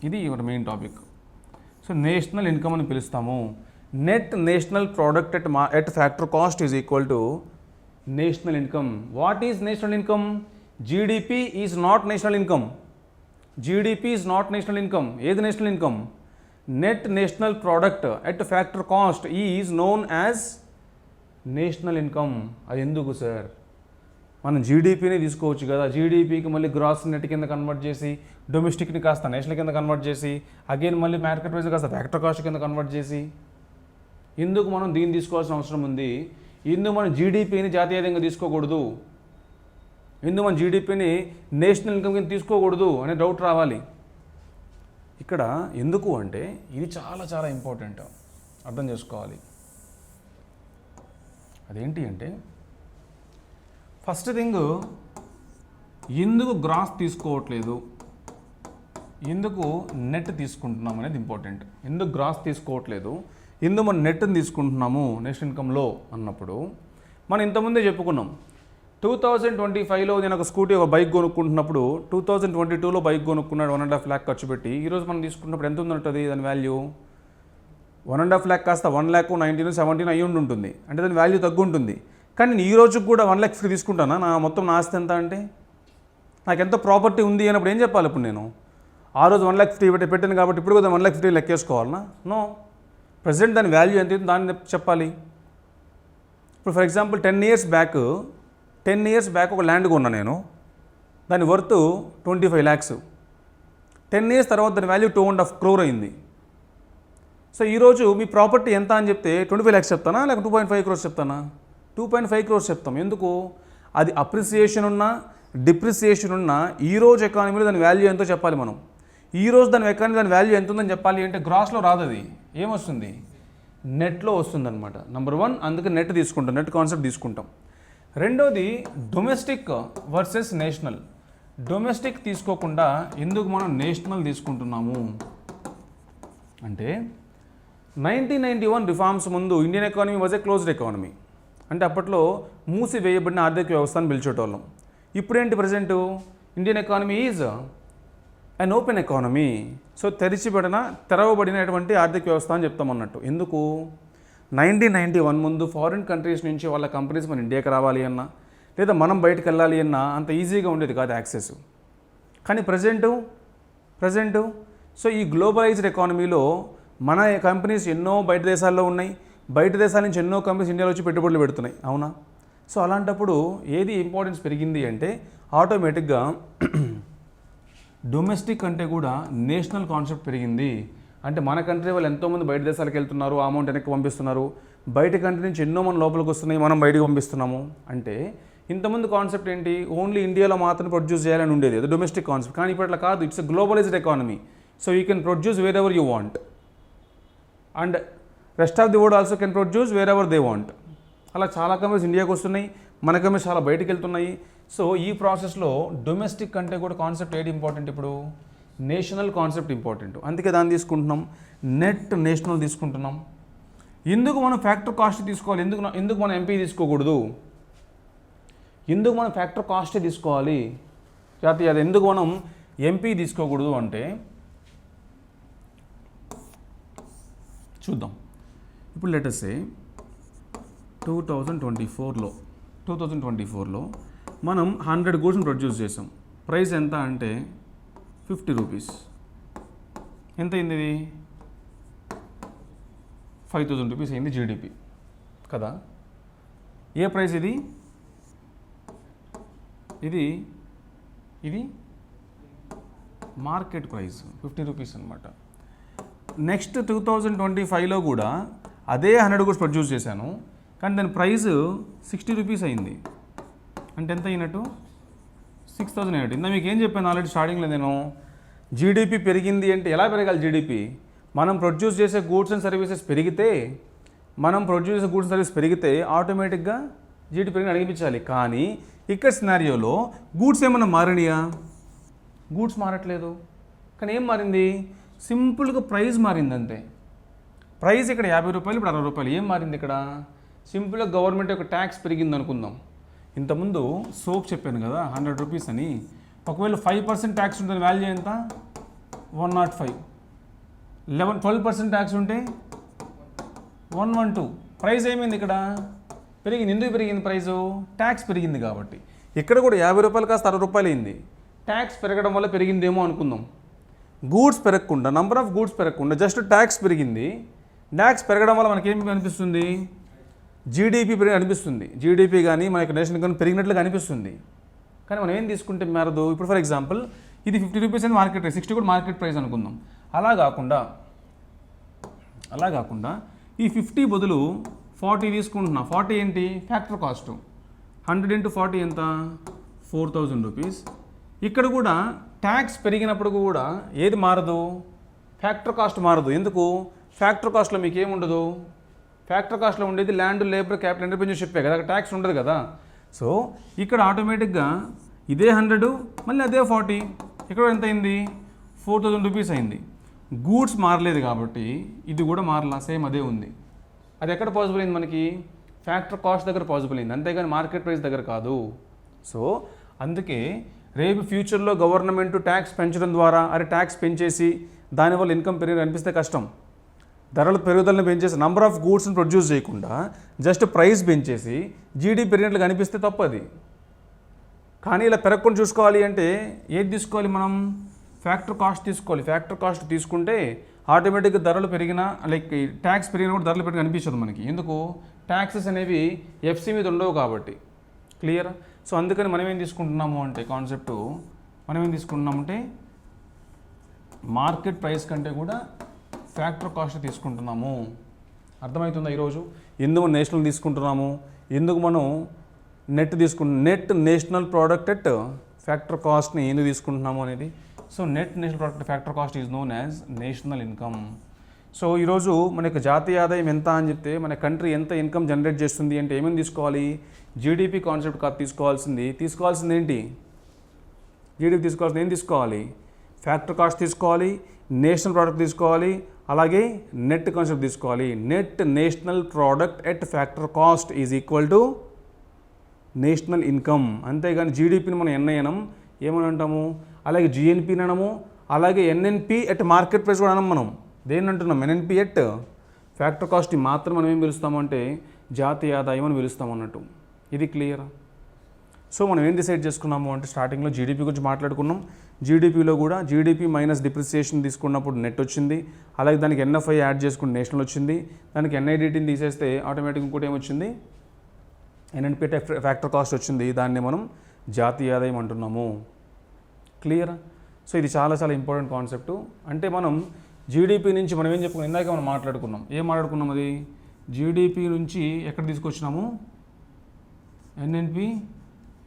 ఇది ఒక main topic. So national income అని పిలుస్తాము. Net national product at factor cost is equal to national income. What is national income? GDP is not national income. GDP is not national income. ఏది national income? Net national product at factor cost is known as national income. అది ఎందుకు sir? మనం జీడిపిని తీసుకోవచ్చు కదా, జీడిపికి మళ్ళీ gross net కింద convert చేసి డొమెస్టిక్ని కాస్త నేషనల్ కింద కన్వర్ట్ చేసి అగైన్ మళ్ళీ మార్కెట్ ప్రైస్ కాస్త ఫ్యాక్టర్ కాస్ట్ కింద కన్వర్ట్ చేసి ఎందుకు మనం దీన్ని తీసుకోవాల్సిన అవసరం ఉంది? ఎందుకు మనం జీడిపిని జాతీయంగా తీసుకోకూడదు? ఎందుకు మన జీడిపిని నేషనల్ ఇన్కమ్ కింద తీసుకోకూడదు అనే డౌట్ రావాలి ఇక్కడ. ఎందుకు అంటే ఇది చాలా చాలా ఇంపార్టెంట్, అర్థం చేసుకోవాలి. అదేంటి అంటే ఫస్ట్ థింగ్ ఎందుకు గ్రాస్ తీసుకోవట్లేదు? ఎందుకు నెట్ తీసుకుంటున్నాం అనేది ఇంపార్టెంట్. ఎందుకు గ్రాస్ తీసుకోవట్లేదు, ఎందుకు మనం నెట్ని తీసుకుంటున్నాము నెక్స్ట్ ఇన్కమ్లో అన్నప్పుడు మనం ఇంతకుముందే చెప్పుకున్నాం. 2025లో నేను ఒక స్కూటీ ఒక బైక్ కొనుక్కుంటున్నప్పుడు 2022లో బైక్ కొనుక్కున్నాడు 1.5 lakh ఖర్చు పెట్టి. ఈరోజు మనం తీసుకున్నప్పుడు ఎంత ఉంటుంటుంది దాని వాల్యూ? 1.5 lakh కాస్త 1,19,000 17 అయ్యి ఉంటుంది. అంటే దాని వాల్యూ తగ్గుంటుంది. కానీ నేను ఈ రోజుకి కూడా 1,50,000 తీసుకుంటానా? నా మొత్తం నా ఆస్తి ఎంత అంటే నాకు ఎంత ప్రాపర్టీ ఉంది అన్నప్పుడు ఏం చెప్పాలి ఇప్పుడు నేను? ఆ రోజు 1,50,000 పెట్టాను కాబట్టి ఇప్పుడు కూడా 1,50,000 లెక్కేసుకోవాలనా? నో, ప్రజెంట్ దాని వాల్యూ ఎంత దాన్ని చెప్పాలి. ఇప్పుడు ఫర్ ఎగ్జాంపుల్ 10 years బ్యాక్ ఒక ల్యాండ్ కొన్నా నేను, దాని వర్త్ 25 lakhs. 10 years తర్వాత దాని వాల్యూ 2.5 crore అయింది. సో ఈరోజు మీ ప్రాపర్టీ ఎంత అని చెప్తే 25 lakhs చెప్తానా లేక 2.5 crores చెప్తానా? 2.5 crores చెప్తాం. ఎందుకు? అది అప్రిసియేషన్ ఉన్నా డిప్రిసియేషన్ ఉన్నా ఈరోజు ఎకానమీలో దాని వాల్యూ ఎంతో చెప్పాలి మనం. ఈరోజు దాని ఎకానమీ దాని వాల్యూ ఎంత ఉందని చెప్పాలి అంటే గ్రాస్లో రాదు, అది ఏమొస్తుంది? నెట్లో వస్తుందన్నమాట. నెంబర్ 1 అందుకే నెట్ తీసుకుంటాం, నెట్ కాన్సెప్ట్ తీసుకుంటాం. రెండోది డొమెస్టిక్ వర్సెస్ నేషనల్. డొమెస్టిక్ తీసుకోకుండా ఎందుకు మనం నేషనల్ తీసుకుంటున్నాము అంటే 1991 రిఫార్మ్స్ ముందు Indian economy was a closed economy. అంటే అప్పట్లో మూసివేయబడిన ఆర్థిక వ్యవస్థ అని పిలిచేటోళ్ళం. ఇప్పుడేంటి present? Indian economy is an open economy. So తెరవబడినటువంటి ఆర్థిక వ్యవస్థ అని చెప్తాం అన్నట్టు. ఎందుకు? 1991 ముందు ఫారిన్ కంట్రీస్ నుంచి వాళ్ళ కంపెనీస్ మన ఇండియాకి రావాలి అన్నా లేదా మనం బయటకు వెళ్ళాలి అన్నా అంత ఈజీగా ఉండేది కాదు యాక్సెస్. కానీ ప్రజెంటు సో ఈ గ్లోబలైజ్డ్ ఎకానమీలో మన కంపెనీస్ ఎన్నో బయట దేశాల్లో ఉన్నాయి, బయట దేశాల నుంచి ఎన్నో కంపెనీస్ ఇండియాలో వచ్చి పెట్టుబడులు పెడుతున్నాయి, అవునా? సో అలాంటప్పుడు ఏది ఇంపార్టెన్స్ పెరిగింది అంటే ఆటోమేటిక్గా డొమెస్టిక్ అంటే కూడా నేషనల్ కాన్సెప్ట్ పెరిగింది. అంటే మన కంట్రీ వాళ్ళు ఎంతోమంది బయట దేశాలకు వెళ్తున్నారు, ఆ అమౌంట్ వెనక్కి పంపిస్తున్నారు, బయట కంట్రీ నుంచి ఎన్నో మన లోపలికి వస్తున్నాయి, మనం బయటకు పంపిస్తున్నాము. అంటే ఇంతమంది కాన్సెప్ట్ ఏంటి? ఓన్లీ ఇండియాలో మాత్రం ప్రొడ్యూస్ చేయాలని ఉండేది, అది డొమెస్టిక్ కాన్సెప్ట్. కానీ ఇప్పుడు అట్లా కాదు, it's a globalised economy. So you can produce wear ever you want and rest of the world also can produce wear ever they want. అలా చాలా కంపెనీస్ ఇండియాకి వస్తున్నాయి, మన కంపెనీస్ చాలా బయటకు వెళ్తున్నాయి. సో ఈ ప్రాసెస్లో డొమెస్టిక్ అంటే కూడా కాన్సెప్ట్ ఏది ఇంపార్టెంట్? ఇప్పుడు నేషనల్ కాన్సెప్ట్ ఇంపార్టెంట్. అందుకే దాన్ని తీసుకుంటున్నాం, నెట్ నేషనల్ తీసుకుంటున్నాం. ఎందుకు మనం ఫ్యాక్టర్ కాస్ట్ తీసుకోవాలి? ఎందుకు మనం ఎంపీ తీసుకోకూడదు? ఎందుకు మనం ఫ్యాక్టర్ కాస్టే తీసుకోవాలి? అది ఎందుకు మనం ఎంపీ తీసుకోకూడదు అంటే చూద్దాం. ఇప్పుడు లెట్ us say 2024లో మనం 100 goodsని ప్రొడ్యూస్ చేసాం. ప్రైస్ ఎంత అంటే 50 rupees. ఎంత అయింది? ఇది 5,000 rupees అయింది జీడిపి కదా. ఏ ప్రైస్ ఇది? ఇది మార్కెట్ ప్రైస్ 50 rupees అనమాట. నెక్స్ట్ 2025లో కూడా అదే 100 goods ప్రొడ్యూస్ చేశాను, కానీ దాని ప్రైస్ 60 rupees అయింది. అంటే ఎంత అయినట్టు? 6,000 అయినట్టు. ఇందా మీకు ఏం చెప్పాను ఆల్రెడీ స్టార్టింగ్లో నేను, జీడిపి పెరిగింది అంటే ఎలా పెరగాలి జీడిపి? మనం ప్రొడ్యూస్ చేసే గూడ్స్ అండ్ సర్వీసెస్ పెరిగితే ఆటోమేటిక్గా జీడిపి పెరిగి అనిపించాలి. కానీ ఇక్కడ సినారియోలో గూడ్స్ ఏమన్నా మారినాయా? గూడ్స్ మారట్లేదు. కానీ ఏం మారింది? సింపుల్గా ప్రైస్ మారింది అంతే. ప్రైస్ ఇక్కడ 50 రూపాయలు, ఇప్పుడు 60 రూపాయలు. ఏం మారింది ఇక్కడ? సింపుల్గా గవర్నమెంట్ యొక్క ట్యాక్స్ పెరిగింది అనుకుందాం. ఇంతకుముందు సోప్ చెప్పాను కదా 100 rupees అని. ఒకవేళ 5% ట్యాక్స్ ఉంటుంది, వాల్యూ ఎంత? 105. 12% ట్యాక్స్ ఉంటే 112. ప్రైస్ ఏమైంది ఇక్కడ? పెరిగింది. ఎందుకు పెరిగింది ప్రైజు? ట్యాక్స్ పెరిగింది కాబట్టి. ఇక్కడ కూడా 50 రూపాయలు కాస్త 60 రూపాయలు అయింది. ట్యాక్స్ పెరగడం వల్ల పెరిగిందేమో అనుకుందాం. గూడ్స్ పెరగకుండా, నంబర్ ఆఫ్ గూడ్స్ పెరగకుండా జస్ట్ ట్యాక్స్ పెరిగింది. ట్యాక్స్ పెరగడం వల్ల మనకేమి అనిపిస్తుంది? జీడిపి పెరిగి అనిపిస్తుంది. జీడిపి కానీ మన యొక్క నేషన్ కానీ పెరిగినట్లుగా అనిపిస్తుంది. కానీ మనం ఏం తీసుకుంటే మారదు. ఇప్పుడు ఫర్ ఎగ్జాంపుల్ ఇది 50 rupees అని మార్కెట్ ప్రైస్, 60 కూడా మార్కెట్ ప్రైస్ అనుకుందాం. అలా కాకుండా ఈ 50 బదులు 40 తీసుకుంటున్నా. 40 ఏంటి? Factor cost. 100 into 40 ఎంత? 4,000 rupees. ఇక్కడ కూడా ట్యాక్స్ పెరిగినప్పుడు కూడా ఏది మారదు? ఫ్యాక్టర్ కాస్ట్ మారదు. ఎందుకు? ఫ్యాక్టర్ కాస్ట్లో మీకు ఏముండదు? ఫ్యాక్టర్ కాస్ట్లో ఉండేది ల్యాండ్, లేబర్, క్యాపిటల్, ఎంటర్ప్రెన్యూర్షిప్పే కదా, ట్యాక్స్ ఉండదు కదా. సో ఇక్కడ ఆటోమేటిక్గా ఇదే 100 మళ్ళీ అదే 40. ఇక్కడ ఎంత అయింది? 4,000 రూపీస్ అయింది. గూడ్స్ మారలేదు కాబట్టి ఇది కూడా మారలా, సేమ్ అదే ఉంది. అది ఎక్కడ పాసిబుల్ అయింది మనకి? ఫ్యాక్టర్ కాస్ట్ దగ్గర పాసిబుల్ అయింది, అంతేగాని మార్కెట్ ప్రైస్ దగ్గర కాదు. సో అందుకే రేపు ఫ్యూచర్లో గవర్నమెంట్ ట్యాక్స్ పెంచడం ద్వారా ట్యాక్స్ పెంచేసి దానివల్ల ఇన్కమ్ పెరిగి అనిపిస్తే కష్టం. ధరల పెరుగుదలను పెంచేసి నంబర్ ఆఫ్ గూడ్స్ని ప్రొడ్యూస్ చేయకుండా జస్ట్ ప్రైస్ పెంచేసి జీడీ పెరిగినట్లు కనిపిస్తే తప్పది. కానీ ఇలా పెరగకుండా చూసుకోవాలి అంటే ఏది తీసుకోవాలి మనం? ఫ్యాక్టర్ కాస్ట్ తీసుకోవాలి. ఫ్యాక్టర్ కాస్ట్ తీసుకుంటే ఆటోమేటిక్గా ధరలు పెరిగినా లైక్ ట్యాక్స్ పెరిగినా కూడా ధరలు పెరిగి అనిపించదు మనకి. ఎందుకు? ట్యాక్సెస్ అనేవి ఎఫ్సీ మీద ఉండవు కాబట్టి. క్లియర్? సో అందుకని మనం ఏం తీసుకుంటున్నాము అంటే కాన్సెప్టు మనం ఏం తీసుకుంటున్నామంటే మార్కెట్ ప్రైస్ కంటే కూడా ఫ్యాక్టర్ కాస్ట్ తీసుకుంటున్నాము. అర్థమవుతుందా ఈరోజు? ఎందుకు నేషనల్ తీసుకుంటున్నాము, ఎందుకు మనం net net national product at factor కాస్ట్ని ఎందుకు తీసుకుంటున్నాము అనేది. So net national product factor cost is known as national income. So ఈరోజు మన యొక్క జాతీయ ఆదాయం ఎంత అని చెప్తే మన కంట్రీ ఎంత ఇన్కమ్ జనరేట్ చేస్తుంది అంటే ఏమేమి తీసుకోవాలి? జీడిపి కాన్సెప్ట్ కాదు తీసుకోవాల్సింది ఏంటి? జీడిపి తీసుకోవాల్సింది ఏం తీసుకోవాలి? ఫ్యాక్టర్ కాస్ట్ తీసుకోవాలి, నేషనల్ ప్రోడక్ట్ తీసుకోవాలి, అలాగే నెట్ కాన్సెప్ట్ తీసుకోవాలి. Net national product at factor cost is equal to national income. అంతేగాని జీడిపిని మనం ఎన్ఐ అనం, ఏమని అంటాము? అలాగే జిఎన్పిని అనము, అలాగే ఎన్ఎన్పి ఎట్ మార్కెట్ ప్రైస్ కూడా అనం. మనం దేన్ని అంటున్నాం? ఎన్ఎన్పి ఎట్ ఫ్యాక్టర్ కాస్ట్ని మాత్రం మనం ఏం పిలుస్తామంటే జాతీయ ఆదాయం అని పిలుస్తాం అన్నట్టు. ఇది క్లియర్? సో మనం ఏం డిసైడ్ చేసుకున్నాము అంటే స్టార్టింగ్లో జీడిపి గురించి మాట్లాడుకున్నాం. జీడిపిలో కూడా జీడిపి మైనస్ డిప్రిసియేషన్ తీసుకున్నప్పుడు నెట్ వచ్చింది, అలాగే దానికి ఎన్ఎఫ్ఐ యాడ్ చేసుకుంటే నేషనల్ వచ్చింది, దానికి ఎన్ఐడిటీని తీసేస్తే ఆటోమేటిక్ ఇంకోటి ఏమొచ్చింది? ఎన్ఎన్పి ఫ్యాక్టర్ కాస్ట్ వచ్చింది. దాన్ని మనం జాతీయ ఆదాయం అంటున్నాము. క్లియర్? సో ఇది చాలా చాలా ఇంపార్టెంట్ కాన్సెప్ట్. అంటే మనం జీడిపి నుంచి మనం ఏం చెప్పుకున్నాం? ఇందాక మనం మాట్లాడుకున్నాం. ఏం మాట్లాడుకున్నాం? అది జీడిపి నుంచి ఎక్కడ తీసుకొచ్చినాము? NNP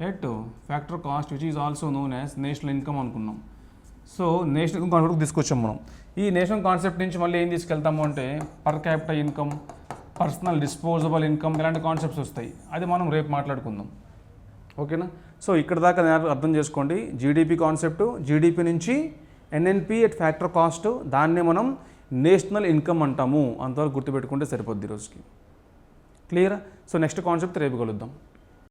at factor cost which is also known as national income అనుకున్నాం. సో నేషనల్ ఇన్కమ్ కాన్సెప్ట్ తీసుకొచ్చాం మనం. ఈ నేషనల్ కాన్సెప్ట్ నుంచి మళ్ళీ ఏం తీసుకెళ్తాము అంటే per capital income, personal disposable income, ఇలాంటి కాన్సెప్ట్స్ వస్తాయి. అది మనం రేపు మాట్లాడుకుందాం. ఓకేనా? సో ఇక్కడ దాకా అర్థం చేసుకోండి. జీడిపి కాన్సెప్ట్, జీడిపి నుంచి ఎన్ఎన్పి ఎట్ ఫ్యాక్టర్ కాస్ట్, దాన్నే మనం నేషనల్ ఇన్కమ్ అంటాము. అంతవరకు గుర్తుపెట్టుకుంటే సరిపోద్ది ఈరోజుకి. క్లియర్? సో నెక్స్ట్ కాన్సెప్ట్ రేపు కలుద్దాం.